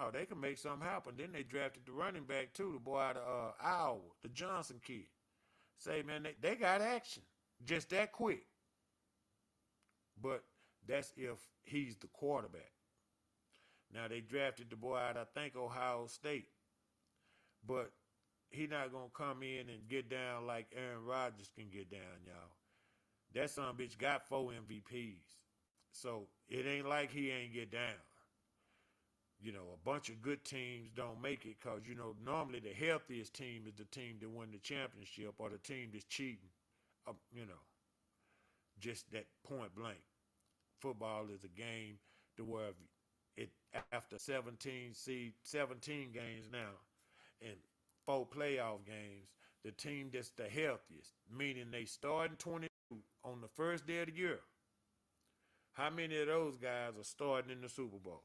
oh, they can make something happen. Then they drafted the running back, too, the boy out of Iowa, the Johnson kid. Say, man, they got action just that quick. But that's if he's the quarterback. Now, they drafted the boy out, I think, Ohio State. But he not going to come in and get down like Aaron Rodgers can get down, y'all. That son of a bitch got 4 MVPs. So it ain't like he ain't get down. You know, a bunch of good teams don't make it because, you know, normally the healthiest team is the team that won the championship or the team that's cheating, you know, just that point blank. Football is a game to where it after 17 games now and 4 playoff games, the team that's the healthiest, meaning they starting 22 on the first day of the year. How many of those guys are starting in the Super Bowl?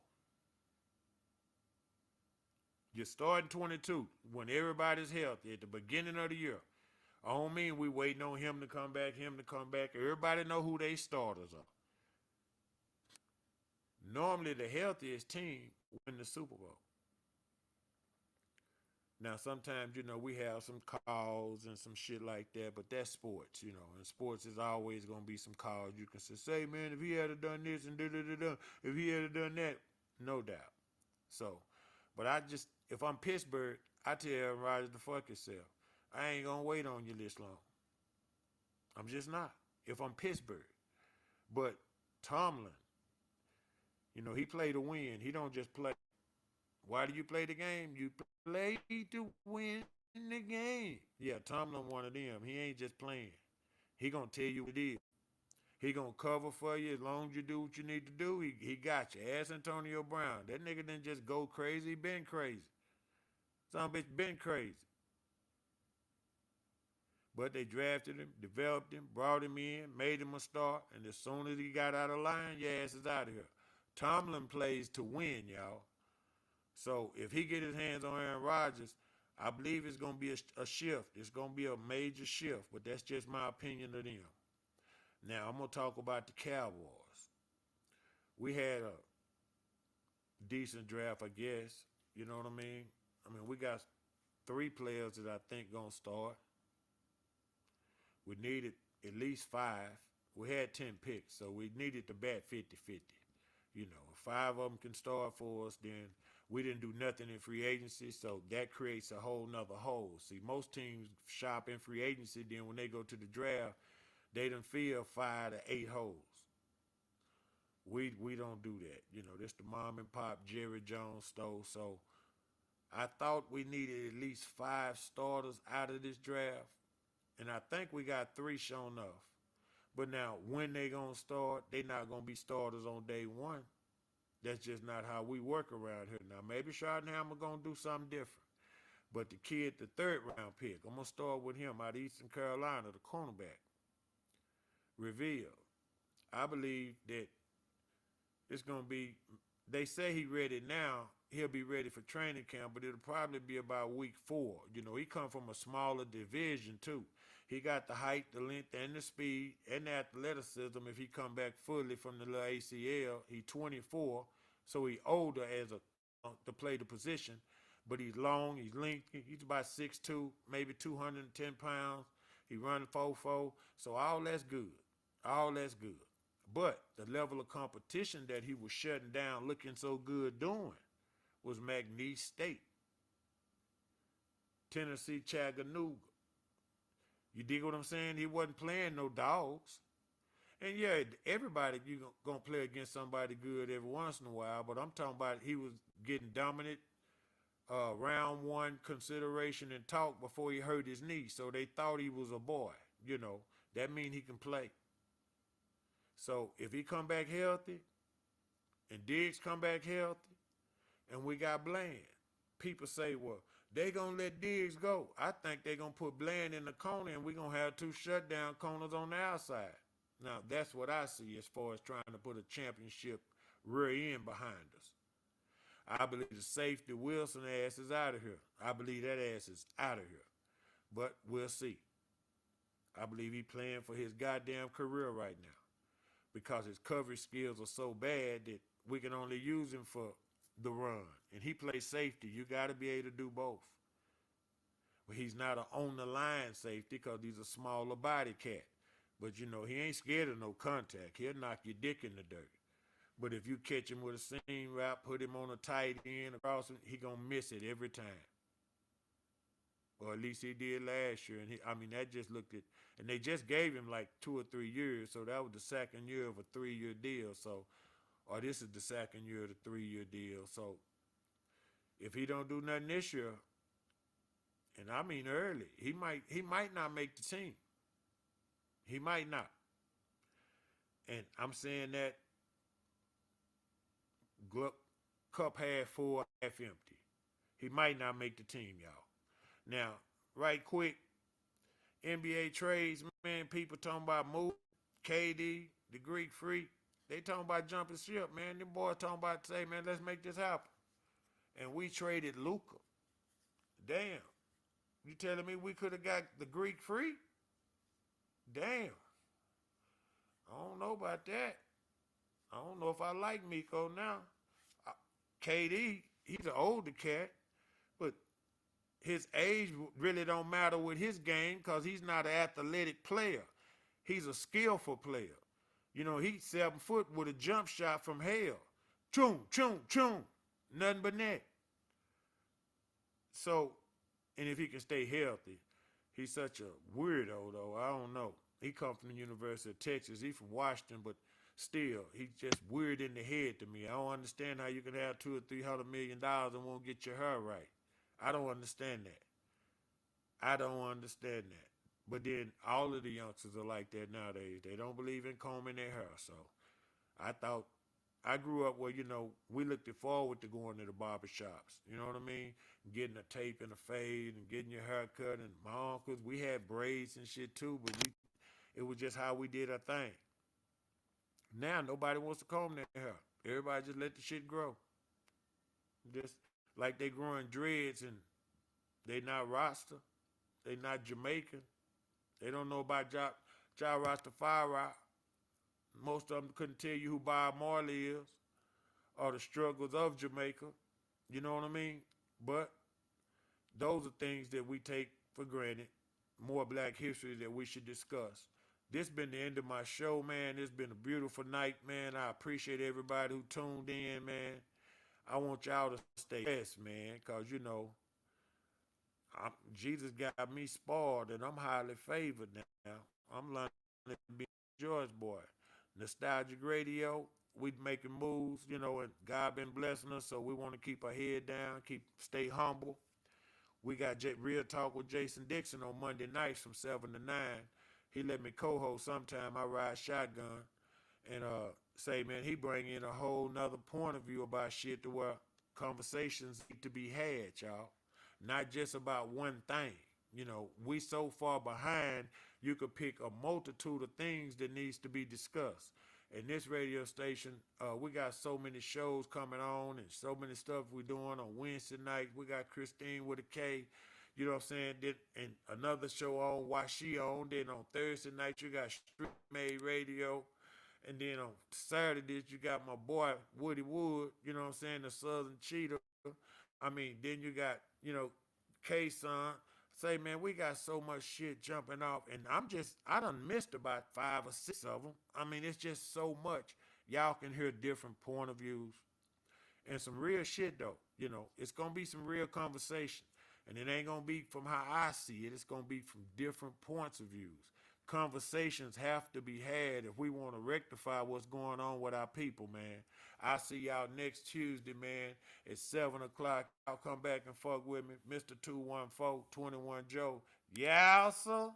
You're starting 22 when everybody's healthy at the beginning of the year. I don't mean we waiting on him to come back. Everybody know who they starters are. Normally the healthiest team win the Super Bowl. Now, sometimes, you know, we have some calls and some shit like that, but that's sports, you know. And sports is always going to be some calls. You can say, man, if he had done this and da-da-da-da, if he had done that, no doubt. So, but if I'm Pittsburgh, I tell Aaron Rodgers to fuck yourself. I ain't going to wait on you this long. I'm just not. If I'm Pittsburgh. But Tomlin, you know, he play to win. He don't just play. Why do you play the game? You play to win the game. Yeah, Tomlin one of them. He ain't just playing. He gonna tell you what it is. He gonna cover for you as long as you do what you need to do. He got you. Ask Antonio Brown. That nigga didn't just go crazy. He been crazy. Some bitch been crazy. But they drafted him, developed him, brought him in, made him a star, and as soon as he got out of line, your ass is out of here. Tomlin plays to win, y'all. So if he get his hands on Aaron Rodgers, I believe it's going to be a shift. It's going to be a major shift, but that's just my opinion of them. Now, I'm going to talk about the Cowboys. We had a decent draft, I guess. You know what I mean? We got 3 players that I think going to start. We needed at least 5. We had 10 picks, so we needed to bat 50-50. You know, if 5 of them can start for us, then we didn't do nothing in free agency, so that creates a whole nother hole. See, most teams shop in free agency, then when they go to the draft, they done fill 5 to 8 holes. We don't do that. You know, this the mom and pop Jerry Jones stole, so I thought we needed at least 5 starters out of this draft. And I think we got 3 shown off. But now, when they going to start, they not going to be starters on day one. That's just not how we work around here. Now, maybe Schottenheimer going to do something different. But the kid, the 3rd round pick, I'm going to start with him out of Eastern Carolina, the cornerback. Reveal. I believe that it's going to be, they say he ready now. He'll be ready for training camp, but it'll probably be about week 4. You know, he come from a smaller division, too. He got the height, the length, and the speed, and the athleticism. If he come back fully from the little ACL, he's 24, so he's older as to play the position, but he's long, he's lengthy. He's about 6'2", maybe 210 pounds. He run 4.4, so all that's good. All that's good. But the level of competition that he was shutting down, looking so good doing, was McNeese State, Tennessee Chattanooga. You dig what I'm saying? He wasn't playing no dogs. And yeah, everybody, you going to play against somebody good every once in a while, but I'm talking about he was getting dominant round 1 consideration and talk before he hurt his knee. So they thought he was a boy. You know, that means he can play. So if he come back healthy and Diggs come back healthy and we got Bland, people say, well, they going to let Diggs go. I think they going to put Bland in the corner and we're going to have 2 shutdown corners on the outside. Now, that's what I see as far as trying to put a championship rear end behind us. I believe the safety Wilson ass is out of here. I believe that ass is out of here. But we'll see. I believe he's playing for his goddamn career right now because his coverage skills are so bad that we can only use him for the run. And he plays safety. You got to be able to do both. But he's not an on-the-line safety because he's a smaller body cat. But, you know, he ain't scared of no contact. He'll knock your dick in the dirt. But if you catch him with a seam route, put him on a tight end across him, he going to miss it every time. Or at least he did last year. And that just looked at, and they just gave him like 2 or 3 years. So that was the second year of a 3-year deal. So, or this is the second year of the 3-year deal. So if he don't do nothing this year, and I mean early, he might not make the team. He might not. And I'm saying that cup half full, half empty. He might not make the team, y'all. Now, right quick, NBA trades, man, people talking about move, KD, the Greek freak. They talking about jumping ship, man. Them boys talking about, say, man, let's make this happen. And we traded Luka. Damn. You telling me we could have got the Greek freak? Damn. I don't know about that. I don't know if I like Miko now. KD, he's an older cat, but his age really don't matter with his game because he's not an athletic player. He's a skillful player. You know, he's 7 foot with a jump shot from hell. Choom, choom, choom. Nothing but net. So, and if he can stay healthy, he's such a weirdo, though. I don't know. He come from the University of Texas. He's from Washington, but still, he's just weird in the head to me. I don't understand how you can have $200 or $300 million and won't get your hair right. I don't understand that. I don't understand that. But then all of the youngsters are like that nowadays. They don't believe in combing their hair. So I grew up where, we looked forward to going to the barber shops. You know what I mean? Getting a tape and a fade and getting your hair cut. And my uncles, we had braids and shit too, but it was just how we did our thing. Now nobody wants to comb their hair. Everybody just let the shit grow. Just like they growing dreads and they not Rasta. They not Jamaican. They don't know about Ja Rastafari. Most of them couldn't tell you who Bob Marley is or the struggles of Jamaica. You know what I mean? But those are things that we take for granted. More black history that we should discuss. This been the end of my show, man. It's been a beautiful night, man. I appreciate everybody who tuned in, man. I want y'all to stay blessed, man, because, Jesus got me spoiled, and I'm highly favored now. I'm learning to be a George boy. Nostalgic Radio, we making moves, and God been blessing us, so we want to keep our head down, stay humble. We got Real Talk with Jason Dixon on Monday nights from 7 to 9. He let me co-host sometime. I ride shotgun and say, man, he bring in a whole nother point of view about shit to where conversations need to be had, y'all. Not just about one thing. We so far behind, you could pick a multitude of things that needs to be discussed. And this radio station, we got so many shows coming on and so many stuff we doing on Wednesday night. We got Christine with a K, you know what I'm saying? Then, and another show on Why She On. Then on Thursday night, you got Street Made Radio. And then on Saturdays, you got my boy Woody Wood, you know what I'm saying, the Southern Cheetah. Then you got, K-Son. Say, man, we got so much shit jumping off, and I done missed about 5 or 6 of them. It's just so much. Y'all can hear different point of views and some real shit, though. It's going to be some real conversation, and it ain't going to be from how I see it. It's going to be from different points of views. Conversations have to be had if we want to rectify what's going on with our people, man. I'll see y'all next Tuesday, man, at 7 o'clock. I'll come back and fuck with me. Mr. 214-21 Joe. Yeah, sir.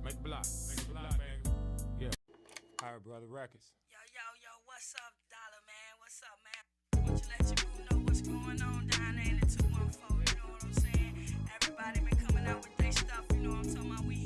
Make a block, baby. Yeah. All right, brother Records. Yo, what's up, Dollar Man? What's up, man? Want you let your crew know what's going on down there in the 214, you know what I'm saying? Everybody been coming out with their stuff, you know what I'm talking about? We